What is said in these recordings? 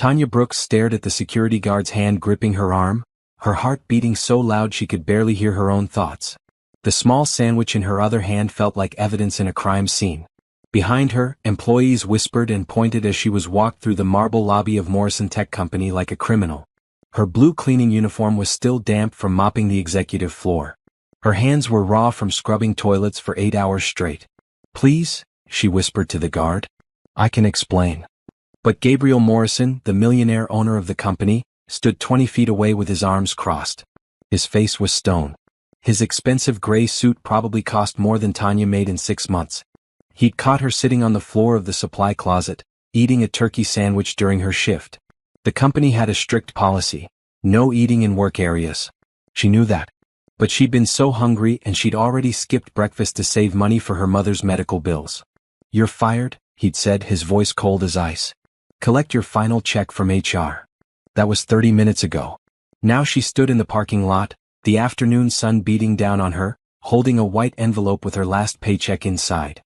Tanya Brooks stared at the security guard's hand gripping her arm, her heart beating so loud she could barely hear her own thoughts. The small sandwich in her other hand felt like evidence in a crime scene. Behind her, employees whispered and pointed as she was walked through the marble lobby of Morrison Tech Company like a criminal. Her blue cleaning uniform was still damp from mopping the executive floor. Her hands were raw from scrubbing toilets for 8 hours straight. "Please," she whispered to the guard. "I can explain." But Gabriel Morrison, the millionaire owner of the company, stood 20 feet away with his arms crossed. His face was stone. His expensive gray suit probably cost more than Tanya made in 6 months. He'd caught her sitting on the floor of the supply closet, eating a turkey sandwich during her shift. The company had a strict policy: no eating in work areas. She knew that. But she'd been so hungry and she'd already skipped breakfast to save money for her mother's medical bills. "You're fired," he'd said, his voice cold as ice. "Collect your final check from HR." That was 30 minutes ago. Now she stood in the parking lot, the afternoon sun beating down on her, holding a white envelope with her last paycheck inside.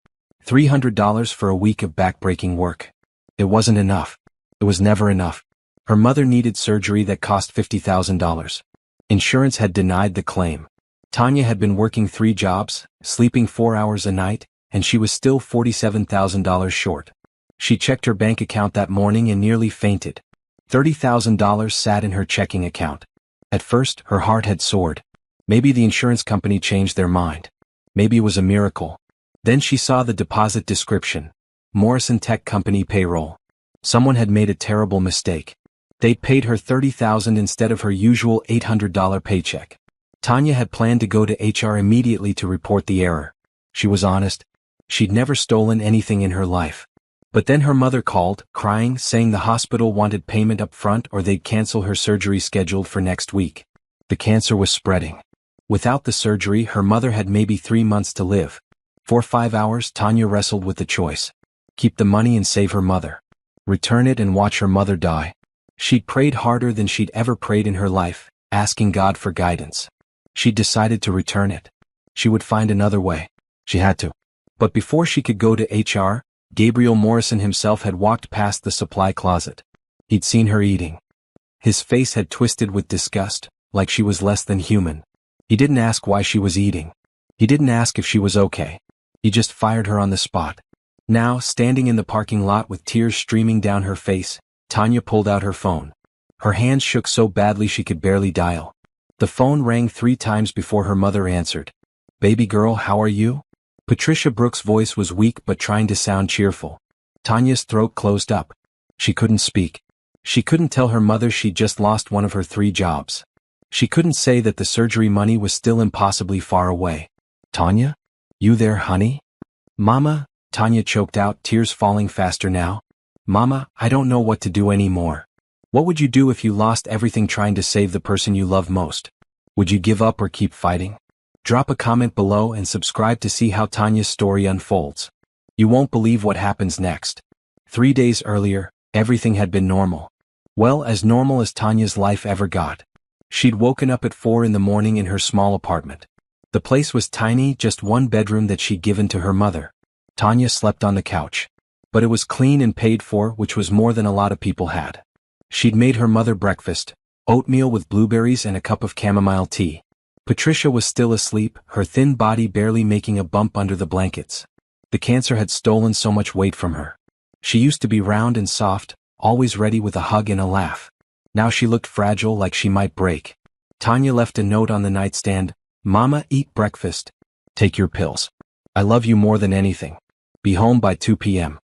$300 for a week of backbreaking work. It wasn't enough. It was never enough. Her mother needed surgery that cost $50,000. Insurance had denied the claim. Tanya had been working 3 jobs, sleeping 4 hours a night, and she was still $47,000 short. She checked her bank account that morning and nearly fainted. $30,000 sat in her checking account. At first, her heart had soared. Maybe the insurance company changed their mind. Maybe it was a miracle. Then she saw the deposit description: Morrison Tech Company payroll. Someone had made a terrible mistake. They'd paid her $30,000 instead of her usual $800 paycheck. Tanya had planned to go to HR immediately to report the error. She was honest. She'd never stolen anything in her life. But then her mother called, crying, saying the hospital wanted payment up front or they'd cancel her surgery scheduled for next week. The cancer was spreading. Without the surgery, her mother had maybe 3 months to live. For 5 hours, Tanya wrestled with the choice. Keep the money and save her mother. Return it and watch her mother die. She'd prayed harder than she'd ever prayed in her life, asking God for guidance. She'd decided to return it. She would find another way. She had to. But before she could go to HR, Gabriel Morrison himself had walked past the supply closet. He'd seen her eating. His face had twisted with disgust, like she was less than human. He didn't ask why she was eating. He didn't ask if she was okay. He just fired her on the spot. Now, standing in the parking lot with tears streaming down her face, Tanya pulled out her phone. Her hands shook so badly she could barely dial. The phone rang 3 times before her mother answered. "Baby girl, how are you?" Patricia Brooks' voice was weak but trying to sound cheerful. Tanya's throat closed up. She couldn't speak. She couldn't tell her mother she'd just lost one of her 3 jobs. She couldn't say that the surgery money was still impossibly far away. "Tanya? You there, honey?" "Mama," Tanya choked out, tears falling faster now. "Mama, I don't know what to do anymore. What would you do if you lost everything trying to save the person you love most? Would you give up or keep fighting?" Drop a comment below and subscribe to see how Tanya's story unfolds. You won't believe what happens next. 3 days earlier, everything had been normal. Well, as normal as Tanya's life ever got. She'd woken up at 4 in the morning in her small apartment. The place was tiny, just 1 bedroom that she'd given to her mother. Tanya slept on the couch. But it was clean and paid for, which was more than a lot of people had. She'd made her mother breakfast, oatmeal with blueberries and a cup of chamomile tea. Patricia was still asleep, her thin body barely making a bump under the blankets. The cancer had stolen so much weight from her. She used to be round and soft, always ready with a hug and a laugh. Now she looked fragile, like she might break. Tanya left a note on the nightstand: "Mama, eat breakfast. Take your pills. I love you more than anything. Be home by 2 p.m.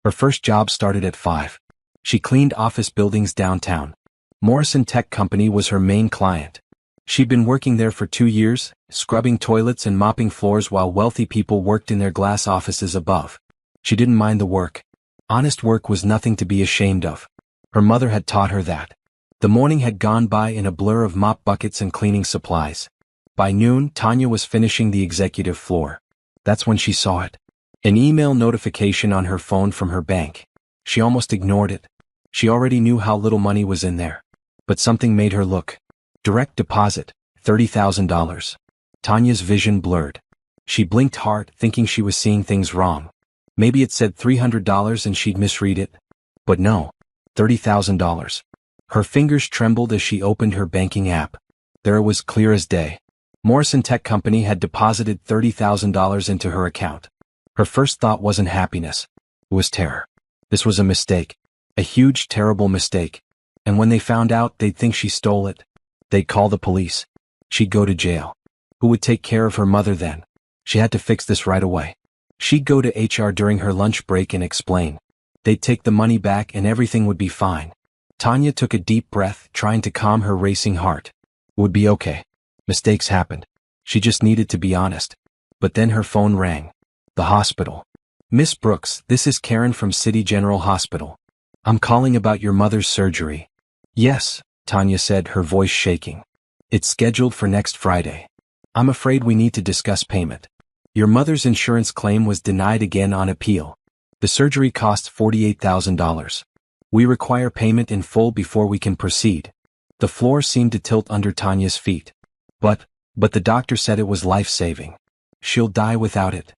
Her first job started at 5. She cleaned office buildings downtown. Morrison Tech Company was her main client. She'd been working there for 2 years, scrubbing toilets and mopping floors while wealthy people worked in their glass offices above. She didn't mind the work. Honest work was nothing to be ashamed of. Her mother had taught her that. The morning had gone by in a blur of mop buckets and cleaning supplies. By noon, Tanya was finishing the executive floor. That's when she saw it. An email notification on her phone from her bank. She almost ignored it. She already knew how little money was in there. But something made her look. Direct deposit, $30,000. Tanya's vision blurred. She blinked hard, thinking she was seeing things wrong. Maybe it said $300 and she'd misread it. But no. $30,000. Her fingers trembled as she opened her banking app. There it was, clear as day. Morrison Tech Company had deposited $30,000 into her account. Her first thought wasn't happiness. It was terror. This was a mistake. A huge, terrible mistake. And when they found out, they'd think she stole it. They'd call the police. She'd go to jail. Who would take care of her mother then? She had to fix this right away. She'd go to HR during her lunch break and explain. They'd take the money back and everything would be fine. Tanya took a deep breath, trying to calm her racing heart. It would be okay. Mistakes happened. She just needed to be honest. But then her phone rang. The hospital. Miss Brooks, this is Karen from City General Hospital. I'm calling about your mother's surgery. Yes, Tanya said, her voice shaking. It's scheduled for next Friday. I'm afraid we need to discuss payment. Your mother's insurance claim was denied again on appeal. The surgery costs $48,000. We require payment in full before we can proceed. The floor seemed to tilt under Tanya's feet. But the doctor said it was life-saving. She'll die without it.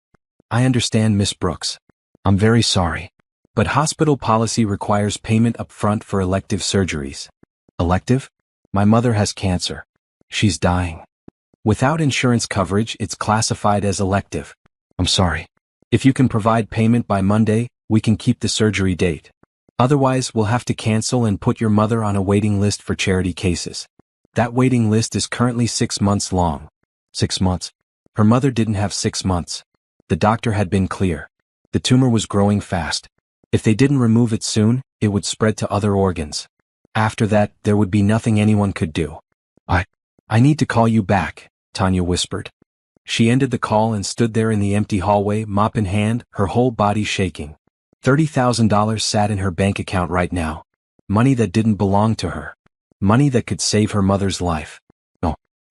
I understand, Miss Brooks. I'm very sorry. But hospital policy requires payment up front for elective surgeries. Elective? My mother has cancer. She's dying. Without insurance coverage, it's classified as elective. I'm sorry. If you can provide payment by Monday, we can keep the surgery date. Otherwise, we'll have to cancel and put your mother on a waiting list for charity cases. That waiting list is currently 6 months long. 6 months? Her mother didn't have 6 months. The doctor had been clear. The tumor was growing fast. If they didn't remove it soon, it would spread to other organs. After that, there would be nothing anyone could do. I need to call you back, Tanya whispered. She ended the call and stood there in the empty hallway, mop in hand, her whole body shaking. $30,000 sat in her bank account right now. Money that didn't belong to her. Money that could save her mother's life.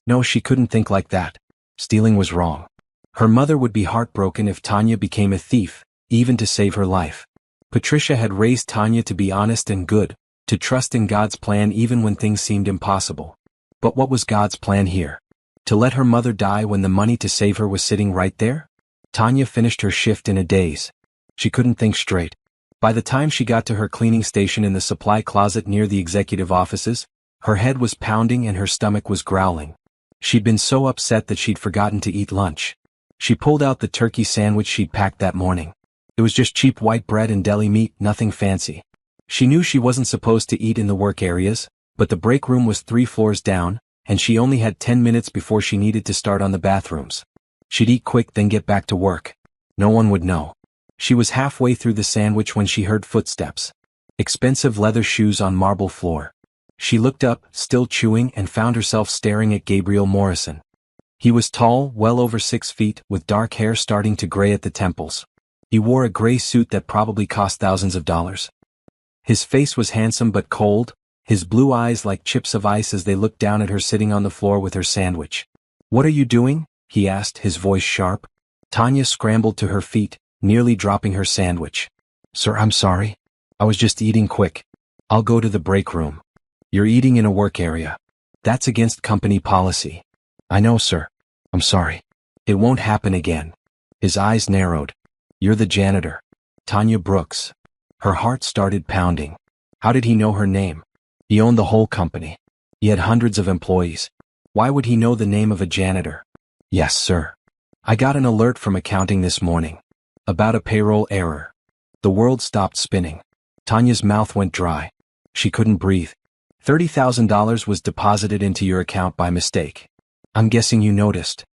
No, she couldn't think like that. Stealing was wrong. Her mother would be heartbroken if Tanya became a thief, even to save her life. Patricia had raised Tanya to be honest and good, to trust in God's plan even when things seemed impossible. But what was God's plan here? To let her mother die when the money to save her was sitting right there? Tanya finished her shift in a daze. She couldn't think straight. By the time she got to her cleaning station in the supply closet near the executive offices, her head was pounding and her stomach was growling. She'd been so upset that she'd forgotten to eat lunch. She pulled out the turkey sandwich she'd packed that morning. It was just cheap white bread and deli meat, nothing fancy. She knew she wasn't supposed to eat in the work areas, but the break room was 3 floors down, and she only had 10 minutes before she needed to start on the bathrooms. She'd eat quick then get back to work. No one would know. She was halfway through the sandwich when she heard footsteps. Expensive leather shoes on marble floor. She looked up, still chewing, and found herself staring at Gabriel Morrison. He was tall, well over 6 feet, with dark hair starting to gray at the temples. He wore a gray suit that probably cost thousands of dollars. His face was handsome but cold, his blue eyes like chips of ice as they looked down at her sitting on the floor with her sandwich. "What are you doing?" he asked, his voice sharp. Tanya scrambled to her feet, nearly dropping her sandwich. "Sir, I'm sorry. I was just eating quick. I'll go to the break room." "You're eating in a work area. That's against company policy." "I know, sir. I'm sorry. It won't happen again." His eyes narrowed. "You're the janitor. Tanya Brooks." Her heart started pounding. How did he know her name? He owned the whole company. He had hundreds of employees. Why would he know the name of a janitor? "Yes, sir. I got an alert from accounting this morning. About a payroll error." The world stopped spinning. Tanya's mouth went dry. She couldn't breathe. $30,000 was deposited into your account by mistake. I'm guessing you noticed.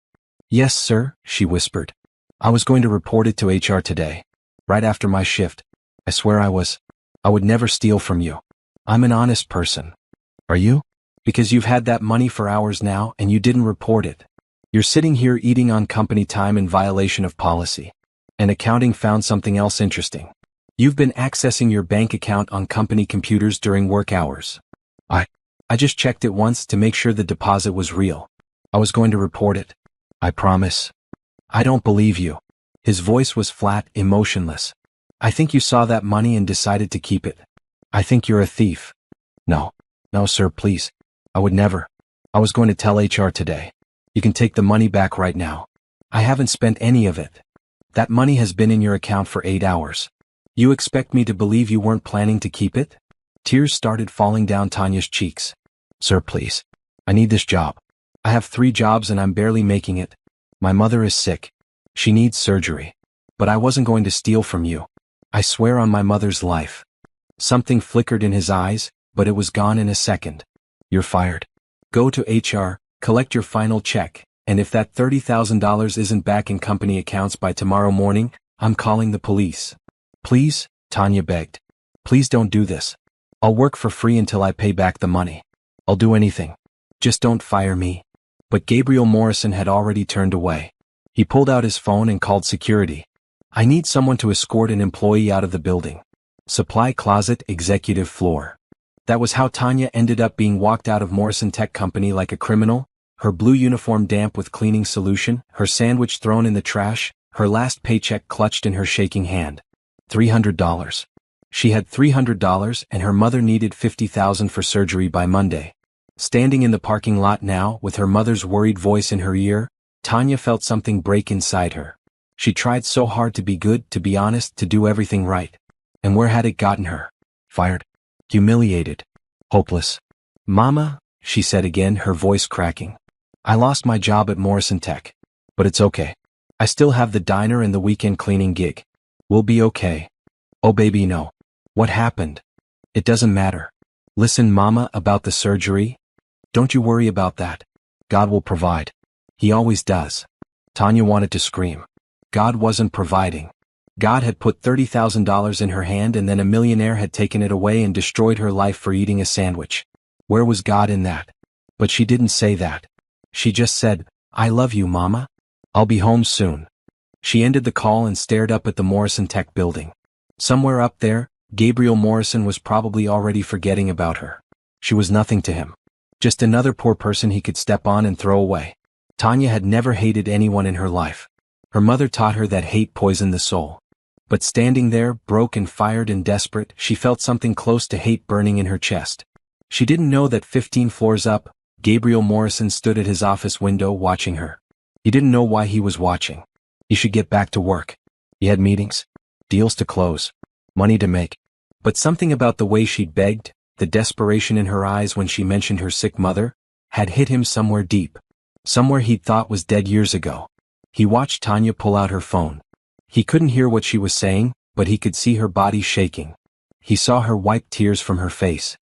"Yes, sir," she whispered. "I was going to report it to HR today. Right after my shift. I swear I would never steal from you. I'm an honest person." "Are you? Because you've had that money for hours now and you didn't report it. You're sitting here eating on company time in violation of policy. And accounting found something else interesting. You've been accessing your bank account on company computers during work hours." I just checked it once to make sure the deposit was real. I was going to report it. I promise." "I don't believe you." His voice was flat, emotionless. "I think you saw that money and decided to keep it. I think you're a thief." No, sir, please. I would never. I was going to tell HR today. You can take the money back right now. I haven't spent any of it. That money has been in your account for 8 hours. You expect me to believe you weren't planning to keep it?" Tears started falling down Tanya's cheeks. Sir, please. I need this job. I have 3 jobs and I'm barely making it. My mother is sick. She needs surgery. But I wasn't going to steal from you. I swear on my mother's life. Something flickered in his eyes, but it was gone in a second. You're fired. Go to HR, collect your final check, and if that $30,000 isn't back in company accounts by tomorrow morning, I'm calling the police. Please, Tanya begged. Please don't do this. I'll work for free until I pay back the money. I'll do anything. Just don't fire me. But Gabriel Morrison had already turned away. He pulled out his phone and called security. I need someone to escort an employee out of the building. Supply closet, executive floor. That was how Tanya ended up being walked out of Morrison Tech Company like a criminal, her blue uniform damp with cleaning solution, her sandwich thrown in the trash, her last paycheck clutched in her shaking hand. $300. She had $300 and her mother needed $50,000 for surgery by Monday. Standing in the parking lot now, with her mother's worried voice in her ear, Tanya felt something break inside her. She tried so hard to be good, to be honest, to do everything right. And where had it gotten her? Fired. Humiliated. Hopeless. Mama, she said again, her voice cracking. I lost my job at Morrison Tech. But it's okay. I still have the diner and the weekend cleaning gig. We'll be okay. Oh baby, no. What happened? It doesn't matter. Listen, Mama, about the surgery. Don't you worry about that. God will provide. He always does. Tanya wanted to scream. God wasn't providing. God had put $30,000 in her hand and then a millionaire had taken it away and destroyed her life for eating a sandwich. Where was God in that? But she didn't say that. She just said, I love you, Mama. I'll be home soon. She ended the call and stared up at the Morrison Tech building. Somewhere up there, Gabriel Morrison was probably already forgetting about her. She was nothing to him. Just another poor person he could step on and throw away. Tanya had never hated anyone in her life. Her mother taught her that hate poisoned the soul. But standing there, broke and fired and desperate, she felt something close to hate burning in her chest. She didn't know that 15 floors up, Gabriel Morrison stood at his office window watching her. He didn't know why he was watching. He should get back to work. He had meetings, deals to close, money to make. But something about the way she'd begged, the desperation in her eyes when she mentioned her sick mother, had hit him somewhere deep. Somewhere he'd thought was dead years ago. He watched Tanya pull out her phone. He couldn't hear what she was saying, but he could see her body shaking. He saw her wipe tears from her face.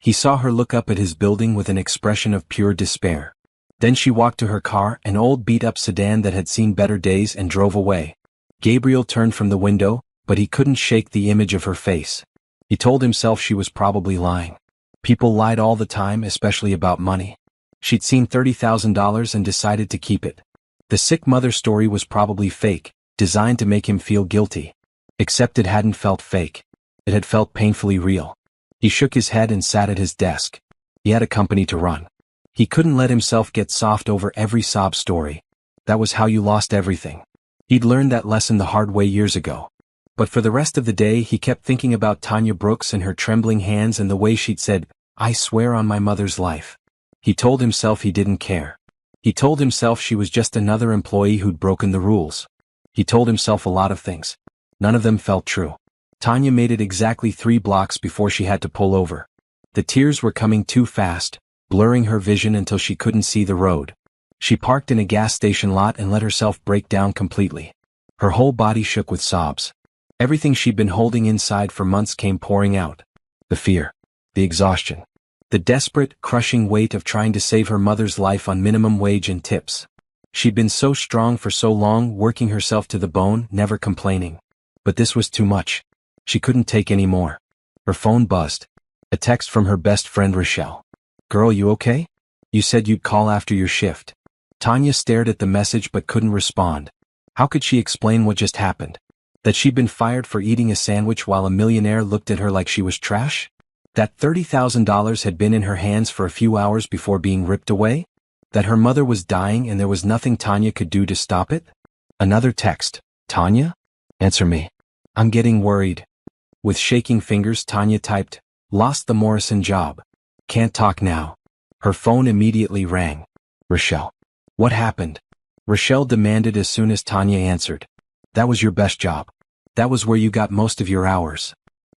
He saw her look up at his building with an expression of pure despair. Then she walked to her car, an old beat-up sedan that had seen better days, and drove away. Gabriel turned from the window, but he couldn't shake the image of her face. He told himself she was probably lying. People lied all the time, especially about money. She'd seen $30,000 and decided to keep it. The sick mother story was probably fake, designed to make him feel guilty. Except it hadn't felt fake. It had felt painfully real. He shook his head and sat at his desk. He had a company to run. He couldn't let himself get soft over every sob story. That was how you lost everything. He'd learned that lesson the hard way years ago. But for the rest of the day he kept thinking about Tanya Brooks and her trembling hands and the way she'd said, I swear on my mother's life. He told himself he didn't care. He told himself she was just another employee who'd broken the rules. He told himself a lot of things. None of them felt true. Tanya made it exactly 3 blocks before she had to pull over. The tears were coming too fast, blurring her vision until she couldn't see the road. She parked in a gas station lot and let herself break down completely. Her whole body shook with sobs. Everything she'd been holding inside for months came pouring out. The fear. The exhaustion. The desperate, crushing weight of trying to save her mother's life on minimum wage and tips. She'd been so strong for so long, working herself to the bone, never complaining. But this was too much. She couldn't take any more. Her phone buzzed. A text from her best friend Rochelle. Girl, you okay? You said you'd call after your shift. Tanya stared at the message but couldn't respond. How could she explain what just happened? That she'd been fired for eating a sandwich while a millionaire looked at her like she was trash? That $30,000 had been in her hands for a few hours before being ripped away? That her mother was dying and there was nothing Tanya could do to stop it? Another text. Tanya? Answer me. I'm getting worried. With shaking fingers Tanya typed, lost the Morrison job. Can't talk now. Her phone immediately rang. Rochelle. What happened? Rochelle demanded as soon as Tanya answered. That was your best job. That was where you got most of your hours.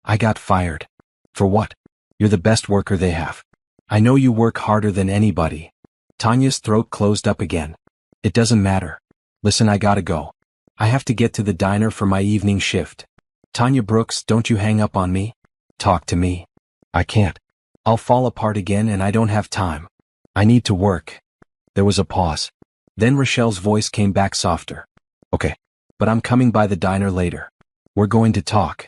I got fired. For what? You're the best worker they have. I know you work harder than anybody. Tanya's throat closed up again. It doesn't matter. Listen, I gotta go. I have to get to the diner for my evening shift. Tanya Brooks, don't you hang up on me. Talk to me. I can't. I'll fall apart again and I don't have time. I need to work. There was a pause. Then Rochelle's voice came back softer. Okay. But I'm coming by the diner later. We're going to talk.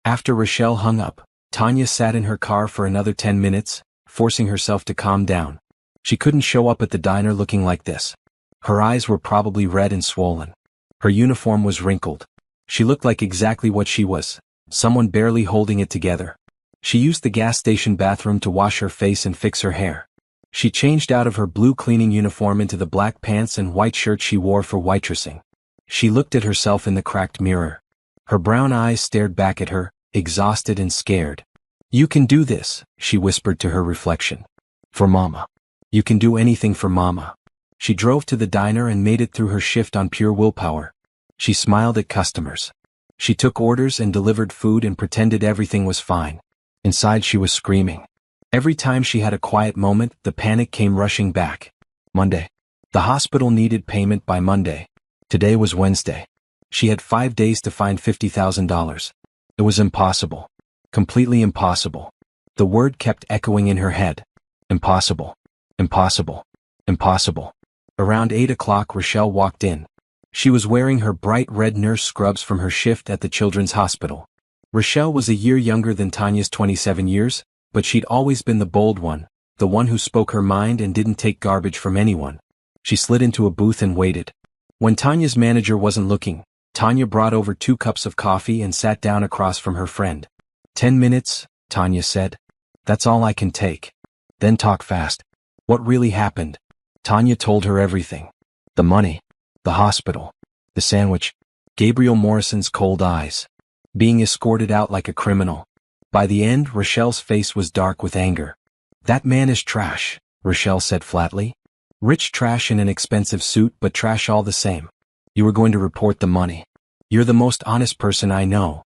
After Rochelle hung up, Tanya sat in her car for another 10 minutes, forcing herself to calm down. She couldn't show up at the diner looking like this. Her eyes were probably red and swollen. Her uniform was wrinkled. She looked like exactly what she was, someone barely holding it together. She used the gas station bathroom to wash her face and fix her hair. She changed out of her blue cleaning uniform into the black pants and white shirt she wore for waitressing. She looked at herself in the cracked mirror. Her brown eyes stared back at her, exhausted and scared. You can do this, she whispered to her reflection. For Mama. You can do anything for Mama. She drove to the diner and made it through her shift on pure willpower. She smiled at customers. She took orders and delivered food and pretended everything was fine. Inside she was screaming. Every time she had a quiet moment, the panic came rushing back. Monday. The hospital needed payment by Monday. Today was Wednesday. She had 5 days to find $50,000. It was impossible. Completely impossible. The word kept echoing in her head. Impossible. Impossible. Impossible. Around 8 o'clock Rochelle walked in. She was wearing her bright red nurse scrubs from her shift at the children's hospital. Rochelle was a year younger than Tanya's 27 years, but she'd always been the bold one, the one who spoke her mind and didn't take garbage from anyone. She slid into a booth and waited. When Tanya's manager wasn't looking, Tanya brought over 2 cups of coffee and sat down across from her friend. 10 minutes, Tanya said. That's all I can take. Then talk fast. What really happened? Tanya told her everything. The money. The hospital. The sandwich. Gabriel Morrison's cold eyes. Being escorted out like a criminal. By the end, Rochelle's face was dark with anger. That man is trash, Rochelle said flatly. Rich trash in an expensive suit, but trash all the same. You were going to report the money. You're the most honest person I know.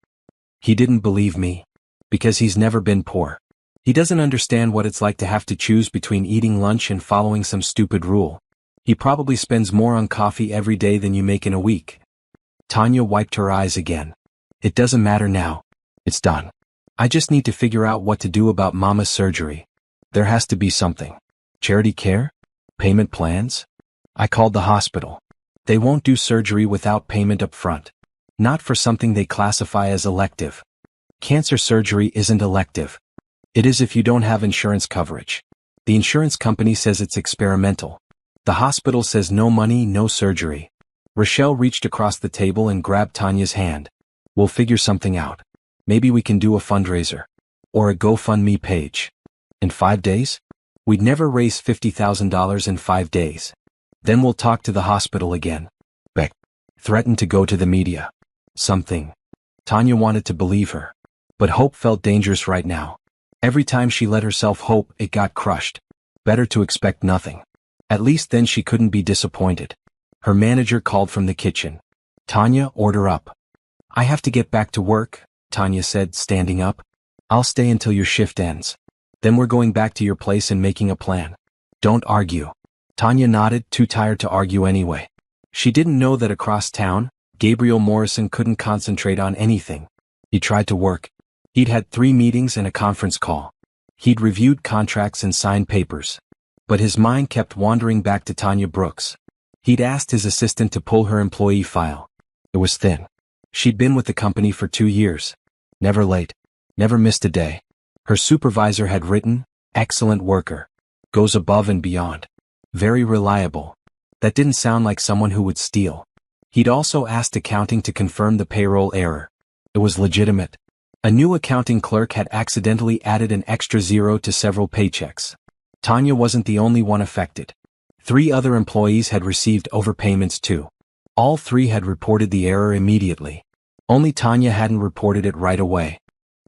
He didn't believe me. Because he's never been poor. He doesn't understand what it's like to have to choose between eating lunch and following some stupid rule. He probably spends more on coffee every day than you make in a week. Tanya wiped her eyes again. It doesn't matter now. It's done. I just need to figure out what to do about Mama's surgery. There has to be something. Charity care? Payment plans? I called the hospital. They won't do surgery without payment up front. Not for something they classify as elective. Cancer surgery isn't elective. It is if you don't have insurance coverage. The insurance company says it's experimental. The hospital says no money, no surgery. Rochelle reached across the table and grabbed Tanya's hand. We'll figure something out. Maybe we can do a fundraiser. Or a GoFundMe page. In 5 days? We'd never raise $50,000 in 5 days. Then we'll talk to the hospital again. Beck threatened to go to the media. Something. Tanya wanted to believe her. But hope felt dangerous right now. Every time she let herself hope, it got crushed. Better to expect nothing. At least then she couldn't be disappointed. Her manager called from the kitchen. Tanya, order up. I have to get back to work, Tanya said, standing up. I'll stay until your shift ends. Then we're going back to your place and making a plan. Don't argue. Tanya nodded, too tired to argue anyway. She didn't know that across town, Gabriel Morrison couldn't concentrate on anything. He tried to work. He'd had 3 meetings and a conference call. He'd reviewed contracts and signed papers. But his mind kept wandering back to Tanya Brooks. He'd asked his assistant to pull her employee file. It was thin. She'd been with the company for 2 years. Never late. Never missed a day. Her supervisor had written, excellent worker. Goes above and beyond. Very reliable. That didn't sound like someone who would steal. He'd also asked accounting to confirm the payroll error. It was legitimate. A new accounting clerk had accidentally added an extra 0 to several paychecks. Tanya wasn't the only one affected. 3 other employees had received overpayments too. All 3 had reported the error immediately. Only Tanya hadn't reported it right away.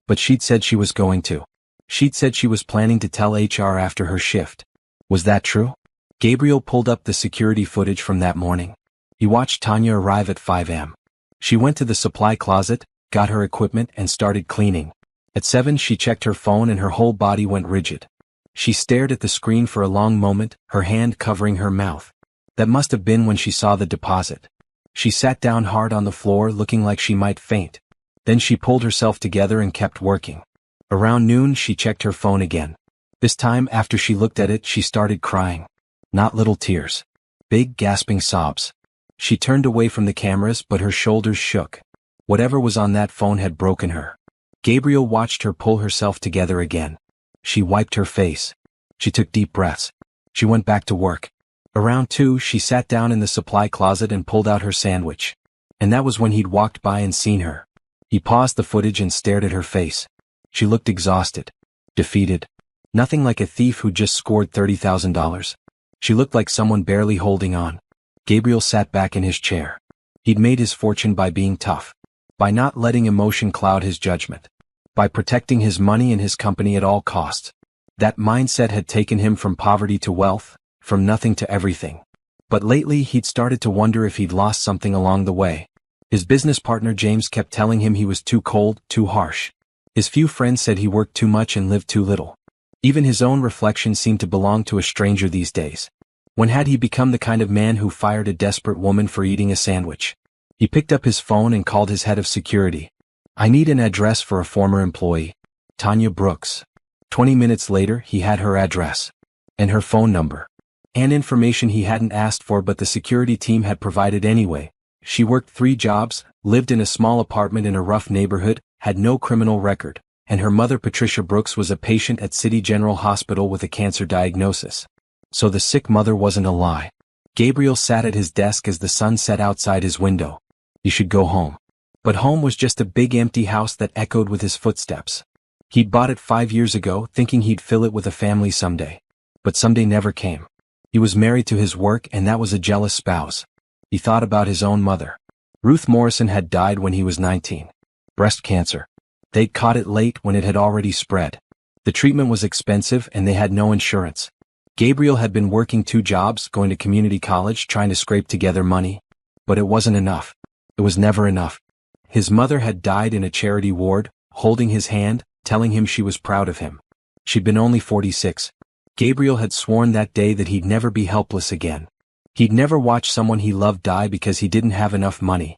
But she'd said she was going to. She'd said she was planning to tell HR after her shift. Was that true? Gabriel pulled up the security footage from that morning. He watched Tanya arrive at 5 a.m. She went to the supply closet, got her equipment and started cleaning. At 7 she checked her phone and her whole body went rigid. She stared at the screen for a long moment, her hand covering her mouth. That must have been when she saw the deposit. She sat down hard on the floor looking like she might faint. Then she pulled herself together and kept working. Around noon she checked her phone again. This time after she looked at it she started crying. Not little tears. Big gasping sobs. She turned away from the cameras but her shoulders shook. Whatever was on that phone had broken her. Gabriel watched her pull herself together again. She wiped her face. She took deep breaths. She went back to work. Around 2 she sat down in the supply closet and pulled out her sandwich. And that was when he'd walked by and seen her. He paused the footage and stared at her face. She looked exhausted. Defeated. Nothing like a thief who just scored $30,000. She looked like someone barely holding on. Gabriel sat back in his chair. He'd made his fortune by being tough. By not letting emotion cloud his judgment. By protecting his money and his company at all costs. That mindset had taken him from poverty to wealth, from nothing to everything. But lately he'd started to wonder if he'd lost something along the way. His business partner James kept telling him he was too cold, too harsh. His few friends said he worked too much and lived too little. Even his own reflection seemed to belong to a stranger these days. When had he become the kind of man who fired a desperate woman for eating a sandwich? He picked up his phone and called his head of security. I need an address for a former employee. Tanya Brooks. 20 minutes later he had her address. And her phone number. And information he hadn't asked for but the security team had provided anyway. She worked 3 jobs, lived in a small apartment in a rough neighborhood, had no criminal record, and her mother Patricia Brooks was a patient at City General Hospital with a cancer diagnosis. So the sick mother wasn't a lie. Gabriel sat at his desk as the sun set outside his window. He should go home. But home was just a big empty house that echoed with his footsteps. He'd bought it 5 years ago, thinking he'd fill it with a family someday. But someday never came. He was married to his work and that was a jealous spouse. He thought about his own mother. Ruth Morrison had died when he was 19. Breast cancer. They'd caught it late when it had already spread. The treatment was expensive and they had no insurance. Gabriel had been working 2 jobs, going to community college, trying to scrape together money. But it wasn't enough. It was never enough. His mother had died in a charity ward, holding his hand, telling him she was proud of him. She'd been only 46. Gabriel had sworn that day that he'd never be helpless again. He'd never watch someone he loved die because he didn't have enough money.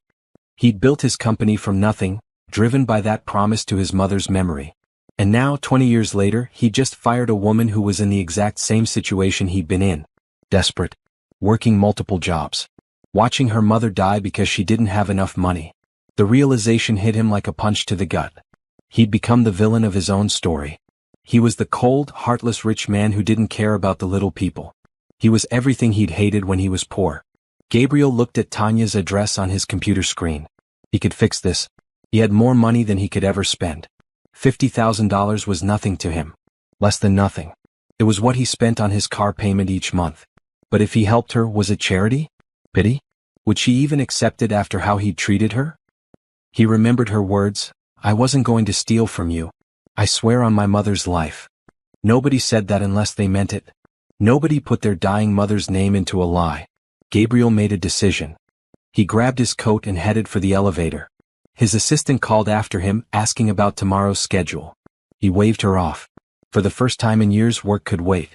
He'd built his company from nothing, driven by that promise to his mother's memory. And now, 20 years later, he'd just fired a woman who was in the exact same situation he'd been in. Desperate. Working multiple jobs. Watching her mother die because she didn't have enough money. The realization hit him like a punch to the gut. He'd become the villain of his own story. He was the cold, heartless rich man who didn't care about the little people. He was everything he'd hated when he was poor. Gabriel looked at Tanya's address on his computer screen. He could fix this. He had more money than he could ever spend. $50,000 was nothing to him. Less than nothing. It was what he spent on his car payment each month. But if he helped her, was it charity? Pity? Would she even accept it after how he'd treated her? He remembered her words, I wasn't going to steal from you. I swear on my mother's life. Nobody said that unless they meant it. Nobody put their dying mother's name into a lie. Gabriel made a decision. He grabbed his coat and headed for the elevator. His assistant called after him, asking about tomorrow's schedule. He waved her off. For the first time in years, work could wait.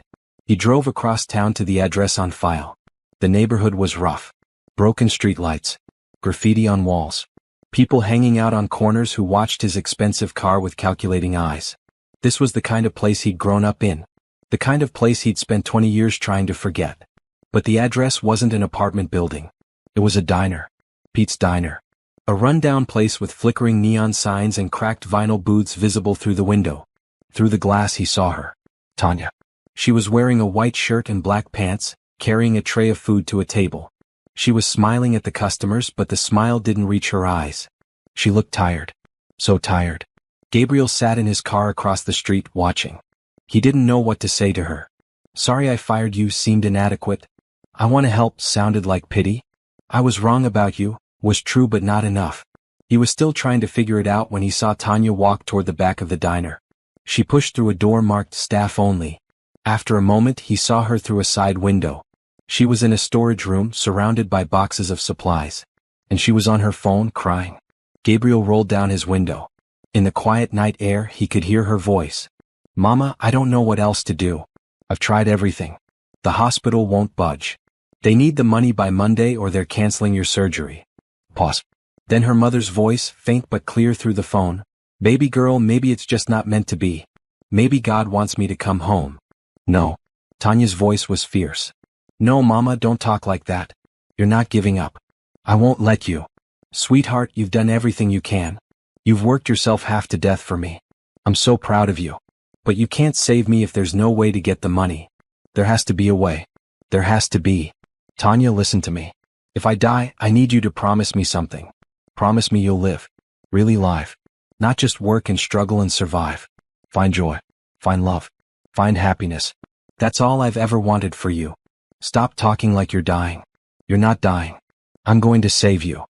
He drove across town to the address on file. The neighborhood was rough. Broken streetlights. Graffiti on walls. People hanging out on corners who watched his expensive car with calculating eyes. This was the kind of place he'd grown up in. The kind of place he'd spent 20 years trying to forget. But the address wasn't an apartment building. It was a diner. Pete's Diner. A rundown place with flickering neon signs and cracked vinyl booths visible through the window. Through the glass he saw her. Tanya. She was wearing a white shirt and black pants, carrying a tray of food to a table. She was smiling at the customers but the smile didn't reach her eyes. She looked tired. So tired. Gabriel sat in his car across the street, watching. He didn't know what to say to her. Sorry I fired you seemed inadequate. I want to help sounded like pity. I was wrong about you, was true but not enough. He was still trying to figure it out when he saw Tanya walk toward the back of the diner. She pushed through a door marked staff only. After a moment he saw her through a side window. She was in a storage room surrounded by boxes of supplies. And she was on her phone crying. Gabriel rolled down his window. In the quiet night air, he could hear her voice. "Mama, I don't know what else to do. I've tried everything. The hospital won't budge. They need the money by Monday or they're canceling your surgery." Pause. Then her mother's voice, faint but clear through the phone. "Baby girl, maybe it's just not meant to be. Maybe God wants me to come home." "No." Tanya's voice was fierce. "No, Mama, don't talk like that. You're not giving up. I won't let you. Sweetheart, you've done everything you can. You've worked yourself half to death for me. I'm so proud of you. But you can't save me if there's no way to get the money. There has to be a way. There has to be. Tanya, listen to me. If I die, I need you to promise me something. Promise me you'll live. Really live. Not just work and struggle and survive. Find joy. Find love. Find happiness. That's all I've ever wanted for you. Stop talking like you're dying. You're not dying. I'm going to save you.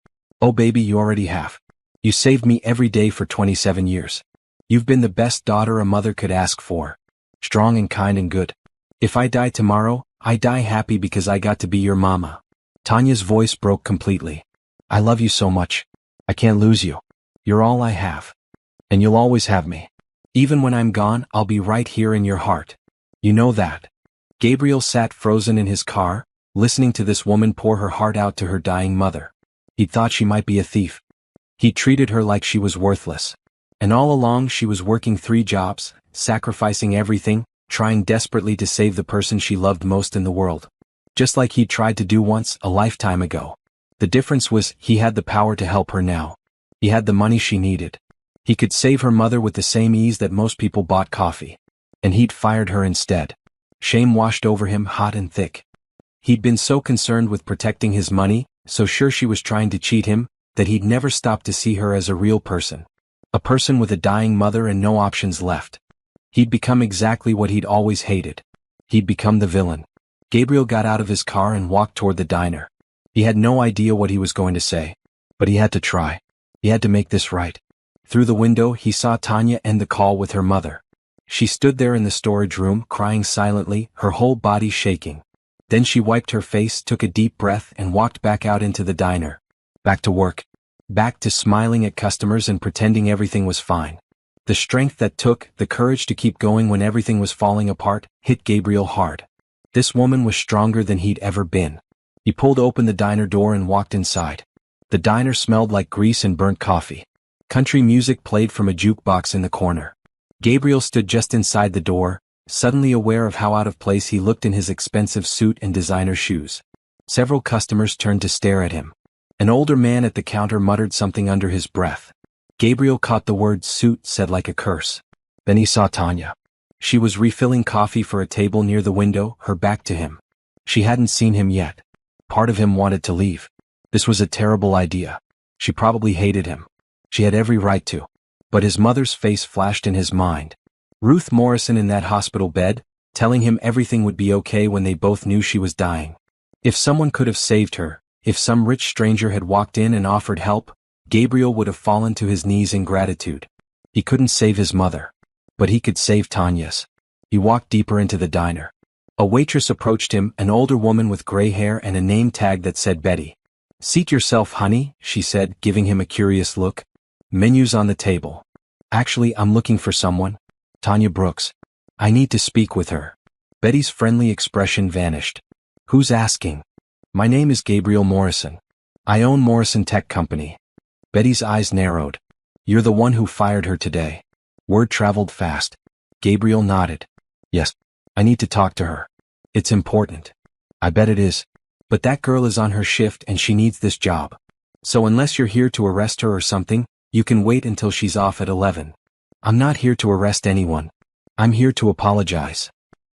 Oh baby, you already have. You saved me every day for 27 years. You've been the best daughter a mother could ask for. Strong and kind and good. If I die tomorrow, I die happy because I got to be your mama." Tanya's voice broke completely. "I love you so much. I can't lose you. You're all I have. And you'll always have me. Even when I'm gone, I'll be right here in your heart. You know that." Gabriel sat frozen in his car, listening to this woman pour her heart out to her dying mother. He'd thought she might be a thief. He treated her like she was worthless. And all along she was working 3 jobs, sacrificing everything, trying desperately to save the person she loved most in the world. Just like he tried to do once, a lifetime ago. The difference was, he had the power to help her now. He had the money she needed. He could save her mother with the same ease that most people bought coffee. And he'd fired her instead. Shame washed over him hot and thick. He'd been so concerned with protecting his money, so sure she was trying to cheat him, that he'd never stopped to see her as a real person. A person with a dying mother and no options left. He'd become exactly what he'd always hated. He'd become the villain. Gabriel got out of his car and walked toward the diner. He had no idea what he was going to say. But he had to try. He had to make this right. Through the window he saw Tanya end the call with her mother. She stood there in the storage room, crying silently, her whole body shaking. Then she wiped her face, took a deep breath, and walked back out into the diner. Back to work. Back to smiling at customers and pretending everything was fine. The strength that took, the courage to keep going when everything was falling apart, hit Gabriel hard. This woman was stronger than he'd ever been. He pulled open the diner door and walked inside. The diner smelled like grease and burnt coffee. Country music played from a jukebox in the corner. Gabriel stood just inside the door, suddenly aware of how out of place he looked in his expensive suit and designer shoes. Several customers turned to stare at him. An older man at the counter muttered something under his breath. Gabriel caught the word suit said like a curse. Then he saw Tanya. She was refilling coffee for a table near the window, her back to him. She hadn't seen him yet. Part of him wanted to leave. This was a terrible idea. She probably hated him. She had every right to. But his mother's face flashed in his mind. Ruth Morrison in that hospital bed, telling him everything would be okay when they both knew she was dying. If someone could have saved her, if some rich stranger had walked in and offered help, Gabriel would have fallen to his knees in gratitude. He couldn't save his mother. But he could save Tanya's. He walked deeper into the diner. A waitress approached him, an older woman with gray hair and a name tag that said Betty. "Seat yourself, honey," she said, giving him a curious look. "Menus on the table." "Actually, I'm looking for someone. Tanya Brooks. I need to speak with her." Betty's friendly expression vanished. "Who's asking?" "My name is Gabriel Morrison. I own Morrison Tech Company." Betty's eyes narrowed. "You're the one who fired her today." Word traveled fast. Gabriel nodded. "Yes. I need to talk to her. It's important." "I bet it is. But that girl is on her shift and she needs this job. So unless you're here to arrest her or something, you can wait until she's off at 11. I'm not here to arrest anyone. I'm here to apologize."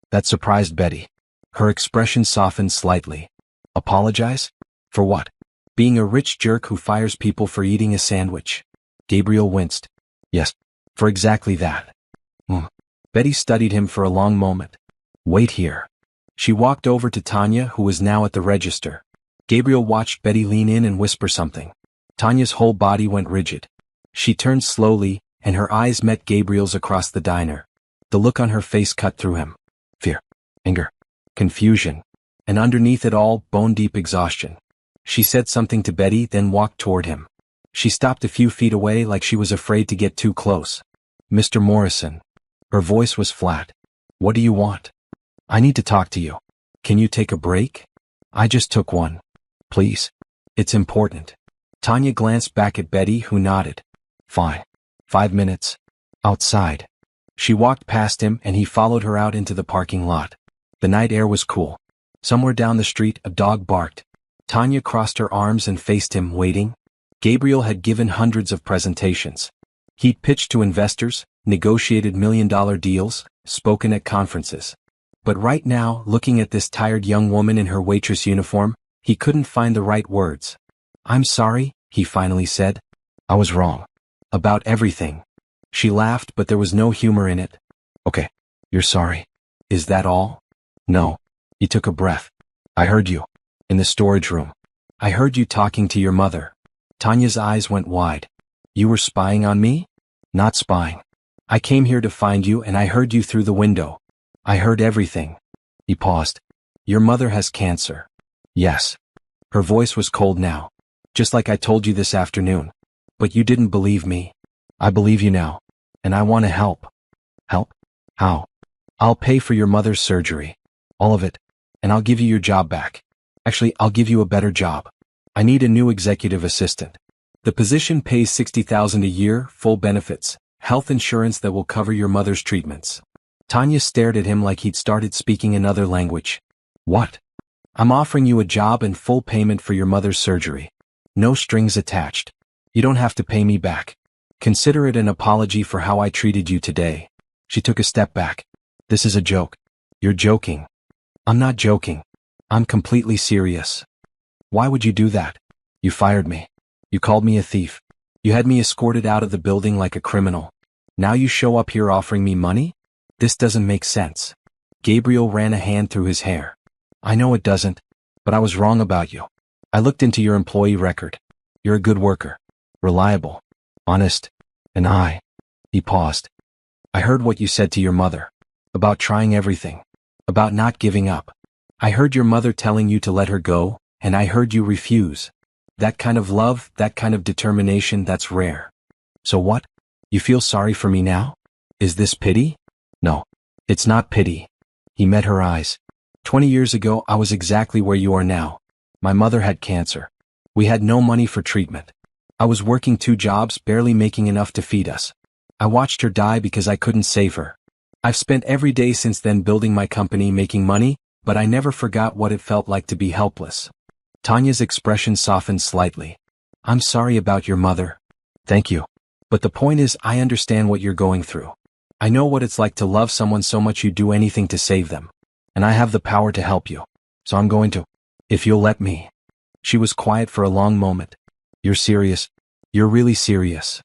That surprised Betty. Her expression softened slightly. "Apologize? For what?" "Being a rich jerk who fires people for eating a sandwich." Gabriel winced. "Yes. For exactly that." Betty studied him for a long moment. "Wait here." She walked over to Tanya, who was now at the register. Gabriel watched Betty lean in and whisper something. Tanya's whole body went rigid. She turned slowly, and her eyes met Gabriel's across the diner. The look on her face cut through him. Fear, anger, confusion, and underneath it all, bone-deep exhaustion. She said something to Betty, then walked toward him. She stopped a few feet away like she was afraid to get too close. Mr. Morrison. Her voice was flat. What do you want? I need to talk to you. Can you take a break? I just took one. Please. It's important. Tanya glanced back at Betty, who nodded. Fine. 5 minutes. Outside. She walked past him and he followed her out into the parking lot. The night air was cool. Somewhere down the street, a dog barked. Tanya crossed her arms and faced him, waiting. Gabriel had given hundreds of presentations. He'd pitched to investors, negotiated million-dollar deals, spoken at conferences. But right now, looking at this tired young woman in her waitress uniform, he couldn't find the right words. I'm sorry, he finally said. I was wrong. About everything. She laughed, but there was no humor in it. Okay, you're sorry. Is that all? No. He took a breath. I heard you. In the storage room. I heard you talking to your mother. Tanya's eyes went wide. You were spying on me? Not spying. I came here to find you and I heard you through the window. I heard everything. He paused. Your mother has cancer. Yes. Her voice was cold now. Just like I told you this afternoon. But you didn't believe me. I believe you now. And I want to help. Help? How? I'll pay for your mother's surgery. All of it. And I'll give you your job back. Actually, I'll give you a better job. I need a new executive assistant. The position pays $60,000 a year, full benefits, health insurance that will cover your mother's treatments. Tanya stared at him like he'd started speaking another language. What? I'm offering you a job and full payment for your mother's surgery. No strings attached. You don't have to pay me back. Consider it an apology for how I treated you today. She took a step back. This is a joke. You're joking. I'm not joking. I'm completely serious. Why would you do that? You fired me. You called me a thief. You had me escorted out of the building like a criminal. Now you show up here offering me money? This doesn't make sense. Gabriel ran a hand through his hair. I know it doesn't, but I was wrong about you. I looked into your employee record. You're a good worker. Reliable. Honest. And he paused. I heard what you said to your mother. About trying everything. About not giving up. I heard your mother telling you to let her go, and I heard you refuse. That kind of love, that kind of determination, that's rare. So what? You feel sorry for me now? Is this pity? No. It's not pity. He met her eyes. 20 years ago, I was exactly where you are now. My mother had cancer. We had no money for treatment. I was working 2 jobs, barely making enough to feed us. I watched her die because I couldn't save her. I've spent every day since then building my company, making money, but I never forgot what it felt like to be helpless. Tanya's expression softened slightly. I'm sorry about your mother. Thank you. But the point is, I understand what you're going through. I know what it's like to love someone so much you'd do anything to save them. And I have the power to help you. So I'm going to. If you'll let me. She was quiet for a long moment. You're serious? You're really serious?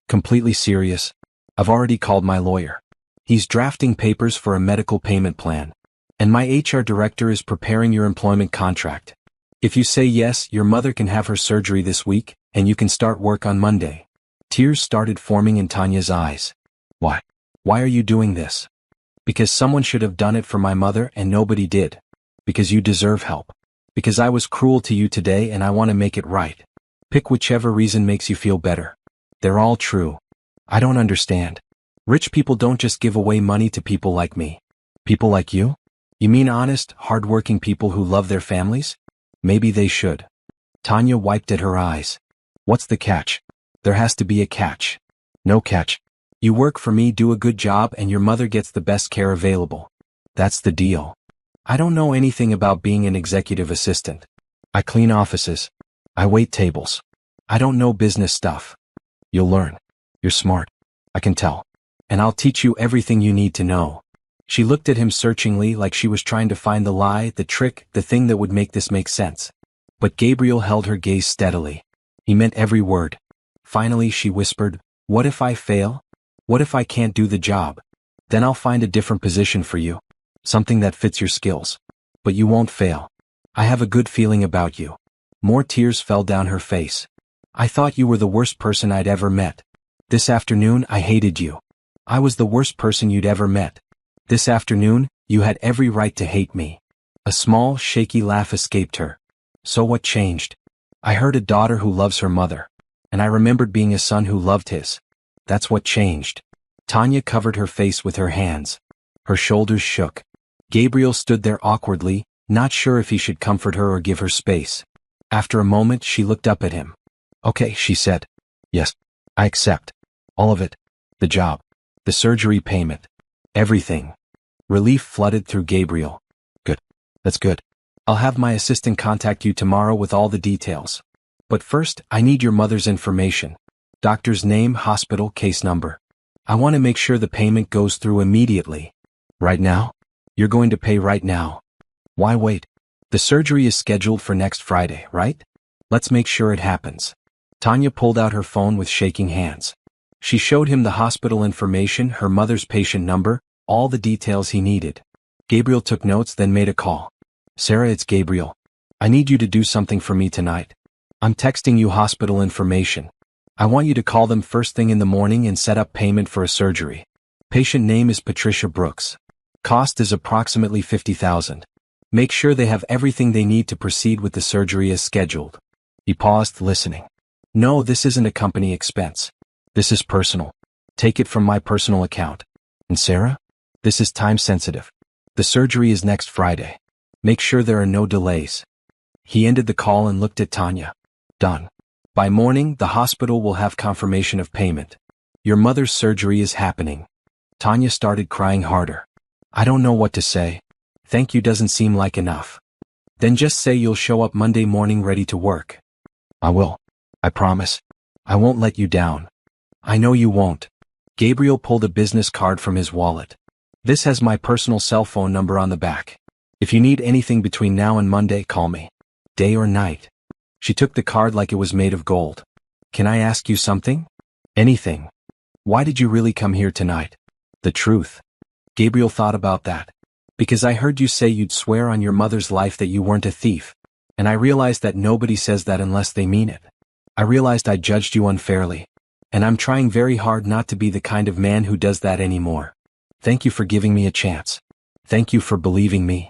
Completely serious? I've already called my lawyer. He's drafting papers for a medical payment plan. And my HR director is preparing your employment contract. If you say yes, your mother can have her surgery this week, and you can start work on Monday. Tears started forming in Tanya's eyes. Why? Why are you doing this? Because someone should have done it for my mother and nobody did. Because you deserve help. Because I was cruel to you today and I want to make it right. Pick whichever reason makes you feel better. They're all true. I don't understand. Rich people don't just give away money to people like me. People like you? You mean honest, hard-working people who love their families? Maybe they should. Tanya wiped at her eyes. What's the catch? There has to be a catch. No catch. You work for me, do a good job, and your mother gets the best care available. That's the deal. I don't know anything about being an executive assistant. I clean offices. I wait tables. I don't know business stuff. You'll learn. You're smart. I can tell. And I'll teach you everything you need to know. She looked at him searchingly like she was trying to find the lie, the trick, the thing that would make this make sense. But Gabriel held her gaze steadily. He meant every word. Finally, she whispered, what if I fail? What if I can't do the job? Then I'll find a different position for you. Something that fits your skills. But you won't fail. I have a good feeling about you. More tears fell down her face. I thought you were the worst person I'd ever met. This afternoon, I hated you. I was the worst person you'd ever met. This afternoon, you had every right to hate me. A small, shaky laugh escaped her. So what changed? I heard a daughter who loves her mother. and I remembered being a son who loved his. That's what changed. Tanya covered her face with her hands. Her shoulders shook. Gabriel stood there awkwardly, not sure if he should comfort her or give her space. After a moment she looked up at him. Okay, she said. Yes, I accept. All of it. The job. The surgery payment. Everything. Relief flooded through Gabriel. Good. That's good. I'll have my assistant contact you tomorrow with all the details. But first, I need your mother's information. Doctor's name, hospital, case number. I want to make sure the payment goes through immediately. Right now? You're going to pay right now. Why wait? The surgery is scheduled for next Friday, right? Let's make sure it happens. Tanya pulled out her phone with shaking hands. She showed him the hospital information, her mother's patient number, all the details he needed. Gabriel took notes, then made a call. Sarah, it's Gabriel. I need you to do something for me tonight. I'm texting you hospital information. I want you to call them first thing in the morning and set up payment for a surgery. Patient name is Patricia Brooks. Cost is approximately $50,000. Make sure they have everything they need to proceed with the surgery as scheduled. He paused, listening. No, this isn't a company expense. This is personal. Take it from my personal account. And Sarah? This is time sensitive. The surgery is next Friday. Make sure there are no delays. He ended the call and looked at Tanya. Done. By morning, the hospital will have confirmation of payment. Your mother's surgery is happening. Tanya started crying harder. I don't know what to say. Thank you doesn't seem like enough. Then just say you'll show up Monday morning ready to work. I will. I promise. I won't let you down. I know you won't. Gabriel pulled a business card from his wallet. This has my personal cell phone number on the back. If you need anything between now and Monday, call me. Day or night. She took the card like it was made of gold. Can I ask you something? Anything. Why did you really come here tonight? The truth. Gabriel thought about that. Because I heard you say you'd swear on your mother's life that you weren't a thief. And I realized that nobody says that unless they mean it. I realized I judged you unfairly. And I'm trying very hard not to be the kind of man who does that anymore. Thank you for giving me a chance. Thank you for believing me.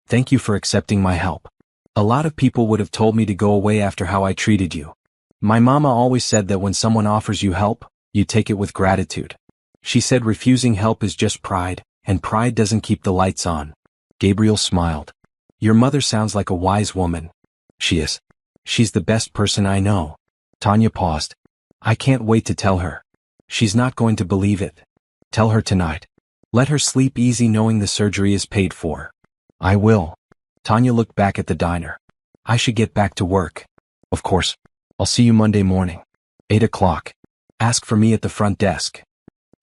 Thank you for accepting my help. A lot of people would have told me to go away after how I treated you. My mama always said that when someone offers you help, you take it with gratitude. She said refusing help is just pride, and pride doesn't keep the lights on. Gabriel smiled. Your mother sounds like a wise woman. She is. She's the best person I know. Tanya paused. I can't wait to tell her. She's not going to believe it. Tell her tonight. Let her sleep easy knowing the surgery is paid for. I will. Tanya looked back at the diner. I should get back to work. Of course. I'll see you Monday morning. 8 o'clock. Ask for me at the front desk.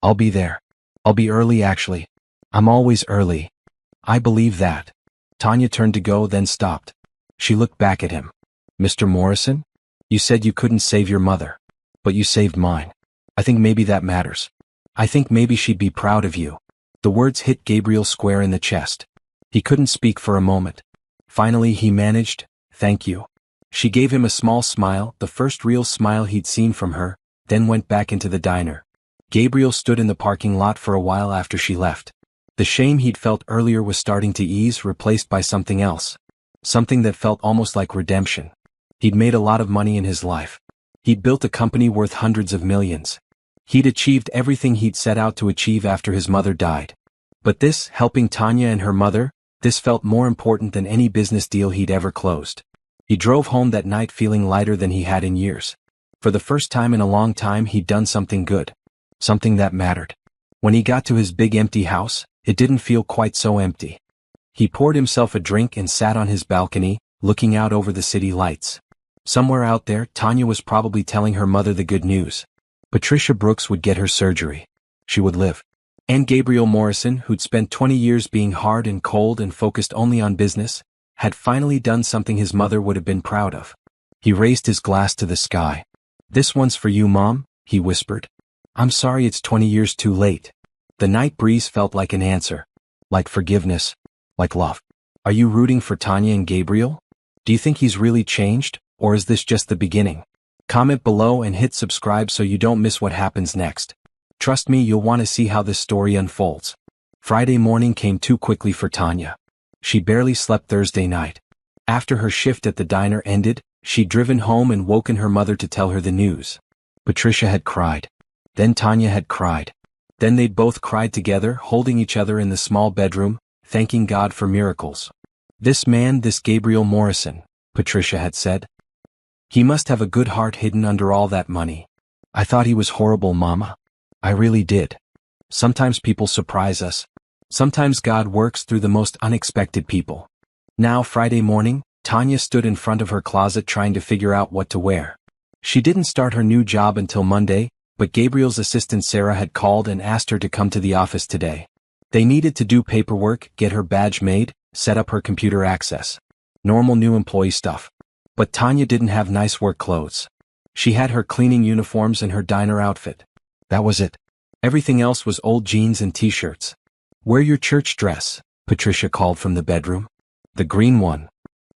I'll be there. I'll be early actually. I'm always early. I believe that. Tanya turned to go, then stopped. She looked back at him. Mr. Morrison? You said you couldn't save your mother. But you saved mine. I think maybe that matters. I think maybe she'd be proud of you. The words hit Gabriel square in the chest. He couldn't speak for a moment. Finally he managed, thank you. She gave him a small smile, the first real smile he'd seen from her, then went back into the diner. Gabriel stood in the parking lot for a while after she left. The shame he'd felt earlier was starting to ease, replaced by something else. Something that felt almost like redemption. He'd made a lot of money in his life. He'd built a company worth hundreds of millions. He'd achieved everything he'd set out to achieve after his mother died. But this, helping Tanya and her mother, this felt more important than any business deal he'd ever closed. He drove home that night feeling lighter than he had in years. For the first time in a long time he'd done something good. Something that mattered. When he got to his big empty house, it didn't feel quite so empty. He poured himself a drink and sat on his balcony, looking out over the city lights. Somewhere out there, Tanya was probably telling her mother the good news. Patricia Brooks would get her surgery. She would live. And Gabriel Morrison, who'd spent 20 years being hard and cold and focused only on business, had finally done something his mother would have been proud of. He raised his glass to the sky. This one's for you, Mom, he whispered. I'm sorry it's 20 years too late. The night breeze felt like an answer. Like forgiveness. Like love. Are you rooting for Tanya and Gabriel? Do you think he's really changed, or is this just the beginning? Comment below and hit subscribe so you don't miss what happens next. Trust me, you'll want to see how this story unfolds. Friday morning came too quickly for Tanya. She barely slept Thursday night. After her shift at the diner ended, she'd driven home and woken her mother to tell her the news. Patricia had cried. Then Tanya had cried. Then they'd both cried together, holding each other in the small bedroom, thanking God for miracles. This man, this Gabriel Morrison, Patricia had said. He must have a good heart hidden under all that money. I thought he was horrible, Mama. I really did. Sometimes people surprise us. Sometimes God works through the most unexpected people. Now Friday morning, Tanya stood in front of her closet trying to figure out what to wear. She didn't start her new job until Monday, but Gabriel's assistant Sarah had called and asked her to come to the office today. They needed to do paperwork, get her badge made, set up her computer access. Normal new employee stuff. But Tanya didn't have nice work clothes. She had her cleaning uniforms and her diner outfit. That was it. Everything else was old jeans and t-shirts. Wear your church dress, Patricia called from the bedroom. The green one.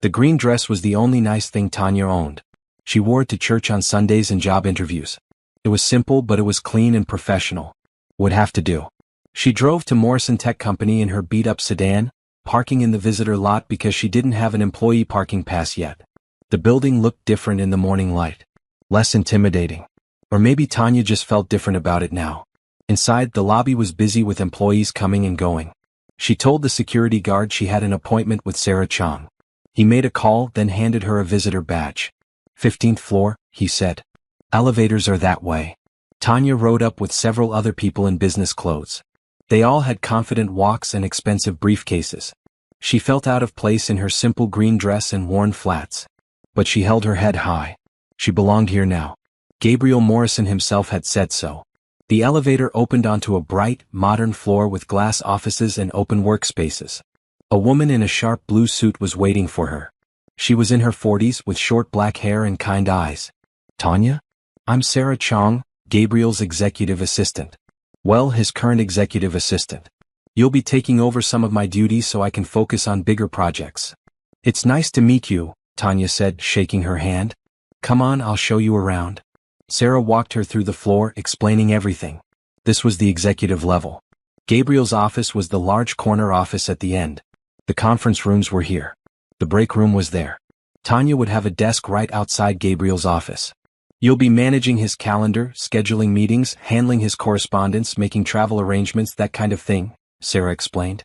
The green dress was the only nice thing Tanya owned. She wore it to church on Sundays and job interviews. It was simple, but it was clean and professional. Would have to do. She drove to Morrison Tech Company in her beat-up sedan, parking in the visitor lot because she didn't have an employee parking pass yet. The building looked different in the morning light. Less intimidating. Or maybe Tanya just felt different about it now. Inside, the lobby was busy with employees coming and going. She told the security guard she had an appointment with Sarah Chong. He made a call, then handed her a visitor badge. 15th floor, he said. Elevators are that way. Tanya rode up with several other people in business clothes. They all had confident walks and expensive briefcases. She felt out of place in her simple green dress and worn flats. But she held her head high. She belonged here now. Gabriel Morrison himself had said so. The elevator opened onto a bright, modern floor with glass offices and open workspaces. A woman in a sharp blue suit was waiting for her. She was in her 40s with short black hair and kind eyes. Tanya? I'm Sarah Chong, Gabriel's executive assistant. Well, his current executive assistant. You'll be taking over some of my duties so I can focus on bigger projects. It's nice to meet you, Tanya said, shaking her hand. Come on, I'll show you around. Sarah walked her through the floor, explaining everything. This was the executive level. Gabriel's office was the large corner office at the end. The conference rooms were here. The break room was there. Tanya would have a desk right outside Gabriel's office. You'll be managing his calendar, scheduling meetings, handling his correspondence, making travel arrangements, that kind of thing, Sarah explained.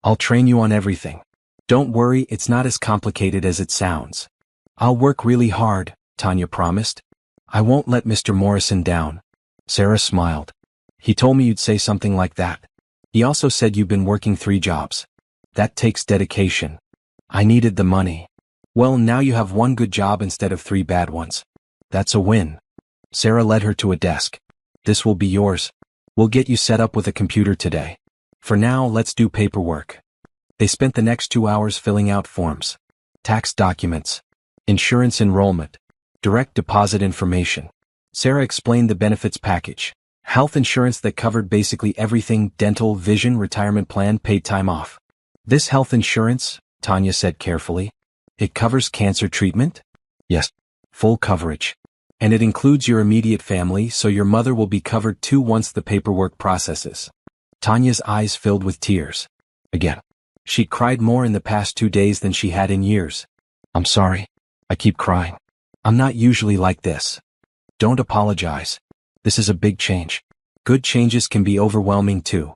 I'll train you on everything. Don't worry, it's not as complicated as it sounds. I'll work really hard, Tanya promised. I won't let Mr. Morrison down. Sarah smiled. He told me you'd say something like that. He also said you've been working 3 jobs. That takes dedication. I needed the money. Well, now you have 1 good job instead of 3 bad ones. That's a win. Sarah led her to a desk. This will be yours. We'll get you set up with a computer today. For now, let's do paperwork. They spent the next 2 hours filling out forms. Tax documents. Insurance enrollment. Direct deposit information. Sarah explained the benefits package. Health insurance that covered basically everything: dental, vision, retirement plan, paid time off. This health insurance, Tanya said carefully. It covers cancer treatment? Yes. Full coverage. And it includes your immediate family, so your mother will be covered too once the paperwork processes. Tanya's eyes filled with tears. Again. She'd cried more in the past 2 days than she had in years. I'm sorry. I keep crying. I'm not usually like this. Don't apologize. This is a big change. Good changes can be overwhelming too.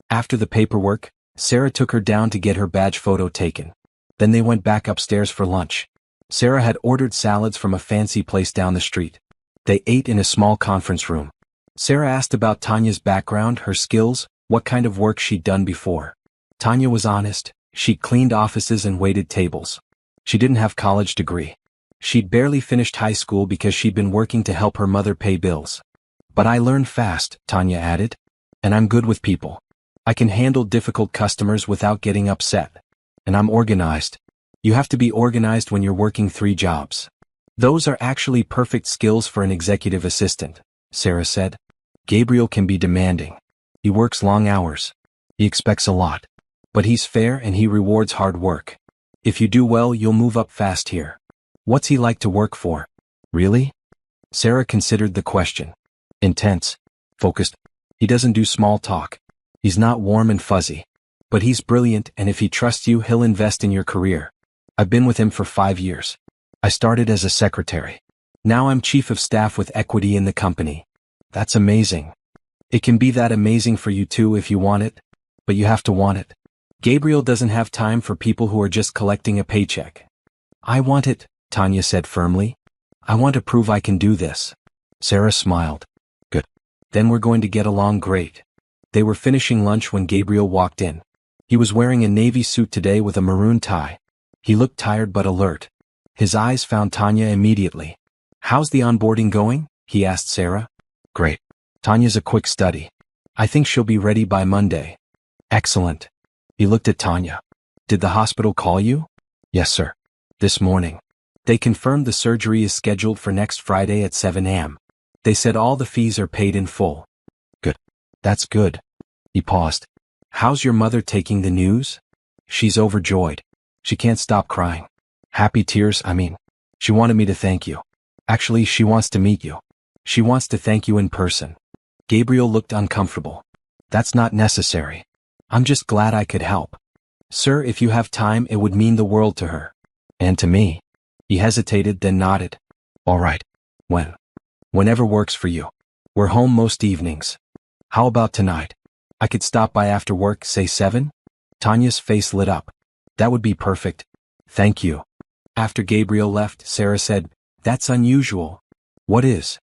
After the paperwork, Sarah took her down to get her badge photo taken. Then they went back upstairs for lunch. Sarah had ordered salads from a fancy place down the street. They ate in a small conference room. Sarah asked about Tanya's background, her skills, what kind of work she'd done before. Tanya was honest. She'd cleaned offices and waited tables. She didn't have a college degree. She'd barely finished high school because she'd been working to help her mother pay bills. But I learned fast, Tanya added. And I'm good with people. I can handle difficult customers without getting upset. And I'm organized. You have to be organized when you're working 3 jobs. Those are actually perfect skills for an executive assistant, Sarah said. Gabriel can be demanding. He works long hours. He expects a lot. But he's fair and he rewards hard work. If you do well, you'll move up fast here. What's he like to work for? Really? Sarah considered the question. Intense. Focused. He doesn't do small talk. He's not warm and fuzzy. But he's brilliant, and if he trusts you, he'll invest in your career. I've been with him for 5 years. I started as a secretary. Now I'm chief of staff with equity in the company. That's amazing. It can be that amazing for you too if you want it, but you have to want it. Gabriel doesn't have time for people who are just collecting a paycheck. I want it, Tanya said firmly. I want to prove I can do this. Sarah smiled. Good. Then we're going to get along great. They were finishing lunch when Gabriel walked in. He was wearing a navy suit today with a maroon tie. He looked tired but alert. His eyes found Tanya immediately. How's the onboarding going? He asked Sarah. Great. Tanya's a quick study. I think she'll be ready by Monday. Excellent. He looked at Tanya. Did the hospital call you? Yes, sir. This morning. They confirmed the surgery is scheduled for next Friday at 7 a.m. They said all the fees are paid in full. Good. That's good. He paused. How's your mother taking the news? She's overjoyed. She can't stop crying. Happy tears, I mean. She wanted me to thank you. Actually, she wants to meet you. She wants to thank you in person. Gabriel looked uncomfortable. That's not necessary. I'm just glad I could help. Sir, if you have time, it would mean the world to her. And to me. He hesitated, then nodded. All right. When? Whenever works for you. We're home most evenings. How about tonight? I could stop by after work, say 7? Tanya's face lit up. That would be perfect. Thank you. After Gabriel left, Sarah said, That's unusual. What is?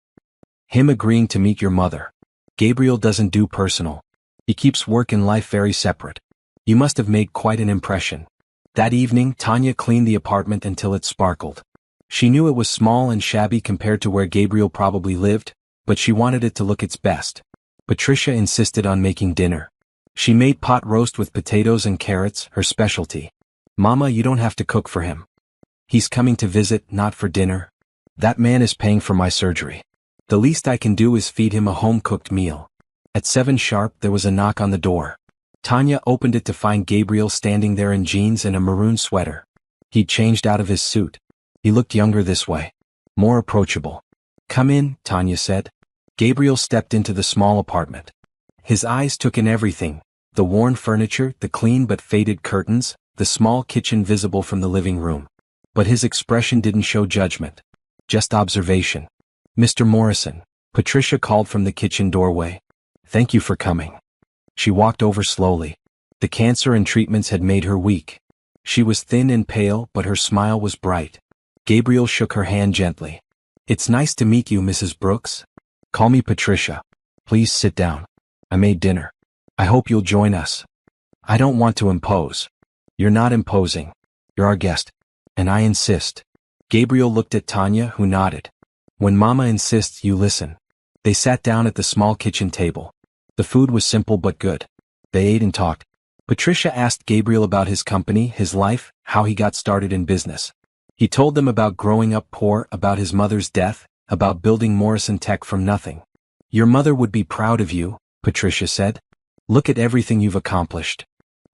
Him agreeing to meet your mother. Gabriel doesn't do personal. He keeps work and life very separate. You must have made quite an impression. That evening, Tanya cleaned the apartment until it sparkled. She knew it was small and shabby compared to where Gabriel probably lived, but she wanted it to look its best. Patricia insisted on making dinner. She made pot roast with potatoes and carrots, her specialty. Mama, you don't have to cook for him. He's coming to visit, not for dinner. That man is paying for my surgery. The least I can do is feed him a home-cooked meal. At 7 sharp, there was a knock on the door. Tanya opened it to find Gabriel standing there in jeans and a maroon sweater. He'd changed out of his suit. He looked younger this way. More approachable. Come in, Tanya said. Gabriel stepped into the small apartment. His eyes took in everything. The worn furniture, the clean but faded curtains, the small kitchen visible from the living room. But his expression didn't show judgment. Just observation. Mr. Morrison, Patricia called from the kitchen doorway. Thank you for coming. She walked over slowly. The cancer and treatments had made her weak. She was thin and pale, but her smile was bright. Gabriel shook her hand gently. It's nice to meet you, Mrs. Brooks. Call me Patricia. Please sit down. I made dinner. I hope you'll join us. I don't want to impose. You're not imposing. You're our guest. And I insist. Gabriel looked at Tanya, who nodded. When Mama insists, you listen. They sat down at the small kitchen table. The food was simple but good. They ate and talked. Patricia asked Gabriel about his company, his life, how he got started in business. He told them about growing up poor, about his mother's death, about building Morrison Tech from nothing. Your mother would be proud of you, Patricia said. Look at everything you've accomplished.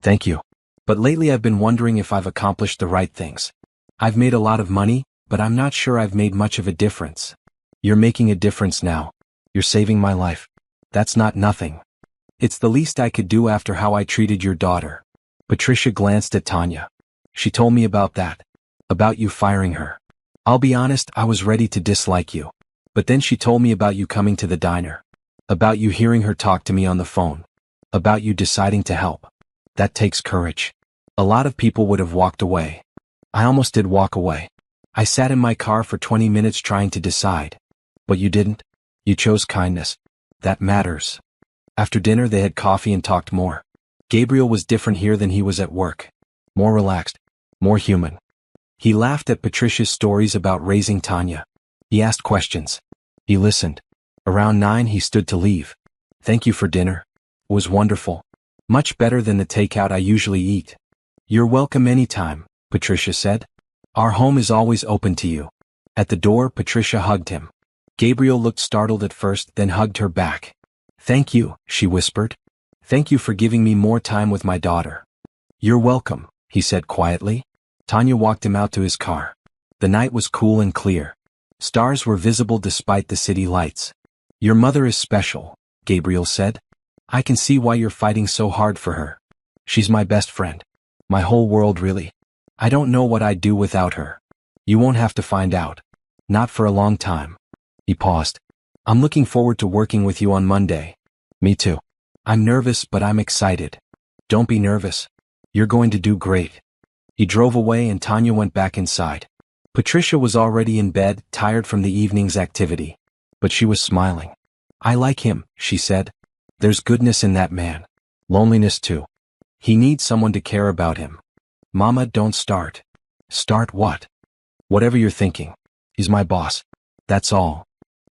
Thank you. But lately I've been wondering if I've accomplished the right things. I've made a lot of money, but I'm not sure I've made much of a difference. You're making a difference now. You're saving my life. That's not nothing. It's the least I could do after how I treated your daughter. Patricia glanced at Tanya. She told me about that. About you firing her. I'll be honest, I was ready to dislike you. But then she told me about you coming to the diner. About you hearing her talk to me on the phone. About you deciding to help. That takes courage. A lot of people would have walked away. I almost did walk away. I sat in my car for 20 minutes trying to decide. But you didn't. You chose kindness. That matters. After dinner they had coffee and talked more. Gabriel was different here than he was at work. More relaxed. More human. He laughed at Patricia's stories about raising Tanya. He asked questions. He listened. Around 9 he stood to leave. Thank you for dinner. It was wonderful. Much better than the takeout I usually eat. You're welcome anytime, Patricia said. Our home is always open to you. At the door, Patricia hugged him. Gabriel looked startled at first, then hugged her back. Thank you, she whispered. Thank you for giving me more time with my daughter. You're welcome, he said quietly. Tanya walked him out to his car. The night was cool and clear. Stars were visible despite the city lights. Your mother is special, Gabriel said. I can see why you're fighting so hard for her. She's my best friend. My whole world really. I don't know what I'd do without her. You won't have to find out. Not for a long time. He paused. I'm looking forward to working with you on Monday. Me too. I'm nervous, but I'm excited. Don't be nervous. You're going to do great. He drove away and Tanya went back inside. Patricia was already in bed, tired from the evening's activity. But she was smiling. I like him, she said. There's goodness in that man. Loneliness too. He needs someone to care about him. Mama, don't start. Start what? Whatever you're thinking. He's my boss. That's all.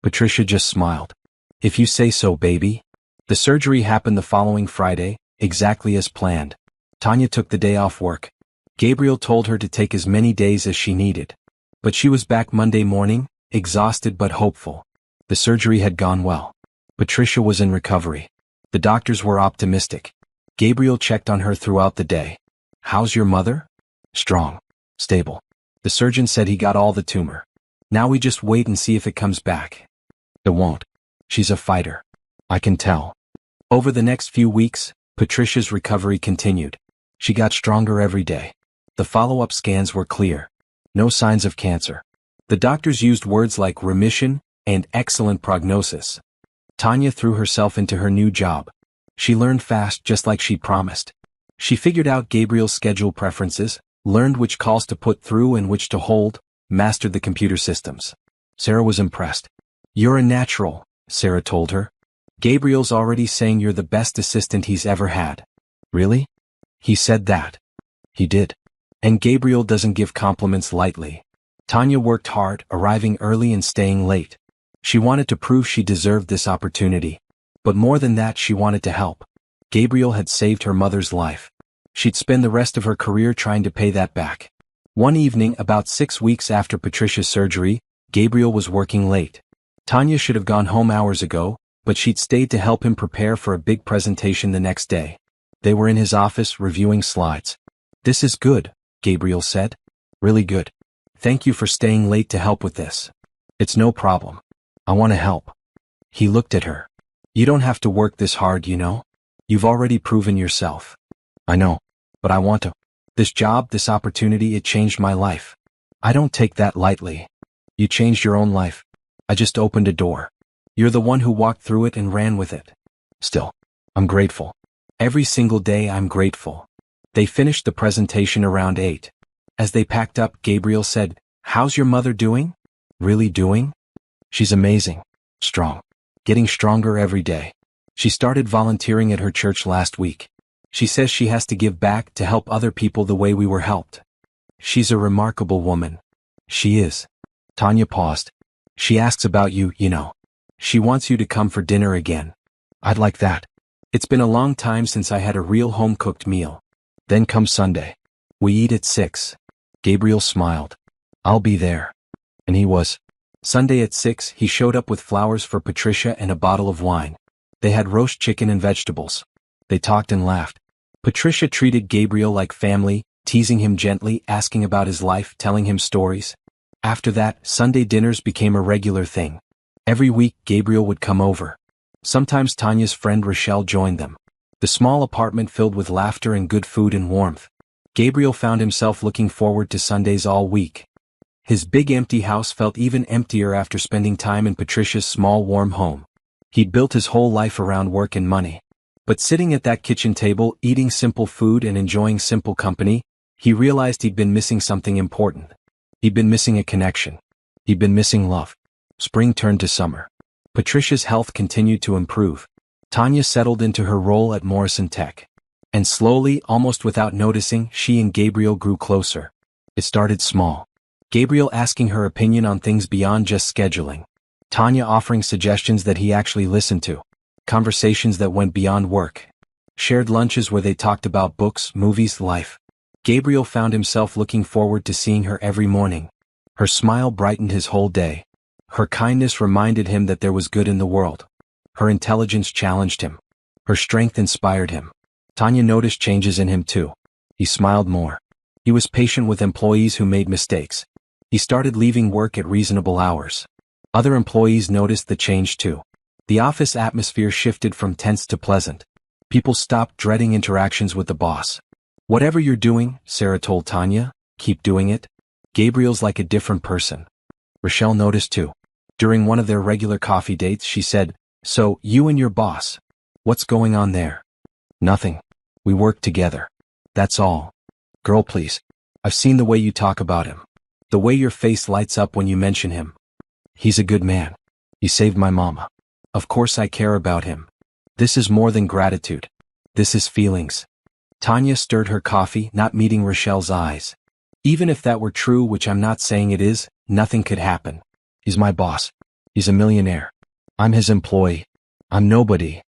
Patricia just smiled. If you say so, baby. The surgery happened the following Friday, exactly as planned. Tanya took the day off work. Gabriel told her to take as many days as she needed. But she was back Monday morning, exhausted but hopeful. The surgery had gone well. Patricia was in recovery. The doctors were optimistic. Gabriel checked on her throughout the day. How's your mother? Strong. Stable. The surgeon said he got all the tumor. Now we just wait and see if it comes back. It won't. She's a fighter. I can tell. Over the next few weeks, Patricia's recovery continued. She got stronger every day. The follow-up scans were clear. No signs of cancer. The doctors used words like remission and excellent prognosis. Tanya threw herself into her new job. She learned fast, just like she promised. She figured out Gabriel's schedule preferences, learned which calls to put through and which to hold, mastered the computer systems. Sarah was impressed. You're a natural, Sarah told her. Gabriel's already saying you're the best assistant he's ever had. Really? He said that. He did. And Gabriel doesn't give compliments lightly. Tanya worked hard, arriving early and staying late. She wanted to prove she deserved this opportunity. But more than that, she wanted to help. Gabriel had saved her mother's life. She'd spend the rest of her career trying to pay that back. One evening, about 6 weeks after Patricia's surgery, Gabriel was working late. Tanya should have gone home hours ago, but she'd stayed to help him prepare for a big presentation the next day. They were in his office reviewing slides. This is good, Gabriel said. Really good. Thank you for staying late to help with this. It's no problem. I want to help. He looked at her. You don't have to work this hard, you know? You've already proven yourself. I know. But I want to. This job, this opportunity, it changed my life. I don't take that lightly. You changed your own life. I just opened a door. You're the one who walked through it and ran with it. Still, I'm grateful. Every single day I'm grateful. They finished the presentation around 8. As they packed up, Gabriel said, How's your mother doing? Really doing? She's amazing. Strong. Getting stronger every day. She started volunteering at her church last week. She says she has to give back to help other people the way we were helped. She's a remarkable woman. She is. Tanya paused. She asks about you, you know. She wants you to come for dinner again. I'd like that. It's been a long time since I had a real home-cooked meal. Then comes Sunday. We eat at 6. Gabriel smiled. I'll be there. And he was. Sunday at 6, he showed up with flowers for Patricia and a bottle of wine. They had roast chicken and vegetables. They talked and laughed. Patricia treated Gabriel like family, teasing him gently, asking about his life, telling him stories. After that, Sunday dinners became a regular thing. Every week, Gabriel would come over. Sometimes Tanya's friend Rochelle joined them. The small apartment filled with laughter and good food and warmth. Gabriel found himself looking forward to Sundays all week. His big empty house felt even emptier after spending time in Patricia's small warm home. He'd built his whole life around work and money. But sitting at that kitchen table, eating simple food and enjoying simple company, he realized he'd been missing something important. He'd been missing a connection. He'd been missing love. Spring turned to summer. Patricia's health continued to improve. Tanya settled into her role at Morrison Tech. And slowly, almost without noticing, she and Gabriel grew closer. It started small. Gabriel asking her opinion on things beyond just scheduling. Tanya offering suggestions that he actually listened to. Conversations that went beyond work. Shared lunches where they talked about books, movies, life. Gabriel found himself looking forward to seeing her every morning. Her smile brightened his whole day. Her kindness reminded him that there was good in the world. Her intelligence challenged him. Her strength inspired him. Tanya noticed changes in him too. He smiled more. He was patient with employees who made mistakes. He started leaving work at reasonable hours. Other employees noticed the change too. The office atmosphere shifted from tense to pleasant. People stopped dreading interactions with the boss. Whatever you're doing, Sarah told Tanya, keep doing it. Gabriel's like a different person. Rochelle noticed too. During one of their regular coffee dates she said, "So, you and your boss. What's going on there?" "Nothing. We work together. That's all." "Girl, please. I've seen the way you talk about him. The way your face lights up when you mention him. He's a good man. He saved my mama. Of course I care about him. This is more than gratitude. This is feelings." Tanya stirred her coffee, not meeting Rochelle's eyes. "Even if that were true, which I'm not saying it is, nothing could happen. He's my boss. He's a millionaire. I'm his employee. I'm nobody.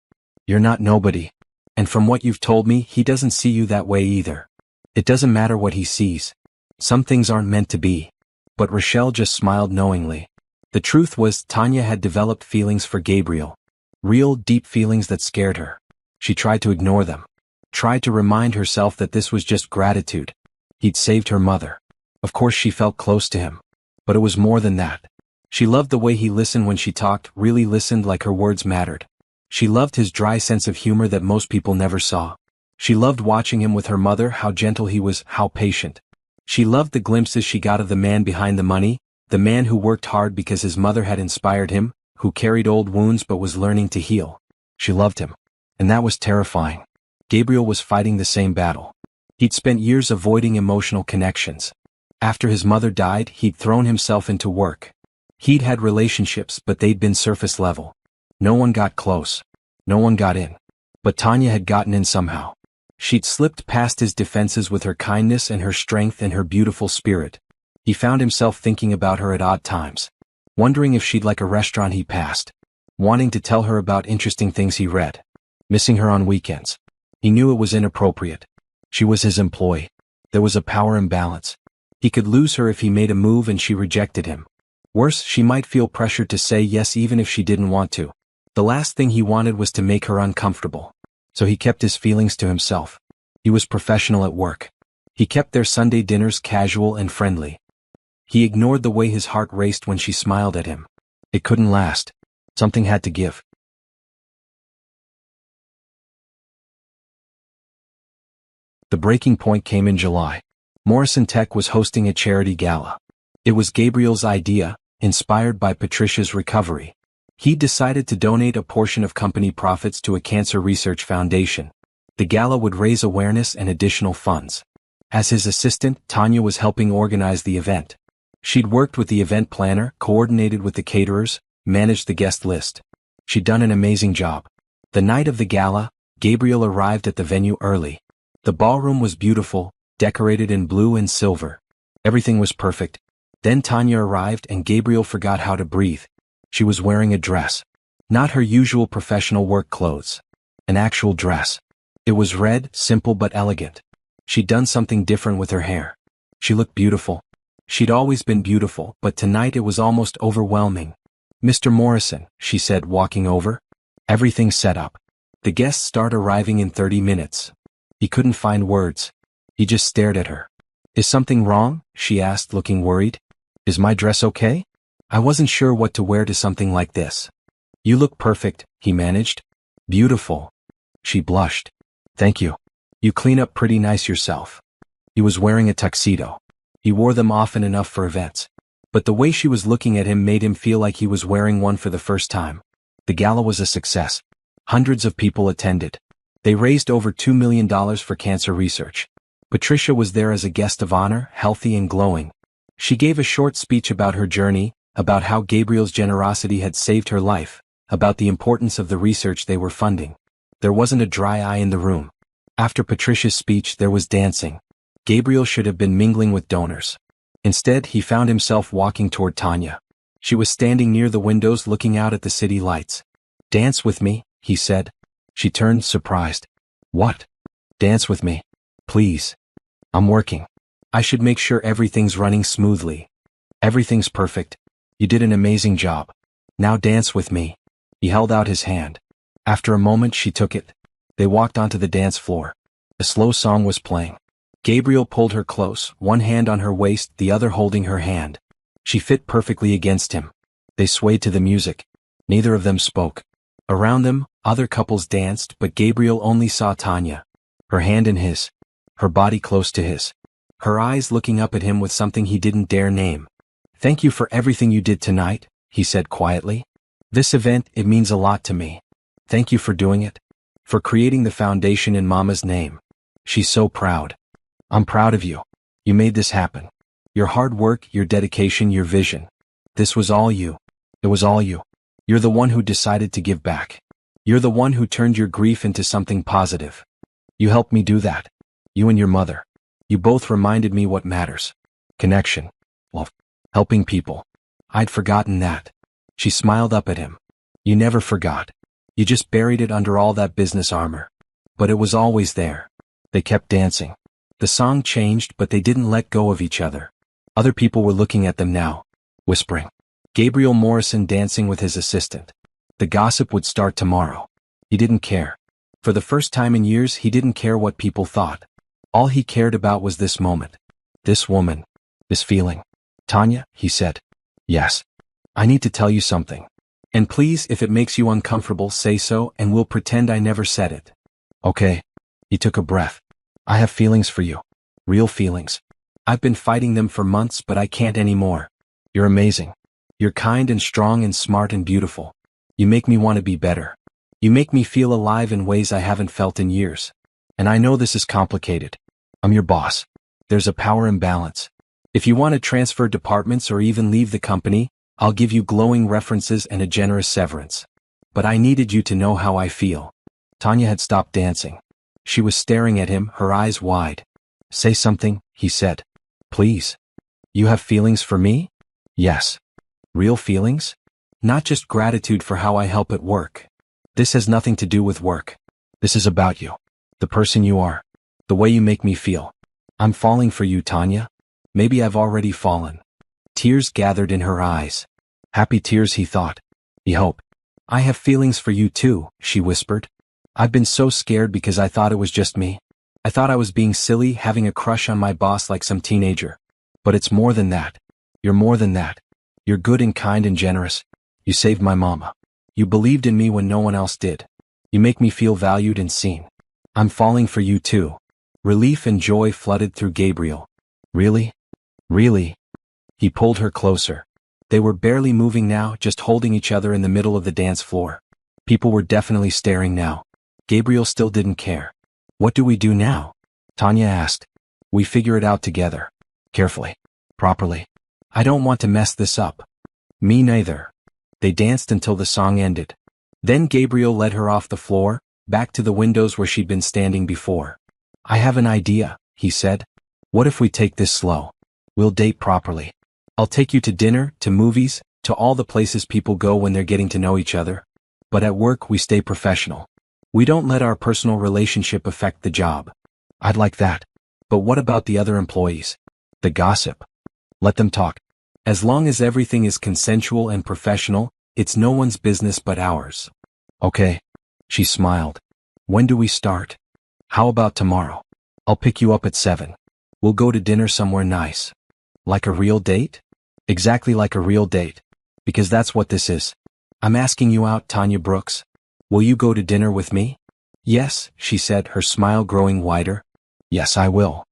You're not nobody. And from what you've told me, he doesn't see you that way either. It doesn't matter what he sees. Some things aren't meant to be." But Rochelle just smiled knowingly. The truth was, Tanya had developed feelings for Gabriel. Real, deep feelings that scared her. She tried to ignore them. Tried to remind herself that this was just gratitude. He'd saved her mother. Of course she felt close to him. But it was more than that. She loved the way he listened when she talked, really listened like her words mattered. She loved his dry sense of humor that most people never saw. She loved watching him with her mother, how gentle he was, how patient. She loved the glimpses she got of the man behind the money, the man who worked hard because his mother had inspired him, who carried old wounds but was learning to heal. She loved him. And that was terrifying. Gabriel was fighting the same battle. He'd spent years avoiding emotional connections. After his mother died, he'd thrown himself into work. He'd had relationships, but they'd been surface level. No one got close. No one got in. But Tanya had gotten in somehow. She'd slipped past his defenses with her kindness and her strength and her beautiful spirit. He found himself thinking about her at odd times. Wondering if she'd like a restaurant he passed. Wanting to tell her about interesting things he read. Missing her on weekends. He knew it was inappropriate. She was his employee. There was a power imbalance. He could lose her if he made a move and she rejected him. Worse, she might feel pressured to say yes even if she didn't want to. The last thing he wanted was to make her uncomfortable. So he kept his feelings to himself. He was professional at work. He kept their Sunday dinners casual and friendly. He ignored the way his heart raced when she smiled at him. It couldn't last. Something had to give. The breaking point came in July. Morrison Tech was hosting a charity gala. It was Gabriel's idea, inspired by Patricia's recovery. He decided to donate a portion of company profits to a cancer research foundation. The gala would raise awareness and additional funds. As his assistant, Tanya was helping organize the event. She'd worked with the event planner, coordinated with the caterers, managed the guest list. She'd done an amazing job. The night of the gala, Gabriel arrived at the venue early. The ballroom was beautiful, decorated in blue and silver. Everything was perfect. Then Tanya arrived and Gabriel forgot how to breathe. She was wearing a dress. Not her usual professional work clothes. An actual dress. It was red, simple but elegant. She'd done something different with her hair. She looked beautiful. She'd always been beautiful, but tonight it was almost overwhelming. "Mr. Morrison," she said, walking over. "Everything's set up. The guests start arriving in 30 minutes. He couldn't find words. He just stared at her. "Is something wrong?" she asked, looking worried. "Is my dress okay? I wasn't sure what to wear to something like this." "You look perfect," he managed. "Beautiful." She blushed. "Thank you. You clean up pretty nice yourself." He was wearing a tuxedo. He wore them often enough for events. But the way she was looking at him made him feel like he was wearing one for the first time. The gala was a success. Hundreds of people attended. They raised over $2 million for cancer research. Patricia was there as a guest of honor, healthy and glowing. She gave a short speech about her journey, about how Gabriel's generosity had saved her life, about the importance of the research they were funding. There wasn't a dry eye in the room. After Patricia's speech there was dancing. Gabriel should have been mingling with donors. Instead, he found himself walking toward Tanya. She was standing near the windows looking out at the city lights. "Dance with me," he said. She turned, surprised. "What?" "Dance with me. Please. I'm working. I should make sure everything's running smoothly. Everything's perfect. You did an amazing job. Now dance with me." He held out his hand. After a moment she took it. They walked onto the dance floor. A slow song was playing. Gabriel pulled her close, one hand on her waist, the other holding her hand. She fit perfectly against him. They swayed to the music. Neither of them spoke. Around them, other couples danced, but Gabriel only saw Tanya. Her hand in his. Her body close to his. Her eyes looking up at him with something he didn't dare name. Thank you for everything you did tonight, he said quietly. This event, it means a lot to me. Thank you for doing it. For creating the foundation in Mama's name. She's so proud. I'm proud of you. You made this happen. Your hard work, your dedication, your vision. This was all you. It was all you. You're the one who decided to give back. You're the one who turned your grief into something positive. You helped me do that. You and your mother. You both reminded me what matters. Connection. Love. Helping people. I'd forgotten that. She smiled up at him. You never forgot. You just buried it under all that business armor. But it was always there. They kept dancing. The song changed, but they didn't let go of each other. Other people were looking at them now, whispering. Gabriel Morrison dancing with his assistant. The gossip would start tomorrow. He didn't care. For the first time in years, he didn't care what people thought. All he cared about was this moment. This woman. This feeling. Tanya, he said. Yes. I need to tell you something. And please, if it makes you uncomfortable, say so and we'll pretend I never said it. Okay. He took a breath. I have feelings for you. Real feelings. I've been fighting them for months, but I can't anymore. You're amazing. You're kind and strong and smart and beautiful. You make me want to be better. You make me feel alive in ways I haven't felt in years. And I know this is complicated. I'm your boss. There's a power imbalance. If you want to transfer departments or even leave the company, I'll give you glowing references and a generous severance. But I needed you to know how I feel. Tanya had stopped dancing. She was staring at him, her eyes wide. Say something, he said. Please. You have feelings for me? Yes. Real feelings? Not just gratitude for how I help at work. This has nothing to do with work. This is about you. The person you are. The way you make me feel. I'm falling for you, Tanya. Maybe I've already fallen. Tears gathered in her eyes. Happy tears, he thought. He hoped. I have feelings for you too, she whispered. I've been so scared because I thought it was just me. I thought I was being silly, having a crush on my boss like some teenager. But it's more than that. You're more than that. You're good and kind and generous. You saved my mama. You believed in me when no one else did. You make me feel valued and seen. I'm falling for you too. Relief and joy flooded through Gabriel. Really? Really? He pulled her closer. They were barely moving now, just holding each other in the middle of the dance floor. People were definitely staring now. Gabriel still didn't care. What do we do now? Tanya asked. We figure it out together. Carefully. Properly. I don't want to mess this up. Me neither. They danced until the song ended. Then Gabriel led her off the floor, back to the windows where she'd been standing before. I have an idea, he said. What if we take this slow? We'll date properly. I'll take you to dinner, to movies, to all the places people go when they're getting to know each other. But at work we stay professional. We don't let our personal relationship affect the job. I'd like that. But what about the other employees? The gossip. Let them talk. As long as everything is consensual and professional, it's no one's business but ours. Okay. She smiled. When do we start? How about tomorrow? I'll pick you up at 7. We'll go to dinner somewhere nice. Like a real date? Exactly like a real date. Because that's what this is. I'm asking you out, Tanya Brooks. Will you go to dinner with me? Yes, she said, her smile growing wider. Yes, I will.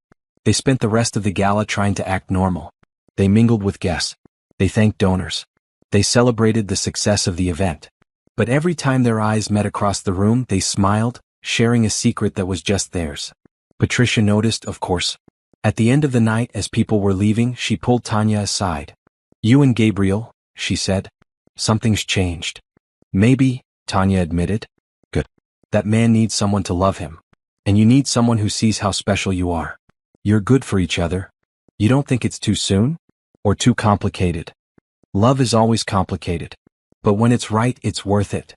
They spent the rest of the gala trying to act normal. They mingled with guests. They thanked donors. They celebrated the success of the event. But every time their eyes met across the room, they smiled, sharing a secret that was just theirs. Patricia noticed, of course. At the end of the night, as people were leaving, she pulled Tanya aside. You and Gabriel, she said. Something's changed. Maybe, Tanya admitted. Good. That man needs someone to love him. And you need someone who sees how special you are. You're good for each other. You don't think it's too soon? Or too complicated? Love is always complicated. But when it's right, it's worth it.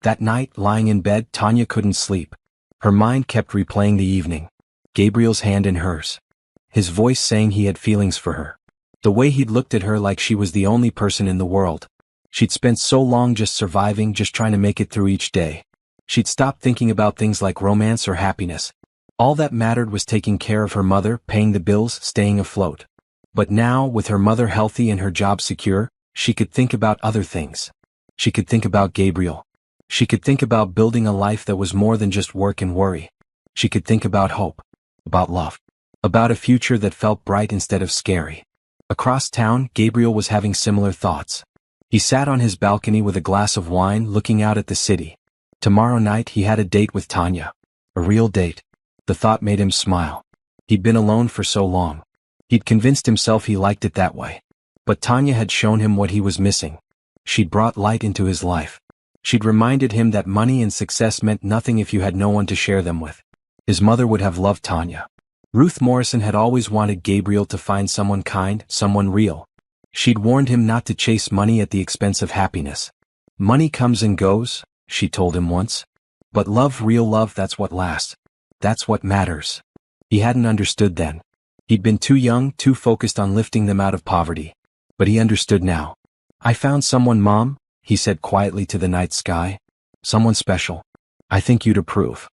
That night, lying in bed, Tanya couldn't sleep. Her mind kept replaying the evening. Gabriel's hand in hers. His voice saying he had feelings for her. The way he'd looked at her like she was the only person in the world. She'd spent so long just surviving, just trying to make it through each day. She'd stopped thinking about things like romance or happiness. All that mattered was taking care of her mother, paying the bills, staying afloat. But now, with her mother healthy and her job secure, she could think about other things. She could think about Gabriel. She could think about building a life that was more than just work and worry. She could think about hope. About love. About a future that felt bright instead of scary. Across town, Gabriel was having similar thoughts. He sat on his balcony with a glass of wine looking out at the city. Tomorrow night he had a date with Tanya. A real date. The thought made him smile. He'd been alone for so long. He'd convinced himself he liked it that way. But Tanya had shown him what he was missing. She'd brought light into his life. She'd reminded him that money and success meant nothing if you had no one to share them with. His mother would have loved Tanya. Ruth Morrison had always wanted Gabriel to find someone kind, someone real. She'd warned him not to chase money at the expense of happiness. Money comes and goes, she told him once. But love, real love, that's what lasts. That's what matters. He hadn't understood then. He'd been too young, too focused on lifting them out of poverty. But he understood now. I found someone, Mom, he said quietly to the night sky. Someone special. I think you'd approve.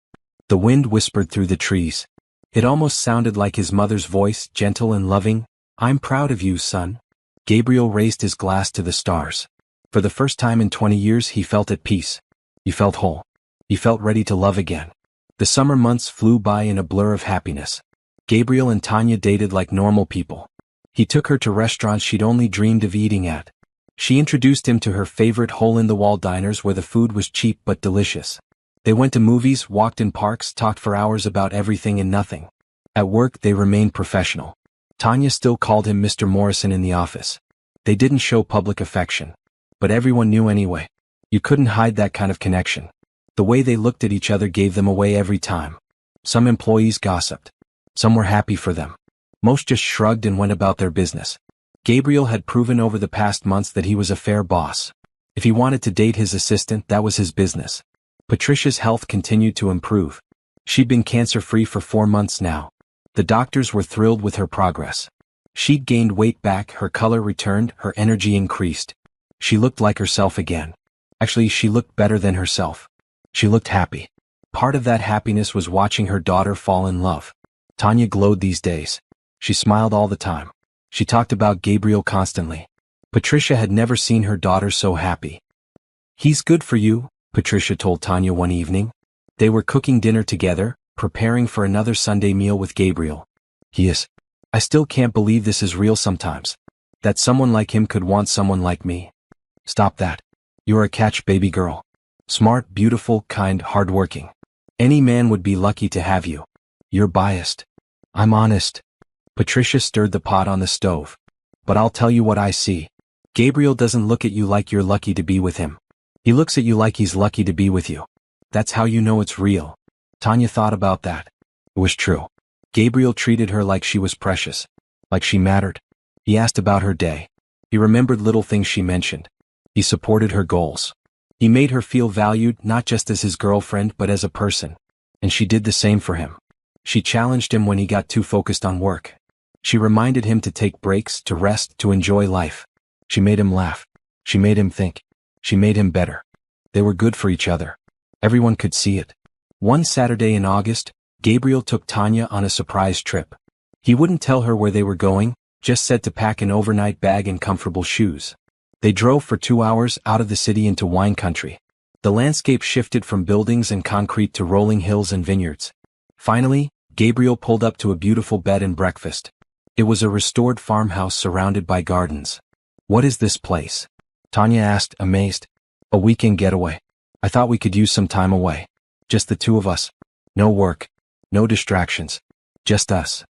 The wind whispered through the trees. It almost sounded like his mother's voice, gentle and loving. I'm proud of you, son. Gabriel raised his glass to the stars. For the first time in 20 years he felt at peace. He felt whole. He felt ready to love again. The summer months flew by in a blur of happiness. Gabriel and Tanya dated like normal people. He took her to restaurants she'd only dreamed of eating at. She introduced him to her favorite hole-in-the-wall diners where the food was cheap but delicious. They went to movies, walked in parks, talked for hours about everything and nothing. At work they remained professional. Tanya still called him Mr. Morrison in the office. They didn't show public affection. But everyone knew anyway. You couldn't hide that kind of connection. The way they looked at each other gave them away every time. Some employees gossiped. Some were happy for them. Most just shrugged and went about their business. Gabriel had proven over the past months that he was a fair boss. If he wanted to date his assistant, that was his business. Patricia's health continued to improve. She'd been cancer-free for 4 months now. The doctors were thrilled with her progress. She'd gained weight back, her color returned, her energy increased. She looked like herself again. Actually, she looked better than herself. She looked happy. Part of that happiness was watching her daughter fall in love. Tanya glowed these days. She smiled all the time. She talked about Gabriel constantly. Patricia had never seen her daughter so happy. He's good for you, Patricia told Tanya one evening. They were cooking dinner together, preparing for another Sunday meal with Gabriel. He is. I still can't believe this is real sometimes. That someone like him could want someone like me. Stop that. You're a catch, baby girl. Smart, beautiful, kind, hardworking. Any man would be lucky to have you. You're biased. I'm honest. Patricia stirred the pot on the stove. But I'll tell you what I see. Gabriel doesn't look at you like you're lucky to be with him. He looks at you like he's lucky to be with you. That's how you know it's real. Tanya thought about that. It was true. Gabriel treated her like she was precious. Like she mattered. He asked about her day. He remembered little things she mentioned. He supported her goals. He made her feel valued not just as his girlfriend but as a person. And she did the same for him. She challenged him when he got too focused on work. She reminded him to take breaks, to rest, to enjoy life. She made him laugh. She made him think. She made him better. They were good for each other. Everyone could see it. One Saturday in August, Gabriel took Tanya on a surprise trip. He wouldn't tell her where they were going, just said to pack an overnight bag and comfortable shoes. They drove for 2 hours out of the city into wine country. The landscape shifted from buildings and concrete to rolling hills and vineyards. Finally, Gabriel pulled up to a beautiful bed and breakfast. It was a restored farmhouse surrounded by gardens. What is this place? Tanya asked, amazed. A weekend getaway. I thought we could use some time away. Just the two of us. No work. No distractions. Just us.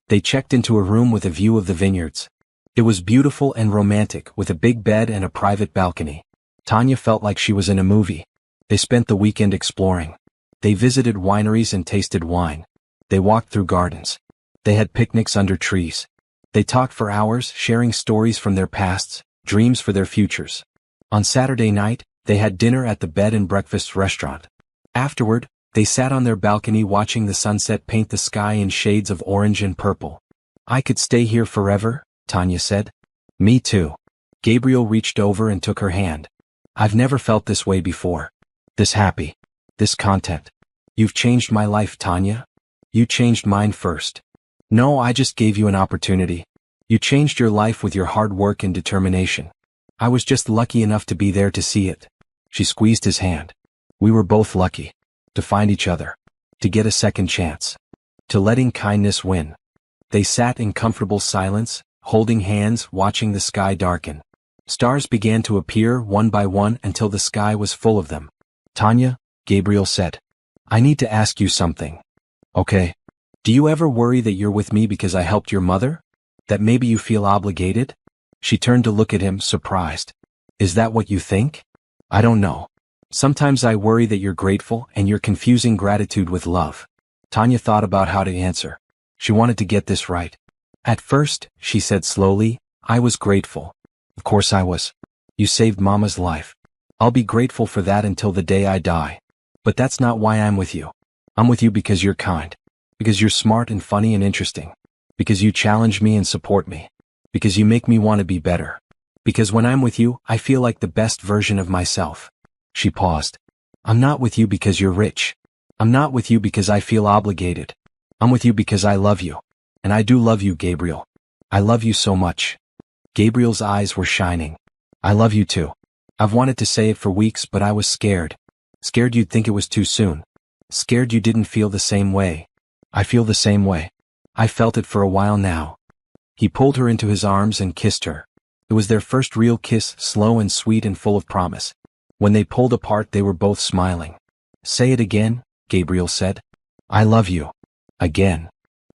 They checked into a room with a view of the vineyards. It was beautiful and romantic, with a big bed and a private balcony. Tanya felt like she was in a movie. They spent the weekend exploring. They visited wineries and tasted wine. They walked through gardens. They had picnics under trees. They talked for hours, sharing stories from their pasts, dreams for their futures. On Saturday night, they had dinner at the bed and breakfast restaurant. Afterward, they sat on their balcony watching the sunset paint the sky in shades of orange and purple. I could stay here forever, Tanya said. Me too. Gabriel reached over and took her hand. I've never felt this way before. This happy. This content. You've changed my life, Tanya. You changed mine first. No, I just gave you an opportunity. You changed your life with your hard work and determination. I was just lucky enough to be there to see it. She squeezed his hand. We were both lucky. To find each other. To get a second chance. To letting kindness win. They sat in comfortable silence, holding hands, watching the sky darken. Stars began to appear one by one until the sky was full of them. "Tanya," Gabriel said, "I need to ask you something." "Okay." "Do you ever worry that you're with me because I helped your mother? That maybe you feel obligated?" She turned to look at him, surprised. "Is that what you think?" "I don't know. Sometimes I worry that you're grateful and you're confusing gratitude with love." Tanya thought about how to answer. She wanted to get this right. "At first," she said slowly, "I was grateful. Of course I was. You saved Mama's life. I'll be grateful for that until the day I die. But that's not why I'm with you. I'm with you because you're kind. Because you're smart and funny and interesting. Because you challenge me and support me. Because you make me want to be better. Because when I'm with you, I feel like the best version of myself." She paused. "I'm not with you because you're rich. I'm not with you because I feel obligated. I'm with you because I love you. And I do love you, Gabriel. I love you so much." Gabriel's eyes were shining. "I love you too. I've wanted to say it for weeks, but I was scared. Scared you'd think it was too soon. Scared you didn't feel the same way. I feel the same way. I felt it for a while now." He pulled her into his arms and kissed her. It was their first real kiss, slow and sweet and full of promise. When they pulled apart, they were both smiling. "Say it again," Gabriel said. "I love you." Again.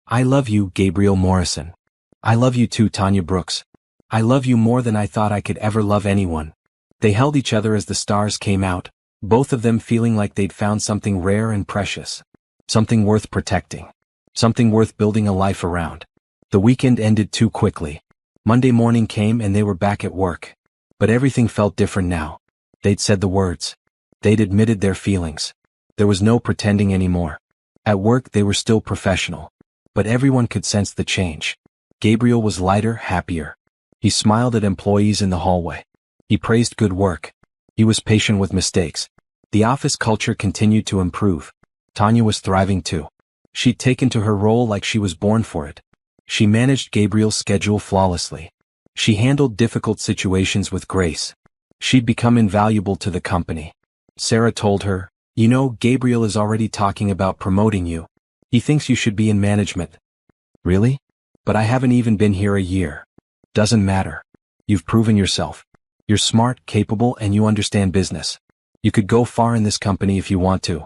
"I love you, Gabriel Morrison." "I love you too, Tanya Brooks. I love you more than I thought I could ever love anyone." They held each other as the stars came out, both of them feeling like they'd found something rare and precious. Something worth protecting. Something worth building a life around. The weekend ended too quickly. Monday morning came and they were back at work. But everything felt different now. They'd said the words. They'd admitted their feelings. There was no pretending anymore. At work they were still professional. But everyone could sense the change. Gabriel was lighter, happier. He smiled at employees in the hallway. He praised good work. He was patient with mistakes. The office culture continued to improve. Tanya was thriving too. She'd taken to her role like she was born for it. She managed Gabriel's schedule flawlessly. She handled difficult situations with grace. She'd become invaluable to the company. Sarah told her, "You know, Gabriel is already talking about promoting you. He thinks you should be in management." "Really? But I haven't even been here a year." "Doesn't matter. You've proven yourself. You're smart, capable, and you understand business. You could go far in this company if you want to."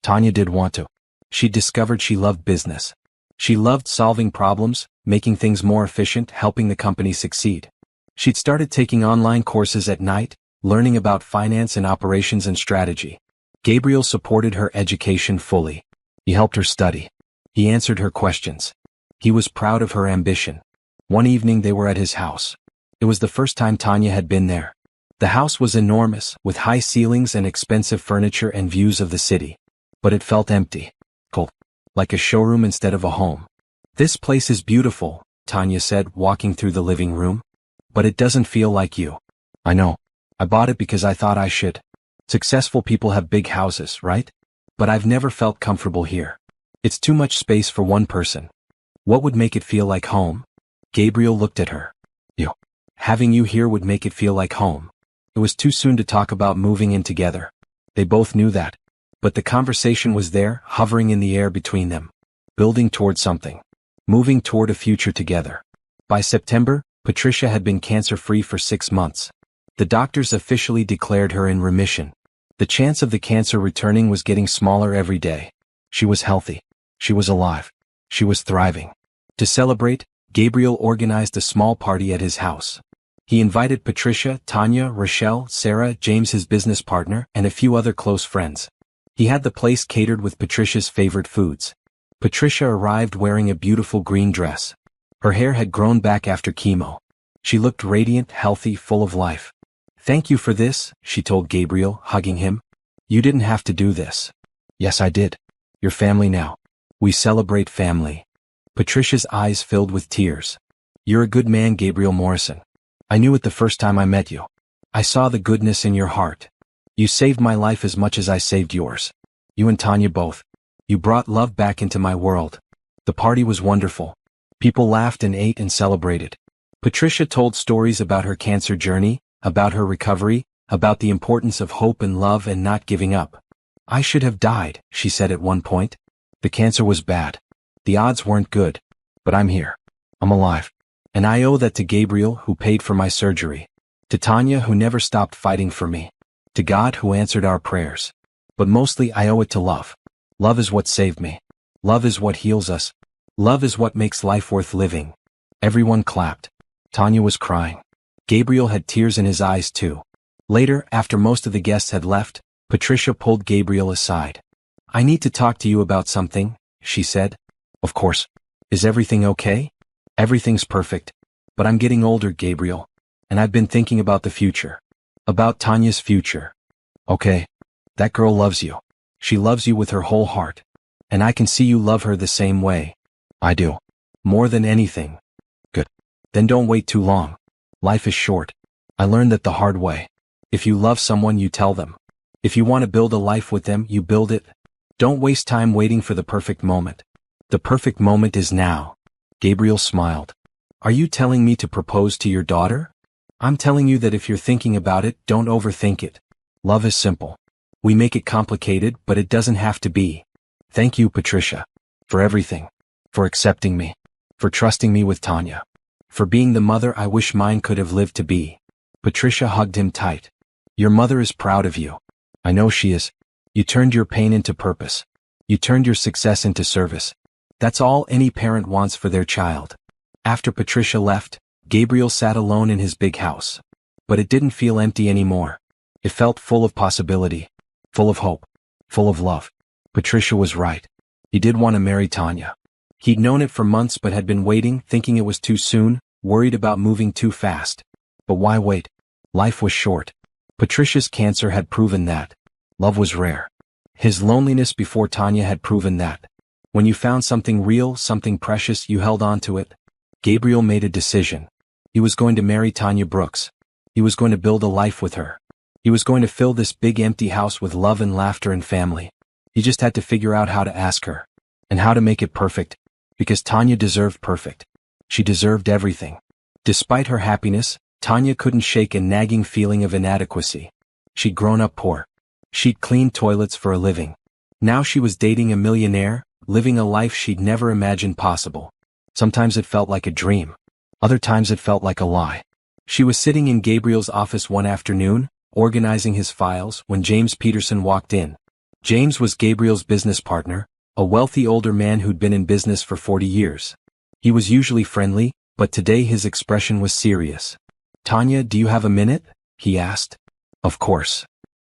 Tanya did want to. She discovered she loved business. She loved solving problems, making things more efficient, helping the company succeed. She'd started taking online courses at night, learning about finance and operations and strategy. Gabriel supported her education fully. He helped her study. He answered her questions. He was proud of her ambition. One evening they were at his house. It was the first time Tanya had been there. The house was enormous, with high ceilings and expensive furniture and views of the city. But it felt empty. Cold. Like a showroom instead of a home. "This place is beautiful," Tanya said, walking through the living room. "But it doesn't feel like you." "I know. I bought it because I thought I should. Successful people have big houses, right? But I've never felt comfortable here. It's too much space for one person." "What would make it feel like home?" Gabriel looked at her. "You. Having you here would make it feel like home." It was too soon to talk about moving in together. They both knew that. But the conversation was there, hovering in the air between them. Building toward something. Moving toward a future together. By September, Patricia had been cancer-free for 6 months. The doctors officially declared her in remission. The chance of the cancer returning was getting smaller every day. She was healthy. She was alive. She was thriving. To celebrate, Gabriel organized a small party at his house. He invited Patricia, Tanya, Rochelle, Sarah, James his business partner, and a few other close friends. He had the place catered with Patricia's favorite foods. Patricia arrived wearing a beautiful green dress. Her hair had grown back after chemo. She looked radiant, healthy, full of life. "Thank you for this," she told Gabriel, hugging him. "You didn't have to do this." "Yes, I did. You're family now. We celebrate family." Patricia's eyes filled with tears. "You're a good man, Gabriel Morrison. I knew it the first time I met you. I saw the goodness in your heart. You saved my life as much as I saved yours. You and Tanya both. You brought love back into my world." The party was wonderful. People laughed and ate and celebrated. Patricia told stories about her cancer journey, about her recovery, about the importance of hope and love and not giving up. "I should have died," she said at one point. "The cancer was bad. The odds weren't good. But I'm here. I'm alive. And I owe that to Gabriel, who paid for my surgery. To Tanya, who never stopped fighting for me. To God, who answered our prayers. But mostly I owe it to love. Love is what saved me. Love is what heals us. Love is what makes life worth living. Everyone clapped. Tanya was crying. Gabriel had tears in his eyes too. Later, after most of the guests had left, Patricia pulled Gabriel aside. I need to talk to you about something, she said. Of course. Is everything okay? Everything's perfect. But I'm getting older, Gabriel. And I've been thinking about the future. About Tanya's future. Okay. That girl loves you. She loves you with her whole heart. And I can see you love her the same way. I do. More than anything. Good. Then don't wait too long. Life is short. I learned that the hard way. If you love someone, you tell them. If you want to build a life with them, you build it. Don't waste time waiting for the perfect moment. The perfect moment is now. Gabriel smiled. Are you telling me to propose to your daughter? I'm telling you that if you're thinking about it, don't overthink it. Love is simple. We make it complicated, but it doesn't have to be. Thank you, Patricia. For everything. For accepting me. For trusting me with Tanya. For being the mother I wish mine could have lived to be. Patricia hugged him tight. Your mother is proud of you. I know she is. You turned your pain into purpose. You turned your success into service. That's all any parent wants for their child. After Patricia left, Gabriel sat alone in his big house. But it didn't feel empty anymore. It felt full of possibility. Full of hope. Full of love. Patricia was right. He did want to marry Tanya. He'd known it for months but had been waiting, thinking it was too soon, worried about moving too fast. But why wait? Life was short. Patricia's cancer had proven that. Love was rare. His loneliness before Tanya had proven that. When you found something real, something precious, you held on to it. Gabriel made a decision. He was going to marry Tanya Brooks. He was going to build a life with her. He was going to fill this big empty house with love and laughter and family. He just had to figure out how to ask her. And how to make it perfect. Because Tanya deserved perfect. She deserved everything. Despite her happiness, Tanya couldn't shake a nagging feeling of inadequacy. She'd grown up poor. She'd cleaned toilets for a living. Now she was dating a millionaire, living a life she'd never imagined possible. Sometimes it felt like a dream. Other times it felt like a lie. She was sitting in Gabriel's office one afternoon, organizing his files, when James Peterson walked in. James was Gabriel's business partner, a wealthy older man who'd been in business for 40 years. He was usually friendly, but today his expression was serious. Tanya, do you have a minute? He asked. Of course.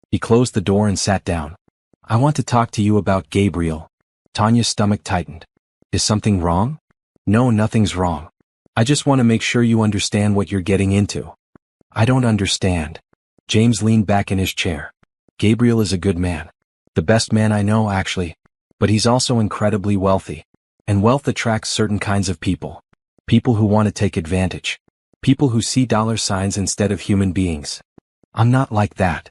He closed the door and sat down. I want to talk to you about Gabriel. Tanya's stomach tightened. Is something wrong? No, nothing's wrong. I just want to make sure you understand what you're getting into. I don't understand. James leaned back in his chair. Gabriel is a good man. The best man I know, actually. But he's also incredibly wealthy. And wealth attracts certain kinds of people. People who want to take advantage. People who see dollar signs instead of human beings. I'm not like that.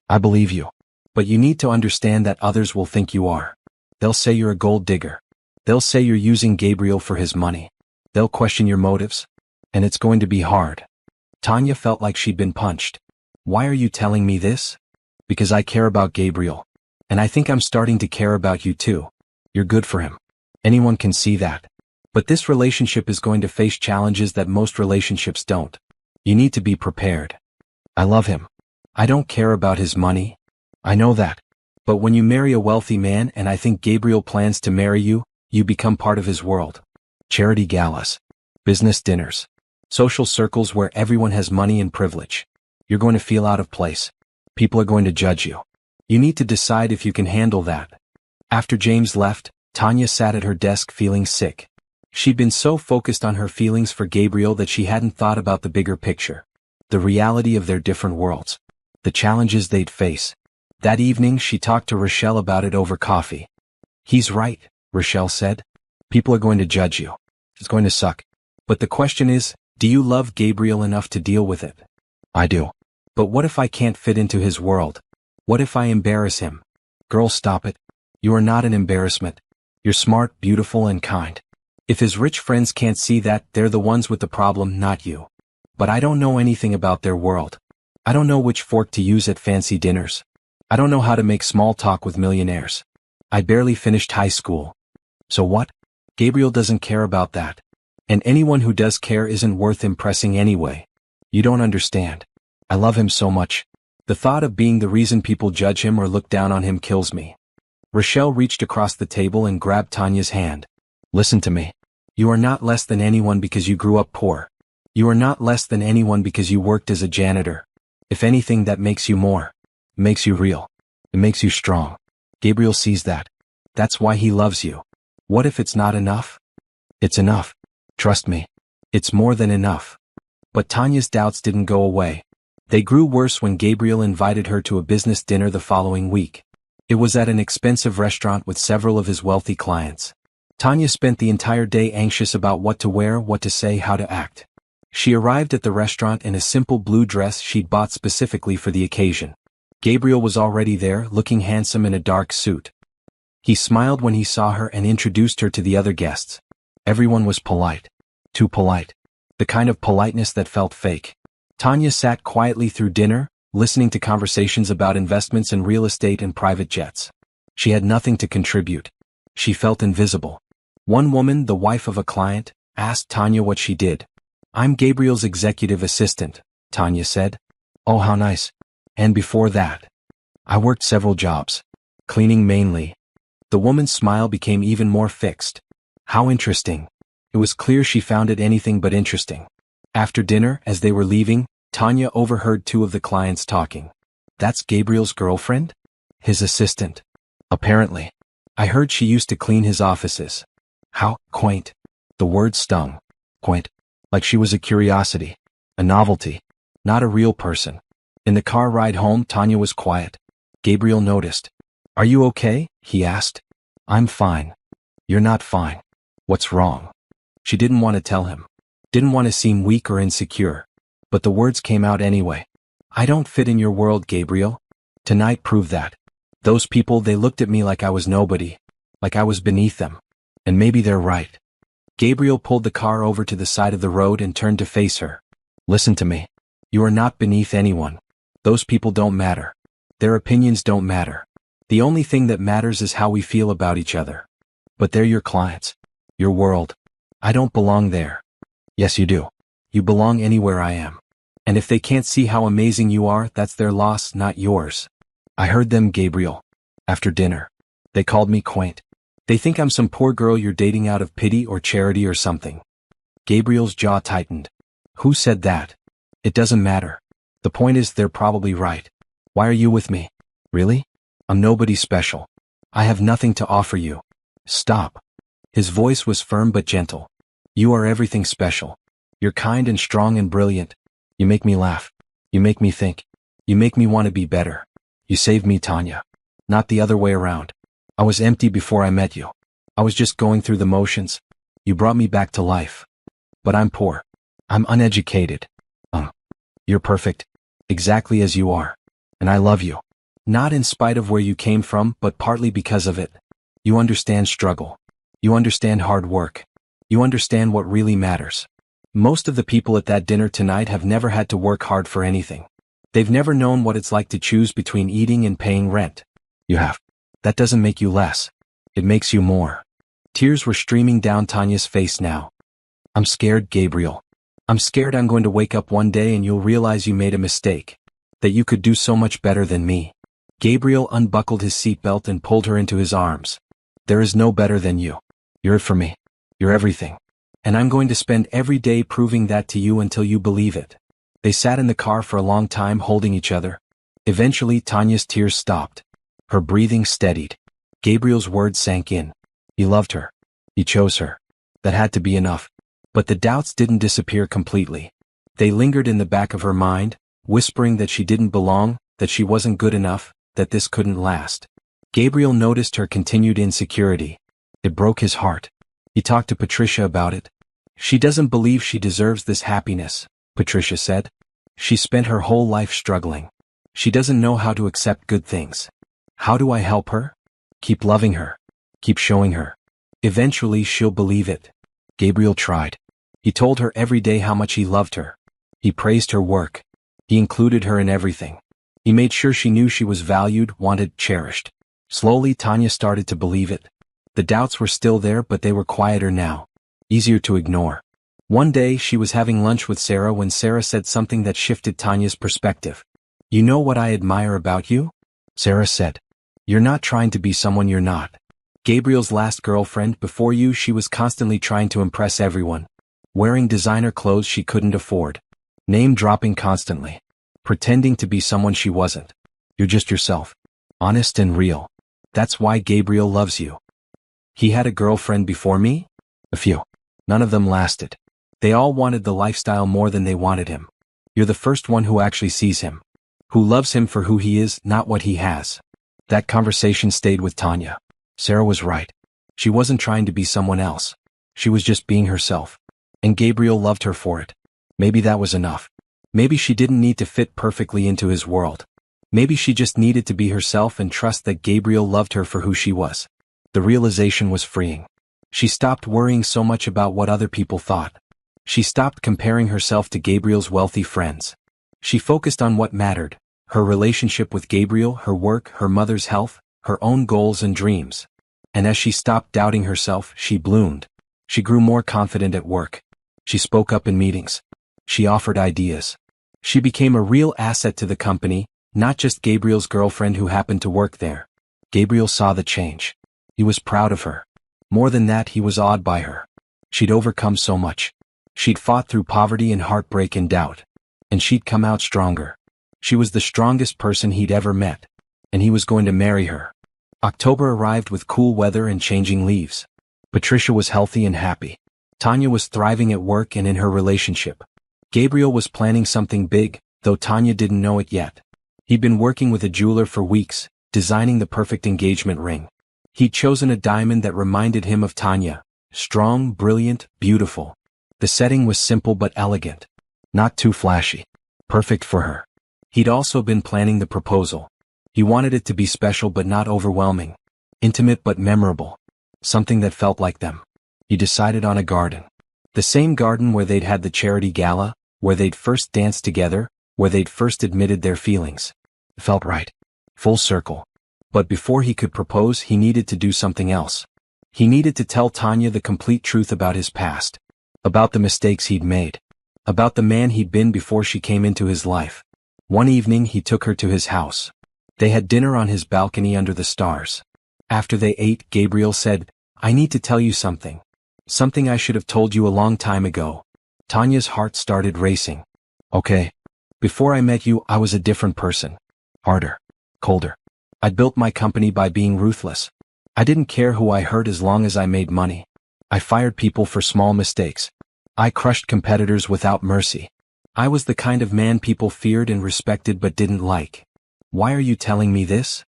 I believe you. But you need to understand that others will think you are. They'll say you're a gold digger. They'll say you're using Gabriel for his money. They'll question your motives. And it's going to be hard. Tanya felt like she'd been punched. Why are you telling me this? Because I care about Gabriel. And I think I'm starting to care about you too. You're good for him. Anyone can see that. But this relationship is going to face challenges that most relationships don't. You need to be prepared. I love him. I don't care about his money. I know that. But when you marry a wealthy man, and I think Gabriel plans to marry you, you become part of his world. Charity galas. Business dinners. Social circles where everyone has money and privilege. You're going to feel out of place. People are going to judge you. You need to decide if you can handle that. After James left, Tanya sat at her desk feeling sick. She'd been so focused on her feelings for Gabriel that she hadn't thought about the bigger picture. The reality of their different worlds. The challenges they'd face. That evening she talked to Rochelle about it over coffee. He's right, Rochelle said. People are going to judge you. It's going to suck. But the question is, do you love Gabriel enough to deal with it? I do. But what if I can't fit into his world? What if I embarrass him? Girl, stop it. You are not an embarrassment. You're smart, beautiful, and kind. If his rich friends can't see that, they're the ones with the problem, not you. But I don't know anything about their world. I don't know which fork to use at fancy dinners. I don't know how to make small talk with millionaires. I barely finished high school. So what? Gabriel doesn't care about that. And anyone who does care isn't worth impressing anyway. You don't understand. I love him so much. The thought of being the reason people judge him or look down on him kills me. Rochelle reached across the table and grabbed Tanya's hand. Listen to me. You are not less than anyone because you grew up poor. You are not less than anyone because you worked as a janitor. If anything, that makes you more. It makes you real. It makes you strong. Gabriel sees that. That's why he loves you. What if it's not enough? It's enough. Trust me. It's more than enough. But Tanya's doubts didn't go away. They grew worse when Gabriel invited her to a business dinner the following week. It was at an expensive restaurant with several of his wealthy clients. Tanya spent the entire day anxious about what to wear, what to say, how to act. She arrived at the restaurant in a simple blue dress she'd bought specifically for the occasion. Gabriel was already there, looking handsome in a dark suit. He smiled when he saw her and introduced her to the other guests. Everyone was polite. Too polite. The kind of politeness that felt fake. Tanya sat quietly through dinner, listening to conversations about investments in real estate and private jets. She had nothing to contribute. She felt invisible. One woman, the wife of a client, asked Tanya what she did. I'm Gabriel's executive assistant, Tanya said. Oh, how nice. And before that, I worked several jobs. Cleaning mainly. The woman's smile became even more fixed. How interesting. It was clear she found it anything but interesting. After dinner, as they were leaving, Tanya overheard two of the clients talking. That's Gabriel's girlfriend? His assistant. Apparently. I heard she used to clean his offices. How quaint. The word stung. Quaint. Like she was a curiosity. A novelty. Not a real person. In the car ride home, Tanya was quiet. Gabriel noticed. Are you okay? He asked. I'm fine. You're not fine. What's wrong? She didn't want to tell him. Didn't want to seem weak or insecure. But the words came out anyway. I don't fit in your world, Gabriel. Tonight proved that. Those people, they looked at me like I was nobody. Like I was beneath them. And maybe they're right. Gabriel pulled the car over to the side of the road and turned to face her. Listen to me. You are not beneath anyone. Those people don't matter. Their opinions don't matter. The only thing that matters is how we feel about each other. But they're your clients. Your world. I don't belong there. Yes, you do. You belong anywhere I am. And if they can't see how amazing you are, that's their loss, not yours. I heard them, Gabriel. After dinner. They called me quaint. They think I'm some poor girl you're dating out of pity or charity or something. Gabriel's jaw tightened. Who said that? It doesn't matter. The point is, they're probably right. Why are you with me? Really? I'm nobody special. I have nothing to offer you. Stop. His voice was firm but gentle. You are everything special. You're kind and strong and brilliant. You make me laugh. You make me think. You make me want to be better. You saved me, Tanya. Not the other way around. I was empty before I met you. I was just going through the motions. You brought me back to life. But I'm poor. I'm uneducated. You're perfect. Exactly as you are. And I love you. Not in spite of where you came from, but partly because of it. You understand struggle. You understand hard work. You understand what really matters. Most of the people at that dinner tonight have never had to work hard for anything. They've never known what it's like to choose between eating and paying rent. You have. That doesn't make you less. It makes you more. Tears were streaming down Tanya's face now. I'm scared, Gabriel. I'm scared I'm going to wake up one day and you'll realize you made a mistake. That you could do so much better than me. Gabriel unbuckled his seatbelt and pulled her into his arms. There is no better than you. You're it for me. You're everything. And I'm going to spend every day proving that to you until you believe it. They sat in the car for a long time holding each other. Eventually, Tanya's tears stopped. Her breathing steadied. Gabriel's words sank in. He loved her. He chose her. That had to be enough. But the doubts didn't disappear completely. They lingered in the back of her mind, whispering that she didn't belong, that she wasn't good enough, that this couldn't last. Gabriel noticed her continued insecurity. It broke his heart. He talked to Patricia about it. She doesn't believe she deserves this happiness, Patricia said. She spent her whole life struggling. She doesn't know how to accept good things. How do I help her? Keep loving her. Keep showing her. Eventually she'll believe it. Gabriel tried. He told her every day how much he loved her. He praised her work. He included her in everything. He made sure she knew she was valued, wanted, cherished. Slowly Tanya started to believe it. The doubts were still there, but they were quieter now. Easier to ignore. One day she was having lunch with Sarah when Sarah said something that shifted Tanya's perspective. "You know what I admire about you?" Sarah said. "You're not trying to be someone you're not. Gabriel's last girlfriend before you, she was constantly trying to impress everyone. Wearing designer clothes she couldn't afford. Name-dropping constantly. Pretending to be someone she wasn't. You're just yourself. Honest and real. That's why Gabriel loves you." "He had a girlfriend before me?" "A few. None of them lasted. They all wanted the lifestyle more than they wanted him. You're the first one who actually sees him. Who loves him for who he is, not what he has." That conversation stayed with Tanya. Sarah was right. She wasn't trying to be someone else. She was just being herself. And Gabriel loved her for it. Maybe that was enough. Maybe she didn't need to fit perfectly into his world. Maybe she just needed to be herself and trust that Gabriel loved her for who she was. The realization was freeing. She stopped worrying so much about what other people thought. She stopped comparing herself to Gabriel's wealthy friends. She focused on what mattered: her relationship with Gabriel, her work, her mother's health, her own goals and dreams. And as she stopped doubting herself, she bloomed. She grew more confident at work. She spoke up in meetings. She offered ideas. She became a real asset to the company, not just Gabriel's girlfriend who happened to work there. Gabriel saw the change. He was proud of her. More than that, he was awed by her. She'd overcome so much. She'd fought through poverty and heartbreak and doubt. And she'd come out stronger. She was the strongest person he'd ever met. And he was going to marry her. October arrived with cool weather and changing leaves. Patricia was healthy and happy. Tanya was thriving at work and in her relationship. Gabriel was planning something big, though Tanya didn't know it yet. He'd been working with a jeweler for weeks, designing the perfect engagement ring. He'd chosen a diamond that reminded him of Tanya. Strong, brilliant, beautiful. The setting was simple but elegant. Not too flashy. Perfect for her. He'd also been planning the proposal. He wanted it to be special but not overwhelming. Intimate but memorable. Something that felt like them. He decided on a garden. The same garden where they'd had the charity gala, where they'd first danced together, where they'd first admitted their feelings. It felt right. Full circle. But before he could propose, he needed to do something else. He needed to tell Tanya the complete truth about his past. About the mistakes he'd made. About the man he'd been before she came into his life. One evening he took her to his house. They had dinner on his balcony under the stars. After they ate, Gabriel said, "I need to tell you something. Something I should have told you a long time ago." Tanya's heart started racing. "Okay. Before I met you, I was a different person. Harder. Colder. I'd built my company by being ruthless. I didn't care who I hurt as long as I made money. I fired people for small mistakes. I crushed competitors without mercy. I was the kind of man people feared and respected but didn't like. Why are you telling me this?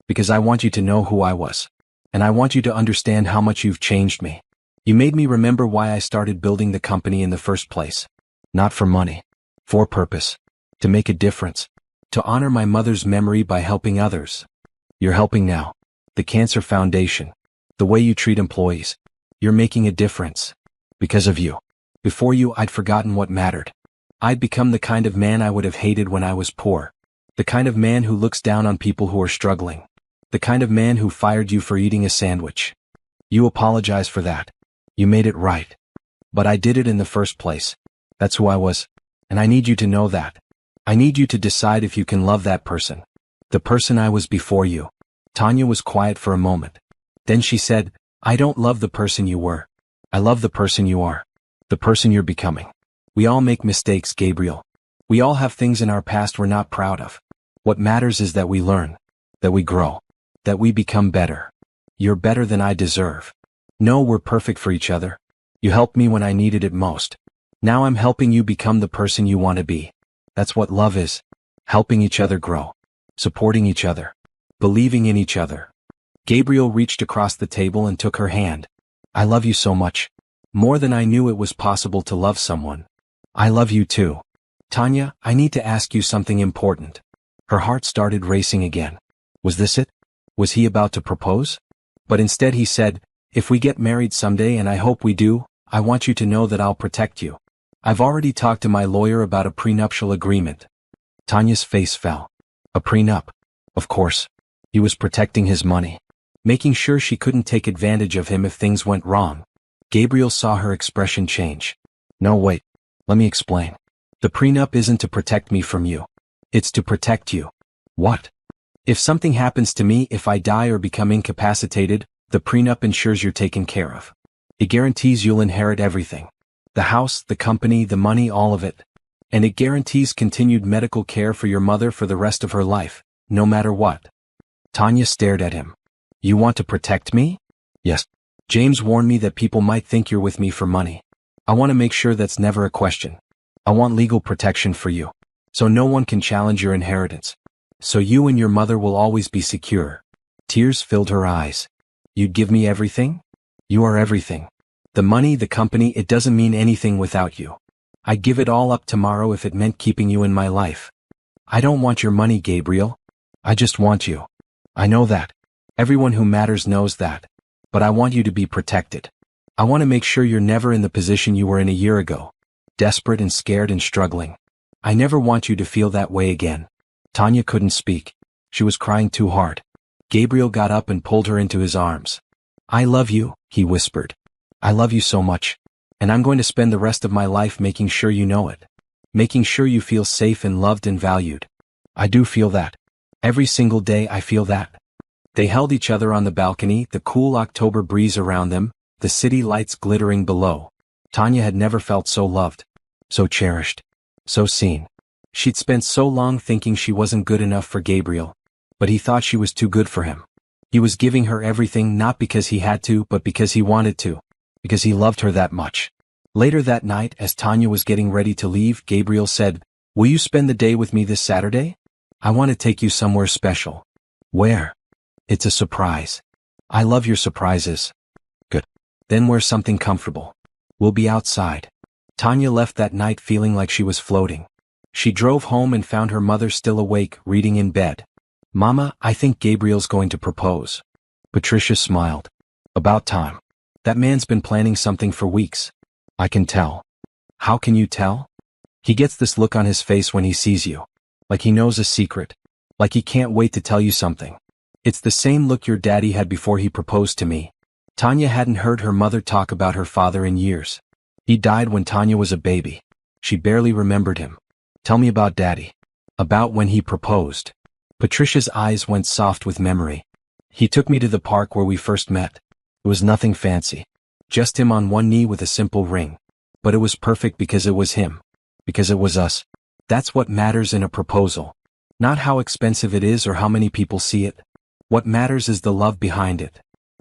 Because I want you to know who I was. And I want you to understand how much you've changed me. You made me remember why I started building the company in the first place. Not for money. For purpose. To make a difference. To honor my mother's memory by helping others. You're helping now. The Cancer Foundation. The way you treat employees. You're making a difference. Because of you. Before you, I'd forgotten what mattered. I'd become the kind of man I would have hated when I was poor. The kind of man who looks down on people who are struggling. The kind of man who fired you for eating a sandwich. You apologize for that. You made it right. But I did it in the first place. That's who I was. And I need you to know that. I need you to decide if you can love that person. The person I was before you." Tanya was quiet for a moment. Then she said, "I don't love the person you were. I love the person you are. The person you're becoming. We all make mistakes, Gabriel. We all have things in our past we're not proud of. What matters is that we learn. That we grow. That we become better. You're better than I deserve. No, we're perfect for each other. You helped me when I needed it most. Now I'm helping you become the person you want to be. That's what love is. Helping each other grow. Supporting each other. Believing in each other." Gabriel reached across the table and took her hand. "I love you so much. More than I knew it was possible to love someone. I love you too. Tanya, I need to ask you something important." Her heart started racing again. Was this it? Was he about to propose? But instead he said, "If we get married someday, and I hope we do, I want you to know that I'll protect you. I've already talked to my lawyer about a prenuptial agreement." Tanya's face fell. A prenup. Of course. He was protecting his money. Making sure she couldn't take advantage of him if things went wrong. Gabriel saw her expression change. No, wait. Let me explain. The prenup isn't to protect me from you. It's to protect you. What? If something happens to me, if I die or become incapacitated, the prenup ensures you're taken care of. It guarantees you'll inherit everything. The house, the company, the money, all of it. And it guarantees continued medical care for your mother for the rest of her life, no matter what. Tanya stared at him. You want to protect me? Yes. James warned me that people might think you're with me for money. I want to make sure that's never a question. I want legal protection for you. So no one can challenge your inheritance. So you and your mother will always be secure. Tears filled her eyes. You'd give me everything? You are everything. The money, the company, it doesn't mean anything without you. I'd give it all up tomorrow if it meant keeping you in my life. I don't want your money, Gabriel. I just want you. I know that. Everyone who matters knows that. But I want you to be protected. I want to make sure you're never in the position you were in a year ago. Desperate and scared and struggling. I never want you to feel that way again. Tanya couldn't speak. She was crying too hard. Gabriel got up and pulled her into his arms. I love you, he whispered. I love you so much. And I'm going to spend the rest of my life making sure you know it. Making sure you feel safe and loved and valued. I do feel that. Every single day I feel that. They held each other on the balcony, the cool October breeze around them, the city lights glittering below. Tanya had never felt so loved. So cherished. So seen. She'd spent so long thinking she wasn't good enough for Gabriel. But he thought she was too good for him. He was giving her everything not because he had to, but because he wanted to. Because he loved her that much. Later that night, as Tanya was getting ready to leave, Gabriel said, Will you spend the day with me this Saturday? I want to take you somewhere special. Where? It's a surprise. I love your surprises. Good. Then wear something comfortable. We'll be outside. Tanya left that night feeling like she was floating. She drove home and found her mother still awake, reading in bed. Mama, I think Gabriel's going to propose. Patricia smiled. About time. That man's been planning something for weeks. I can tell. How can you tell? He gets this look on his face when he sees you. Like he knows a secret. Like he can't wait to tell you something. It's the same look your daddy had before he proposed to me. Tanya hadn't heard her mother talk about her father in years. He died when Tanya was a baby. She barely remembered him. Tell me about Daddy. About when he proposed. Patricia's eyes went soft with memory. He took me to the park where we first met. It was nothing fancy. Just him on one knee with a simple ring. But it was perfect because it was him. Because it was us. That's what matters in a proposal. Not how expensive it is or how many people see it. What matters is the love behind it.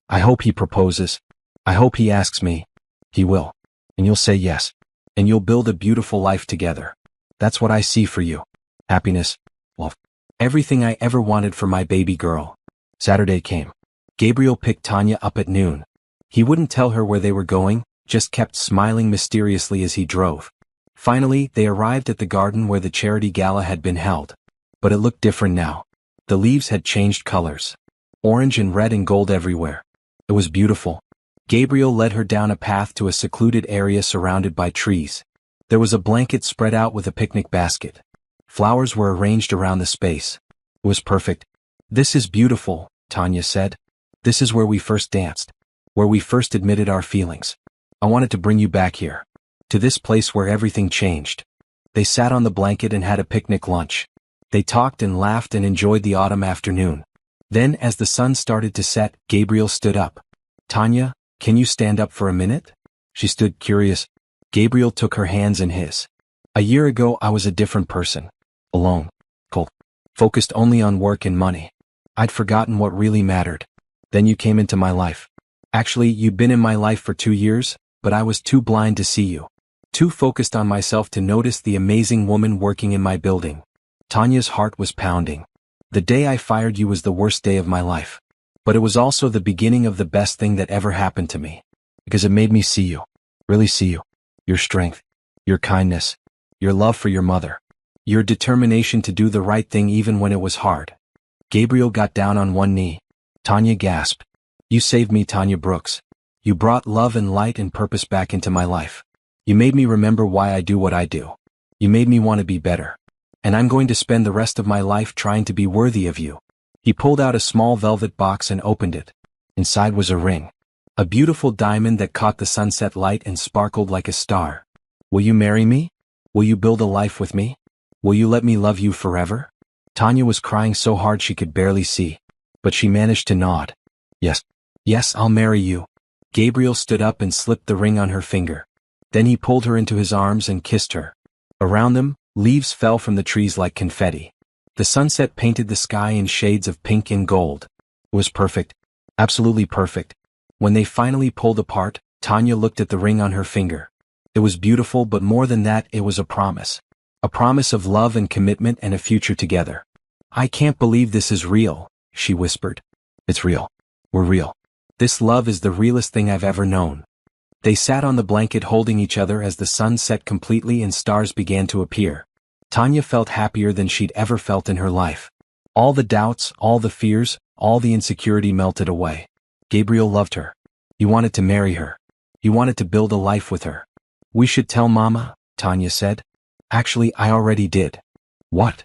I hope he proposes. I hope he asks me. He will. And you'll say yes. And you'll build a beautiful life together. That's what I see for you. Happiness. Love. Everything I ever wanted for my baby girl. Saturday came. Gabriel picked Tanya up at noon. He wouldn't tell her where they were going, just kept smiling mysteriously as he drove. Finally, they arrived at the garden where the charity gala had been held. But it looked different now. The leaves had changed colors. Orange and red and gold everywhere. It was beautiful. Gabriel led her down a path to a secluded area surrounded by trees. There was a blanket spread out with a picnic basket. Flowers were arranged around the space. It was perfect. This is beautiful, Tanya said. This is where we first danced. Where we first admitted our feelings. I wanted to bring you back here. To this place where everything changed. They sat on the blanket and had a picnic lunch. They talked and laughed and enjoyed the autumn afternoon. Then, as the sun started to set, Gabriel stood up. Tanya, can you stand up for a minute? She stood curious. Gabriel took her hands in his. A year ago I was a different person. Alone. Cold. Focused only on work and money. I'd forgotten what really mattered. Then you came into my life. Actually, you'd been in my life for 2 years, but I was too blind to see you. Too focused on myself to notice the amazing woman working in my building. Tanya's heart was pounding. The day I fired you was the worst day of my life. But it was also the beginning of the best thing that ever happened to me. Because it made me see you. Really see you. Your strength. Your kindness. Your love for your mother. Your determination to do the right thing even when it was hard. Gabriel got down on one knee. Tanya gasped. You saved me, Tanya Brooks. You brought love and light and purpose back into my life. You made me remember why I do what I do. You made me want to be better. And I'm going to spend the rest of my life trying to be worthy of you. He pulled out a small velvet box and opened it. Inside was a ring. A beautiful diamond that caught the sunset light and sparkled like a star. Will you marry me? Will you build a life with me? Will you let me love you forever? Tanya was crying so hard she could barely see, but she managed to nod. Yes. Yes, I'll marry you. Gabriel stood up and slipped the ring on her finger. Then he pulled her into his arms and kissed her. Around them, leaves fell from the trees like confetti. The sunset painted the sky in shades of pink and gold. It was perfect. Absolutely perfect. When they finally pulled apart, Tanya looked at the ring on her finger. It was beautiful, but more than that, it was a promise. A promise of love and commitment and a future together. I can't believe this is real, she whispered. It's real. We're real. This love is the realest thing I've ever known. They sat on the blanket holding each other as the sun set completely and stars began to appear. Tanya felt happier than she'd ever felt in her life. All the doubts, all the fears, all the insecurity melted away. Gabriel loved her. He wanted to marry her. He wanted to build a life with her. We should tell Mama, Tanya said. Actually, I already did. What?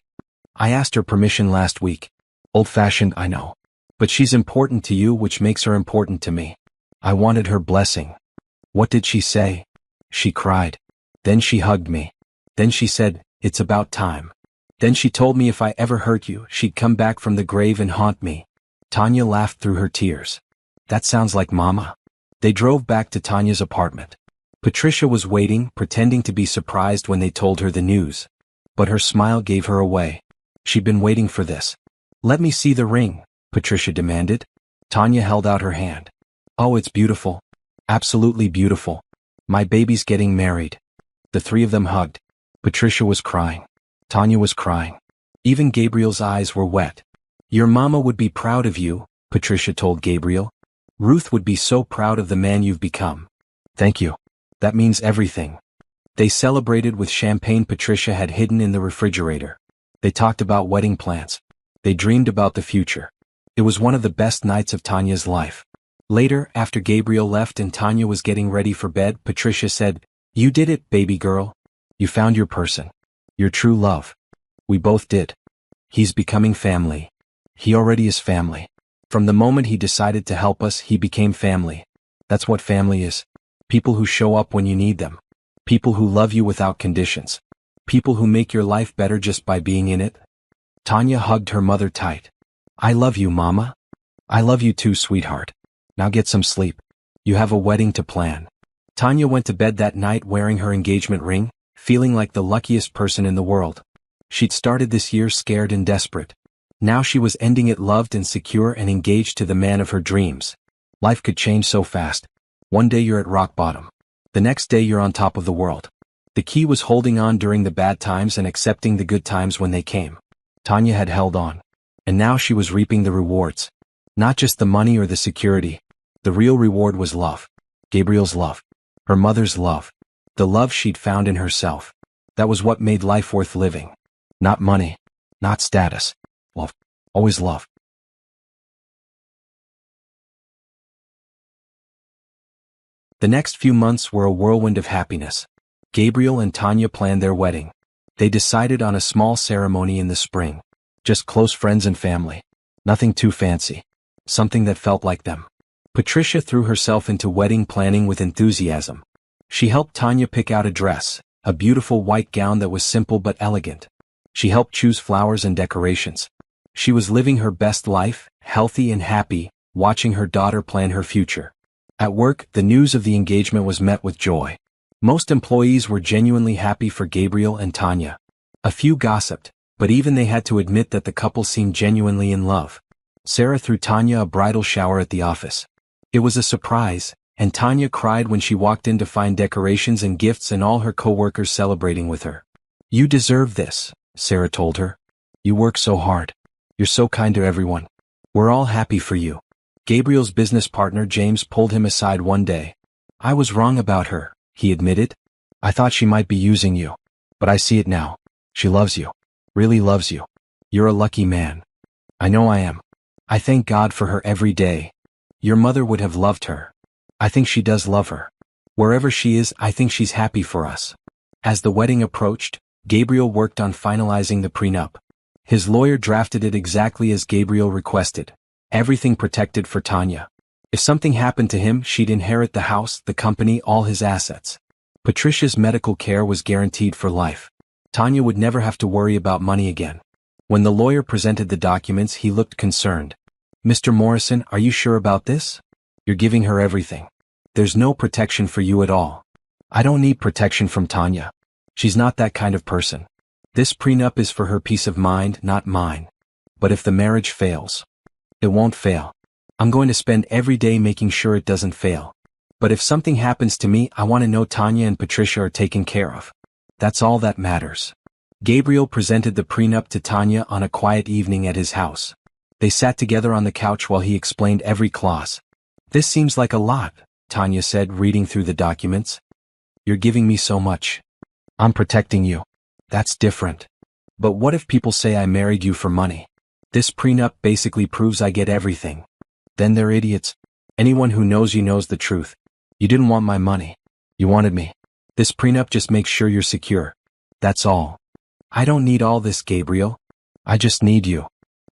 I asked her permission last week. Old-fashioned, I know. But she's important to you, which makes her important to me. I wanted her blessing. What did she say? She cried. Then she hugged me. Then she said, it's about time. Then she told me if I ever hurt you, she'd come back from the grave and haunt me. Tanya laughed through her tears. That sounds like Mama. They drove back to Tanya's apartment. Patricia was waiting, pretending to be surprised when they told her the news. But her smile gave her away. She'd been waiting for this. Let me see the ring, Patricia demanded. Tanya held out her hand. Oh, it's beautiful. Absolutely beautiful. My baby's getting married. The three of them hugged. Patricia was crying. Tanya was crying. Even Gabriel's eyes were wet. Your mama would be proud of you, Patricia told Gabriel. Ruth would be so proud of the man you've become. Thank you. That means everything. They celebrated with champagne Patricia had hidden in the refrigerator. They talked about wedding plans. They dreamed about the future. It was one of the best nights of Tanya's life. Later, after Gabriel left and Tanya was getting ready for bed, Patricia said, You did it, baby girl. You found your person. Your true love. We both did. He's becoming family. He already is family. From the moment he decided to help us, he became family. That's what family is. People who show up when you need them. People who love you without conditions. People who make your life better just by being in it. Tanya hugged her mother tight. I love you, Mama. I love you too, sweetheart. Now get some sleep. You have a wedding to plan. Tanya went to bed that night wearing her engagement ring, feeling like the luckiest person in the world. She'd started this year scared and desperate. Now she was ending it loved and secure and engaged to the man of her dreams. Life could change so fast. One day you're at rock bottom. The next day you're on top of the world. The key was holding on during the bad times and accepting the good times when they came. Tanya had held on. And now she was reaping the rewards. Not just the money or the security. The real reward was love. Gabriel's love. Her mother's love. The love she'd found in herself. That was what made life worth living. Not money. Not status. Love. Always love. The next few months were a whirlwind of happiness. Gabriel and Tanya planned their wedding. They decided on a small ceremony in the spring. Just close friends and family. Nothing too fancy. Something that felt like them. Patricia threw herself into wedding planning with enthusiasm. She helped Tanya pick out a dress, a beautiful white gown that was simple but elegant. She helped choose flowers and decorations. She was living her best life, healthy and happy, watching her daughter plan her future. At work, the news of the engagement was met with joy. Most employees were genuinely happy for Gabriel and Tanya. A few gossiped, but even they had to admit that the couple seemed genuinely in love. Sarah threw Tanya a bridal shower at the office. It was a surprise, and Tanya cried when she walked in to find decorations and gifts and all her co-workers celebrating with her. You deserve this, Sarah told her. You work so hard. You're so kind to everyone. We're all happy for you. Gabriel's business partner James pulled him aside one day. I was wrong about her, he admitted. I thought she might be using you. But I see it now. She loves you. Really loves you. You're a lucky man. I know I am. I thank God for her every day. Your mother would have loved her. I think she does love her. Wherever she is, I think she's happy for us. As the wedding approached, Gabriel worked on finalizing the prenup. His lawyer drafted it exactly as Gabriel requested. Everything protected for Tanya. If something happened to him, she'd inherit the house, the company, all his assets. Patricia's medical care was guaranteed for life. Tanya would never have to worry about money again. When the lawyer presented the documents, he looked concerned. "Mr. Morrison, are you sure about this? You're giving her everything. There's no protection for you at all." "I don't need protection from Tanya. She's not that kind of person. This prenup is for her peace of mind, not mine. But if the marriage fails..." "It won't fail. I'm going to spend every day making sure it doesn't fail. But if something happens to me, I want to know Tanya and Patricia are taken care of. That's all that matters." Gabriel presented the prenup to Tanya on a quiet evening at his house. They sat together on the couch while he explained every clause. "This seems like a lot," Tanya said, reading through the documents. "You're giving me so much. I'm protecting you. That's different. But what if people say I married you for money? This prenup basically proves I get everything. Then they're idiots. Anyone who knows you knows the truth. You didn't want my money. You wanted me. This prenup just makes sure you're secure. That's all. I don't need all this, Gabriel. I just need you.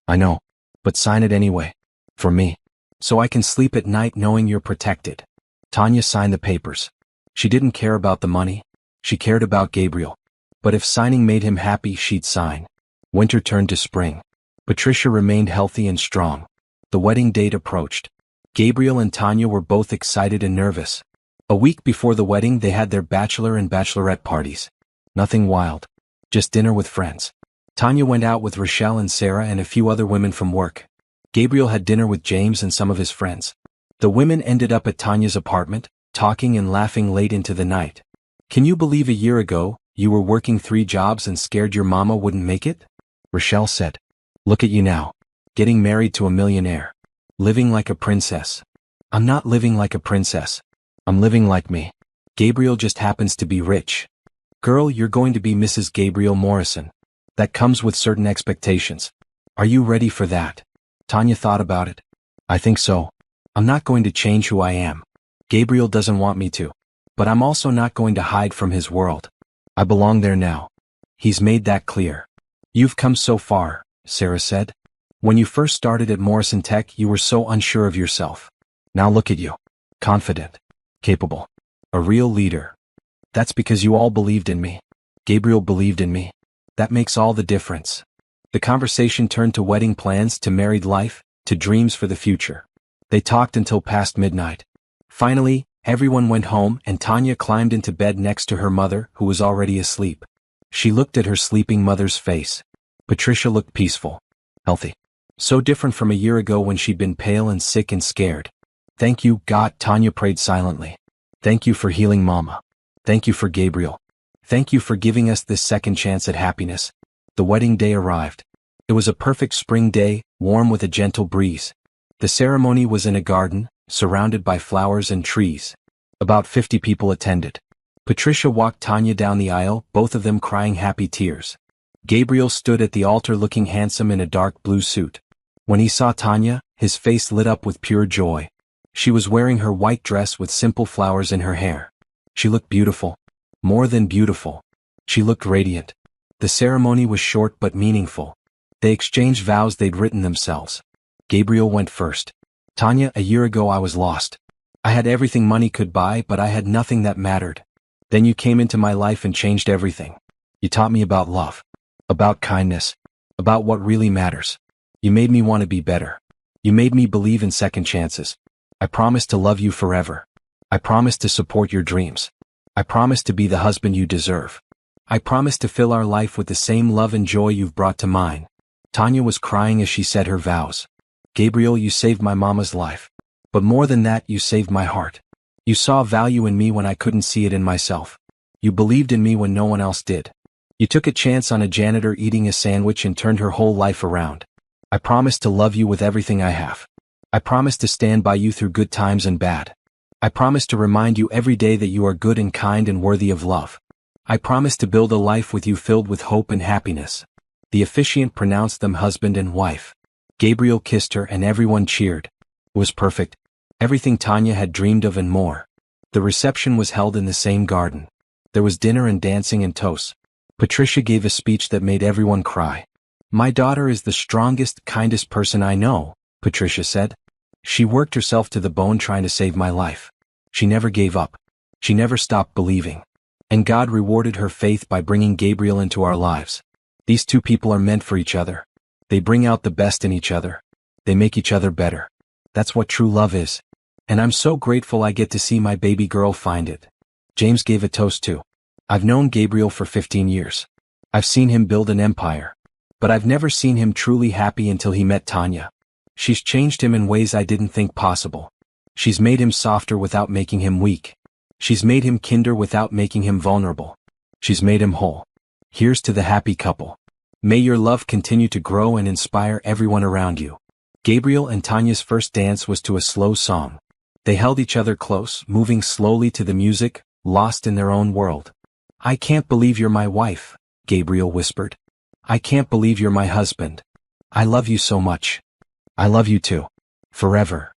I know. But sign it anyway. For me. So I can sleep at night knowing you're protected." Tanya signed the papers. She didn't care about the money. She cared about Gabriel. But if signing made him happy, she'd sign. Winter turned to spring. Patricia remained healthy and strong. The wedding date approached. Gabriel and Tanya were both excited and nervous. A week before the wedding, they had their bachelor and bachelorette parties. Nothing wild. Just dinner with friends. Tanya went out with Rochelle and Sarah and a few other women from work. Gabriel had dinner with James and some of his friends. The women ended up at Tanya's apartment, talking and laughing late into the night. "Can you believe a year ago, you were working 3 jobs and scared your mama wouldn't make it?" Rochelle said. "Look at you now. Getting married to a millionaire. Living like a princess." "I'm not living like a princess. I'm living like me. Gabriel just happens to be rich." "Girl, you're going to be Mrs. Gabriel Morrison. That comes with certain expectations. Are you ready for that?" Tanya thought about it. "I think so. I'm not going to change who I am. Gabriel doesn't want me to. But I'm also not going to hide from his world. I belong there now. He's made that clear." "You've come so far," Sarah said. "When you first started at Morrison Tech, you were so unsure of yourself. Now look at you. Confident. Capable. A real leader. That's because you all believed in me. Gabriel believed in me. That makes all the difference." The conversation turned to wedding plans, to married life, to dreams for the future. They talked until past midnight. Finally, everyone went home and Tanya climbed into bed next to her mother, who was already asleep. She looked at her sleeping mother's face. Patricia looked peaceful. Healthy. So different from a year ago when she'd been pale and sick and scared. "Thank you, God," Tanya prayed silently. "Thank you for healing Mama. Thank you for Gabriel. Thank you for giving us this second chance at happiness." The wedding day arrived. It was a perfect spring day, warm with a gentle breeze. The ceremony was in a garden, surrounded by flowers and trees. About 50 people attended. Patricia walked Tanya down the aisle, both of them crying happy tears. Gabriel stood at the altar looking handsome in a dark blue suit. When he saw Tanya, his face lit up with pure joy. She was wearing her white dress with simple flowers in her hair. She looked beautiful. More than beautiful. She looked radiant. The ceremony was short but meaningful. They exchanged vows they'd written themselves. Gabriel went first. "Tanya, a year ago I was lost. I had everything money could buy, but I had nothing that mattered. Then you came into my life and changed everything. You taught me about love. About kindness. About what really matters. You made me want to be better. You made me believe in second chances. I promise to love you forever. I promise to support your dreams. I promise to be the husband you deserve. I promise to fill our life with the same love and joy you've brought to mine." Tanya was crying as she said her vows. "Gabriel, you saved my mama's life. But more than that, you saved my heart. You saw value in me when I couldn't see it in myself. You believed in me when no one else did. You took a chance on a janitor eating a sandwich and turned her whole life around. I promise to love you with everything I have. I promise to stand by you through good times and bad. I promise to remind you every day that you are good and kind and worthy of love. I promise to build a life with you filled with hope and happiness." The officiant pronounced them husband and wife. Gabriel kissed her and everyone cheered. It was perfect. Everything Tanya had dreamed of and more. The reception was held in the same garden. There was dinner and dancing and toasts. Patricia gave a speech that made everyone cry. "My daughter is the strongest, kindest person I know," Patricia said. "She worked herself to the bone trying to save my life. She never gave up. She never stopped believing. And God rewarded her faith by bringing Gabriel into our lives. These two people are meant for each other. They bring out the best in each other. They make each other better. That's what true love is. And I'm so grateful I get to see my baby girl find it. James gave a toast to. I've known Gabriel for 15 years. I've seen him build an empire. But I've never seen him truly happy until he met Tanya. She's changed him in ways I didn't think possible. She's made him softer without making him weak. She's made him kinder without making him vulnerable. She's made him whole. Here's to the happy couple. May your love continue to grow and inspire everyone around you. Gabriel and Tanya's first dance was to a slow song. They held each other close, moving slowly to the music, lost in their own world. I can't believe you're my wife, Gabriel whispered. I can't believe you're my husband. I love you so much. I love you too. Forever.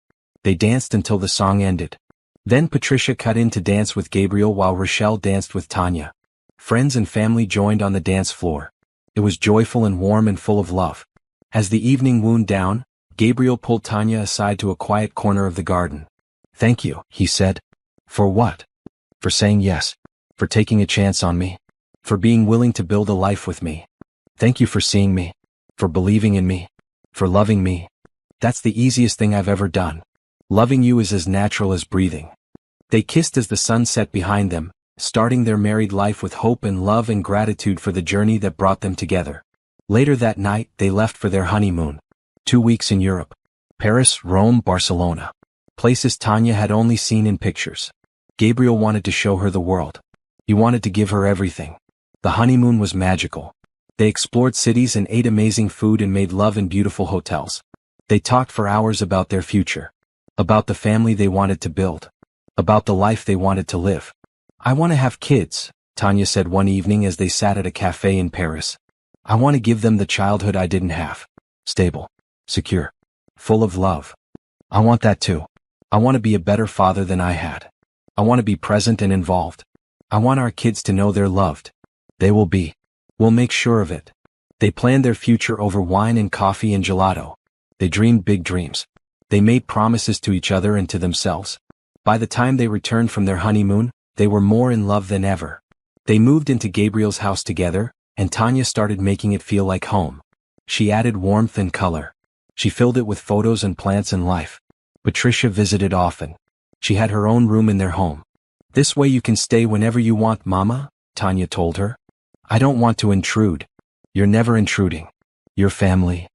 They danced until the song ended. Then Patricia cut in to dance with Gabriel while Rochelle danced with Tanya. Friends and family joined on the dance floor. It was joyful and warm and full of love. As the evening wound down, Gabriel pulled Tanya aside to a quiet corner of the garden. Thank you, he said. For what? For saying yes. For taking a chance on me. For being willing to build a life with me. Thank you for seeing me. For believing in me. For loving me. That's the easiest thing I've ever done. Loving you is as natural as breathing. They kissed as the sun set behind them, starting their married life with hope and love and gratitude for the journey that brought them together. Later that night, they left for their honeymoon. 2 weeks in Europe. Paris, Rome, Barcelona. Places Tanya had only seen in pictures. Gabriel wanted to show her the world. He wanted to give her everything. The honeymoon was magical. They explored cities and ate amazing food and made love in beautiful hotels. They talked for hours about their future. About the family they wanted to build. About the life they wanted to live. I want to have kids, Tanya said one evening as they sat at a cafe in Paris. I want to give them the childhood I didn't have. Stable. Secure. Full of love. I want that too. I want to be a better father than I had. I want to be present and involved. I want our kids to know they're loved. They will be. We'll make sure of it. They planned their future over wine and coffee and gelato. They dreamed big dreams. They made promises to each other and to themselves. By the time they returned from their honeymoon, they were more in love than ever. They moved into Gabriel's house together, and Tanya started making it feel like home. She added warmth and color. She filled it with photos and plants and life. Patricia visited often. She had her own room in their home. This way you can stay whenever you want, Mama, Tanya told her. I don't want to intrude. You're never intruding. You're family.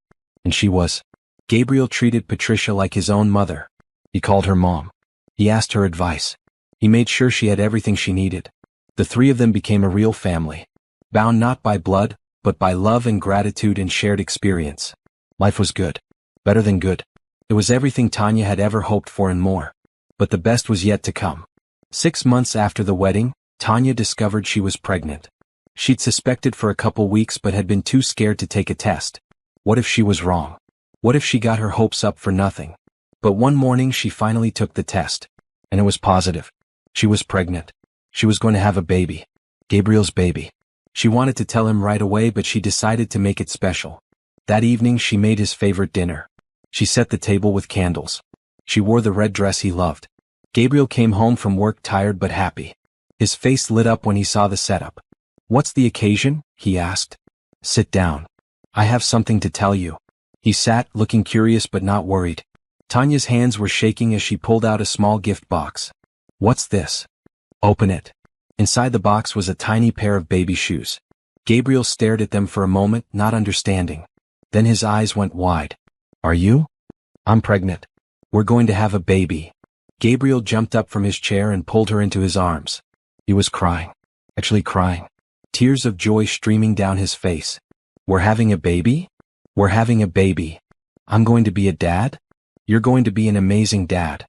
And she was. Gabriel treated Patricia like his own mother. He called her Mom. He asked her advice. He made sure she had everything she needed. The three of them became a real family. Bound not by blood, but by love and gratitude and shared experience. Life was good. Better than good. It was everything Tanya had ever hoped for and more. But the best was yet to come. 6 months after the wedding, Tanya discovered she was pregnant. She'd suspected for a couple weeks but had been too scared to take a test. What if she was wrong? What if she got her hopes up for nothing? But one morning she finally took the test. And it was positive. She was pregnant. She was going to have a baby. Gabriel's baby. She wanted to tell him right away, but she decided to make it special. That evening she made his favorite dinner. She set the table with candles. She wore the red dress he loved. Gabriel came home from work tired but happy. His face lit up when he saw the setup. What's the occasion? He asked. Sit down. I have something to tell you. He sat, looking curious but not worried. Tanya's hands were shaking as she pulled out a small gift box. What's this? Open it. Inside the box was a tiny pair of baby shoes. Gabriel stared at them for a moment, not understanding. Then his eyes went wide. Are you? I'm pregnant. We're going to have a baby. Gabriel jumped up from his chair and pulled her into his arms. He was crying. Actually crying. Tears of joy streaming down his face. We're having a baby? We're having a baby. I'm going to be a dad? You're going to be an amazing dad.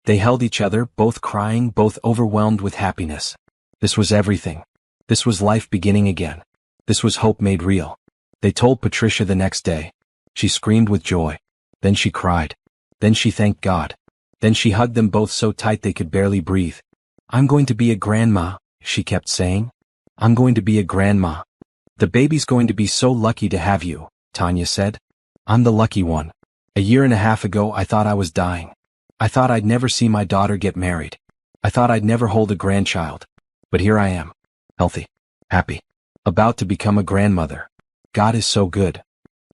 They held each other, both crying, both overwhelmed with happiness. This was everything. This was life beginning again. This was hope made real. They told Patricia the next day. She screamed with joy. Then she cried. Then she thanked God. Then she hugged them both so tight they could barely breathe. I'm going to be a grandma, she kept saying. I'm going to be a grandma. The baby's going to be so lucky to have you, Tanya said. I'm the lucky one. A year and a half ago I thought I was dying. I thought I'd never see my daughter get married. I thought I'd never hold a grandchild. But here I am. healthy, happy, about to become a grandmother. God is so good.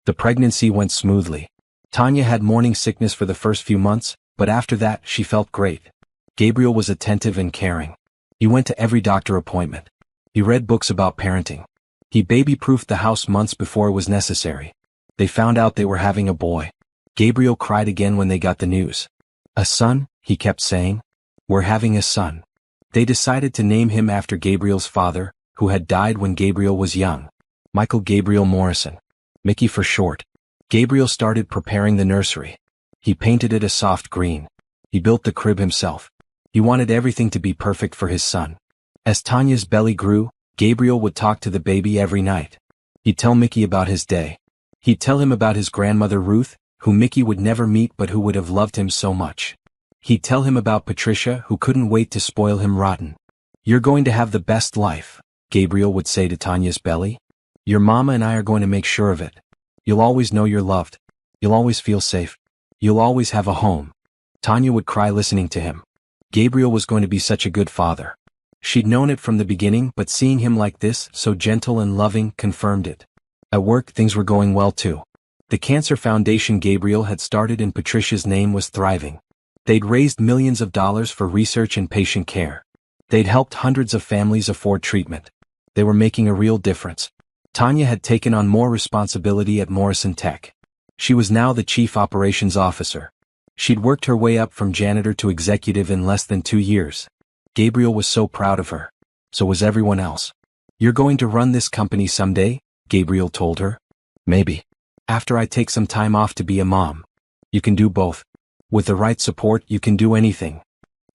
The pregnancy went smoothly. Tanya had morning sickness for the first few months, but after that she felt great. Gabriel was attentive and caring. He went to every doctor appointment. He read books about parenting. He baby-proofed the house months before it was necessary. They found out they were having a boy. Gabriel cried again when they got the news. A son, he kept saying. We're having a son. They decided to name him after Gabriel's father, who had died when Gabriel was young. Michael Gabriel Morrison. Mickey for short. Gabriel started preparing the nursery. He painted it a soft green. He built the crib himself. He wanted everything to be perfect for his son. As Tanya's belly grew, Gabriel would talk to the baby every night. He'd tell Mickey about his day. He'd tell him about his grandmother Ruth, who Mickey would never meet but who would have loved him so much. He'd tell him about Patricia, who couldn't wait to spoil him rotten. You're going to have the best life, Gabriel would say to Tanya's belly. Your mama and I are going to make sure of it. You'll always know you're loved. You'll always feel safe. You'll always have a home. Tanya would cry listening to him. Gabriel was going to be such a good father. She'd known it from the beginning, but seeing him like this, so gentle and loving, confirmed it. At work, things were going well too. The cancer foundation Gabriel had started in Patricia's name was thriving. They'd raised millions of dollars for research and patient care. They'd helped hundreds of families afford treatment. They were making a real difference. Tanya had taken on more responsibility at Morrison Tech. She was now the chief operations officer. She'd worked her way up from janitor to executive in less than 2 years. Gabriel was so proud of her. So was everyone else. You're going to run this company someday, Gabriel told her. Maybe. After I take some time off to be a mom. You can do both. With the right support, you can do anything.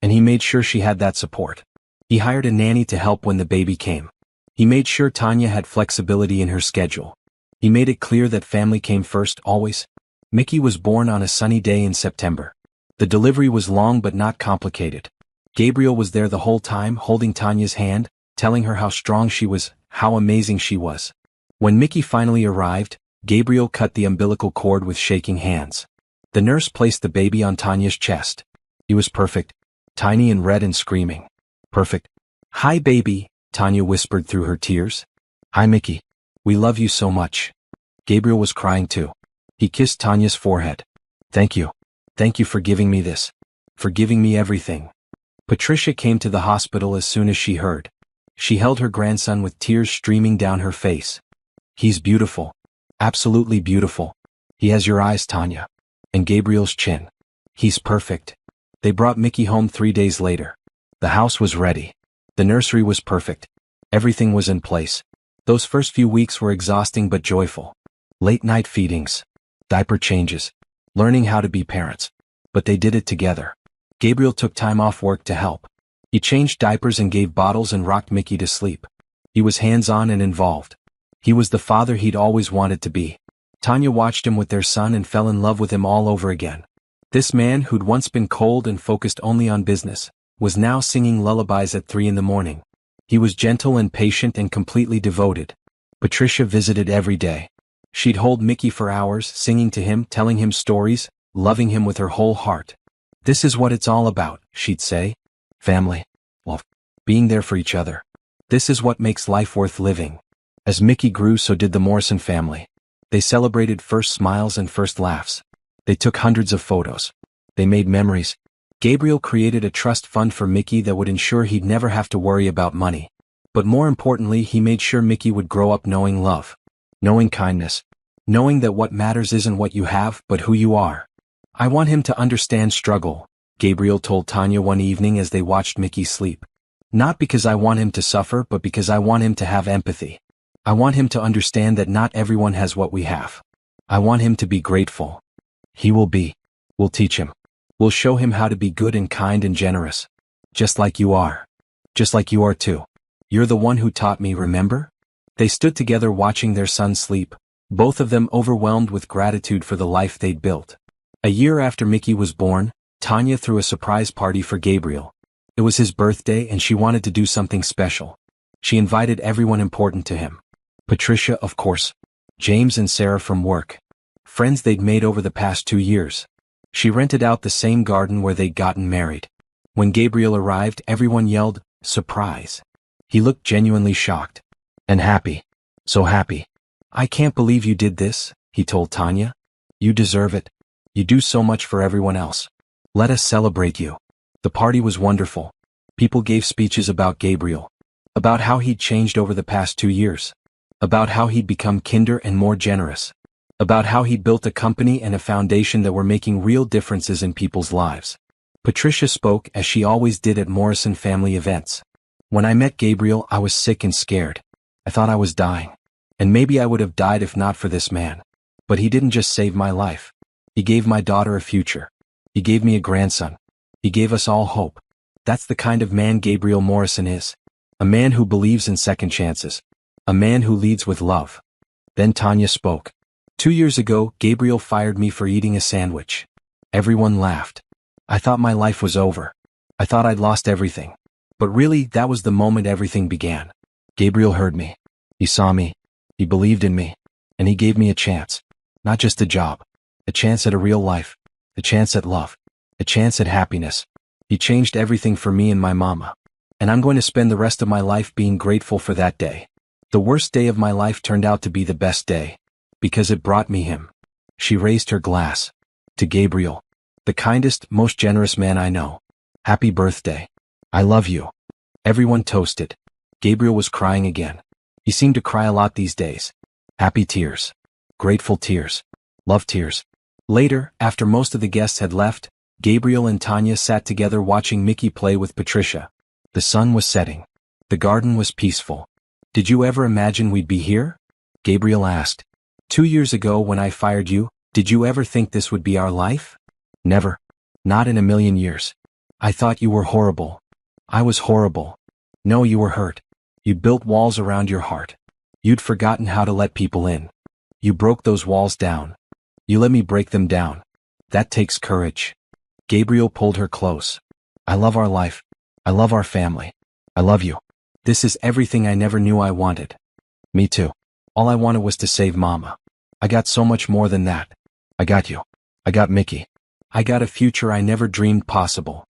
And he made sure she had that support. He hired a nanny to help when the baby came. He made sure Tanya had flexibility in her schedule. He made it clear that family came first, always. Mickey was born on a sunny day in September. The delivery was long but not complicated. Gabriel was there the whole time, holding Tanya's hand, telling her how strong she was, how amazing she was. When Mickey finally arrived, Gabriel cut the umbilical cord with shaking hands. The nurse placed the baby on Tanya's chest. He was perfect. Tiny and red and screaming. Perfect. Hi baby, Tanya whispered through her tears. Hi Mickey. We love you so much. Gabriel was crying too. He kissed Tanya's forehead. Thank you. Thank you for giving me this. For giving me everything. Patricia came to the hospital as soon as she heard. She held her grandson with tears streaming down her face. He's beautiful. Absolutely beautiful. He has your eyes, Tanya. And Gabriel's chin. He's perfect. They brought Mickey home 3 days later. The house was ready. The nursery was perfect. Everything was in place. Those first few weeks were exhausting but joyful. Late night feedings. Diaper changes. Learning how to be parents. But they did it together. Gabriel took time off work to help. He changed diapers and gave bottles and rocked Mickey to sleep. He was hands-on and involved. He was the father he'd always wanted to be. Tanya watched him with their son and fell in love with him all over again. This man, who'd once been cold and focused only on business, was now singing lullabies at 3 a.m. He was gentle and patient and completely devoted. Patricia visited every day. She'd hold Mickey for hours, singing to him, telling him stories, loving him with her whole heart. This is what it's all about, she'd say. Family. Love. Being there for each other. This is what makes life worth living. As Mickey grew, so did the Morrison family. They celebrated first smiles and first laughs. They took hundreds of photos. They made memories. Gabriel created a trust fund for Mickey that would ensure he'd never have to worry about money. But more importantly, he made sure Mickey would grow up knowing love. Knowing kindness. Knowing that what matters isn't what you have, but who you are. I want him to understand struggle, Gabriel told Tanya one evening as they watched Mickey sleep. Not because I want him to suffer, but because I want him to have empathy. I want him to understand that not everyone has what we have. I want him to be grateful. He will be. We'll teach him. We'll show him how to be good and kind and generous. Just like you are. Just like you are too. You're the one who taught me, remember? They stood together watching their son sleep, both of them overwhelmed with gratitude for the life they'd built. A year after Mickey was born, Tanya threw a surprise party for Gabriel. It was his birthday and she wanted to do something special. She invited everyone important to him. Patricia, of course. James and Sarah from work. Friends they'd made over the past 2 years. She rented out the same garden where they'd gotten married. When Gabriel arrived, everyone yelled, "Surprise!" He looked genuinely shocked. And happy. So happy. I can't believe you did this, he told Tanya. You deserve it. You do so much for everyone else. Let us celebrate you. The party was wonderful. People gave speeches about Gabriel. About how he'd changed over the past 2 years. About how he'd become kinder and more generous. About how he'd built a company and a foundation that were making real differences in people's lives. Patricia spoke as she always did at Morrison family events. When I met Gabriel, I was sick and scared. I thought I was dying. And maybe I would have died if not for this man. But he didn't just save my life. He gave my daughter a future. He gave me a grandson. He gave us all hope. That's the kind of man Gabriel Morrison is. A man who believes in second chances. A man who leads with love. Then Tanya spoke. 2 years ago, Gabriel fired me for eating a sandwich. Everyone laughed. I thought my life was over. I thought I'd lost everything. But really, that was the moment everything began. Gabriel heard me. He saw me. He believed in me. And he gave me a chance. Not just a job. A chance at a real life. A chance at love. A chance at happiness. He changed everything for me and my mama. And I'm going to spend the rest of my life being grateful for that day. The worst day of my life turned out to be the best day. Because it brought me him. She raised her glass. To Gabriel. The kindest, most generous man I know. Happy birthday. I love you. Everyone toasted. Gabriel was crying again. He seemed to cry a lot these days. Happy tears. Grateful tears. Love tears. Later, after most of the guests had left, Gabriel and Tanya sat together watching Mickey play with Patricia. The sun was setting. The garden was peaceful. Did you ever imagine we'd be here? Gabriel asked. 2 years ago when I fired you, did you ever think this would be our life? Never. Not in a million years. I thought you were horrible. I was horrible. No, you were hurt. You'd built walls around your heart. You'd forgotten how to let people in. You broke those walls down. You let me break them down. That takes courage. Gabriel pulled her close. I love our life. I love our family. I love you. This is everything I never knew I wanted. Me too. All I wanted was to save Mama. I got so much more than that. I got you. I got Mickey. I got a future I never dreamed possible.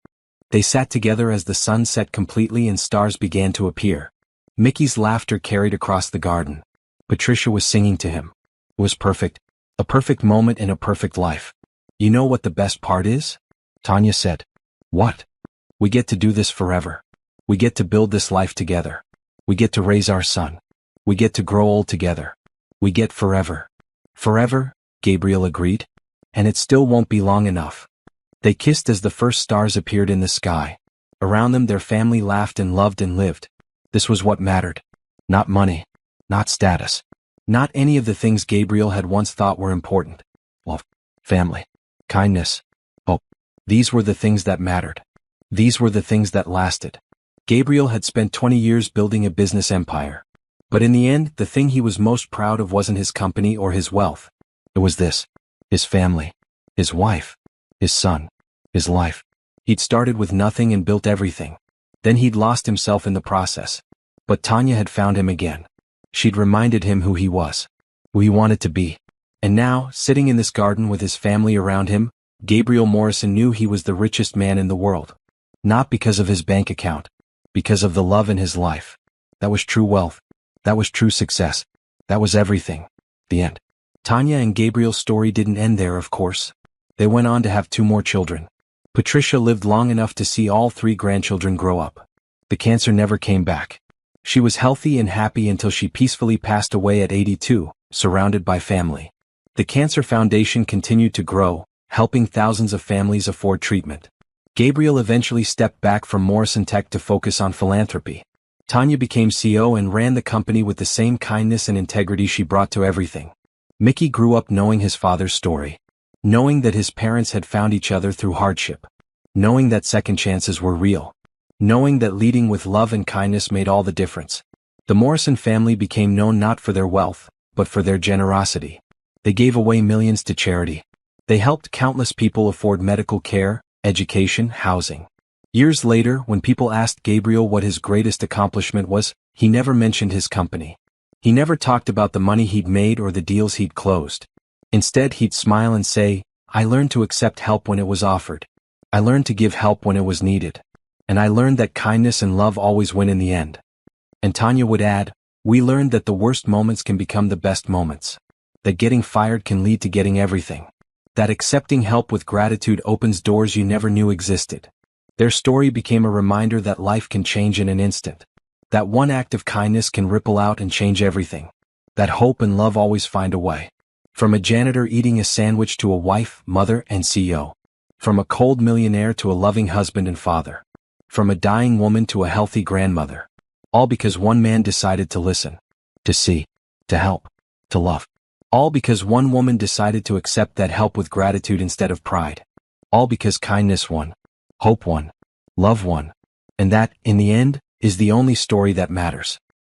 They sat together as the sun set completely and stars began to appear. Mickey's laughter carried across the garden. Patricia was singing to him. It was perfect. A perfect moment in a perfect life. You know what the best part is? Tanya said. What? We get to do this forever. We get to build this life together. We get to raise our son. We get to grow old together. We get forever. Forever, Gabriel agreed. And it still won't be long enough. They kissed as the first stars appeared in the sky. Around them their family laughed and loved and lived. This was what mattered. Not money. Not status. Not any of the things Gabriel had once thought were important. Love. Family. Kindness. Hope. These were the things that mattered. These were the things that lasted. Gabriel had spent 20 years building a business empire. But in the end, the thing he was most proud of wasn't his company or his wealth. It was this. His family. His wife. His son. His life. He'd started with nothing and built everything. Then he'd lost himself in the process. But Tanya had found him again. She'd reminded him who he was. Who he wanted to be. And now, sitting in this garden with his family around him, Gabriel Morrison knew he was the richest man in the world. Not because of his bank account. Because of the love in his life. That was true wealth. That was true success. That was everything. The end. Tanya and Gabriel's story didn't end there, of course. They went on to have 2 more children. Patricia lived long enough to see all 3 grandchildren grow up. The cancer never came back. She was healthy and happy until she peacefully passed away at 82, surrounded by family. The Cancer Foundation continued to grow, helping thousands of families afford treatment. Gabriel eventually stepped back from Morrison Tech to focus on philanthropy. Tanya became CEO and ran the company with the same kindness and integrity she brought to everything. Mickey grew up knowing his father's story. Knowing that his parents had found each other through hardship. Knowing that second chances were real. Knowing that leading with love and kindness made all the difference. The Morrison family became known not for their wealth, but for their generosity. They gave away millions to charity. They helped countless people afford medical care, education, housing. Years later, when people asked Gabriel what his greatest accomplishment was, he never mentioned his company. He never talked about the money he'd made or the deals he'd closed. Instead, he'd smile and say, I learned to accept help when it was offered. I learned to give help when it was needed. And I learned that kindness and love always win in the end. And Tanya would add, we learned that the worst moments can become the best moments. That getting fired can lead to getting everything. That accepting help with gratitude opens doors you never knew existed. Their story became a reminder that life can change in an instant. That one act of kindness can ripple out and change everything. That hope and love always find a way. From a janitor eating a sandwich to a wife, mother, and CEO. From a cold millionaire to a loving husband and father. From a dying woman to a healthy grandmother. All because one man decided to listen. To see. To help. To love. All because one woman decided to accept that help with gratitude instead of pride. All because kindness won. Hope won. Love won. And that, in the end, is the only story that matters.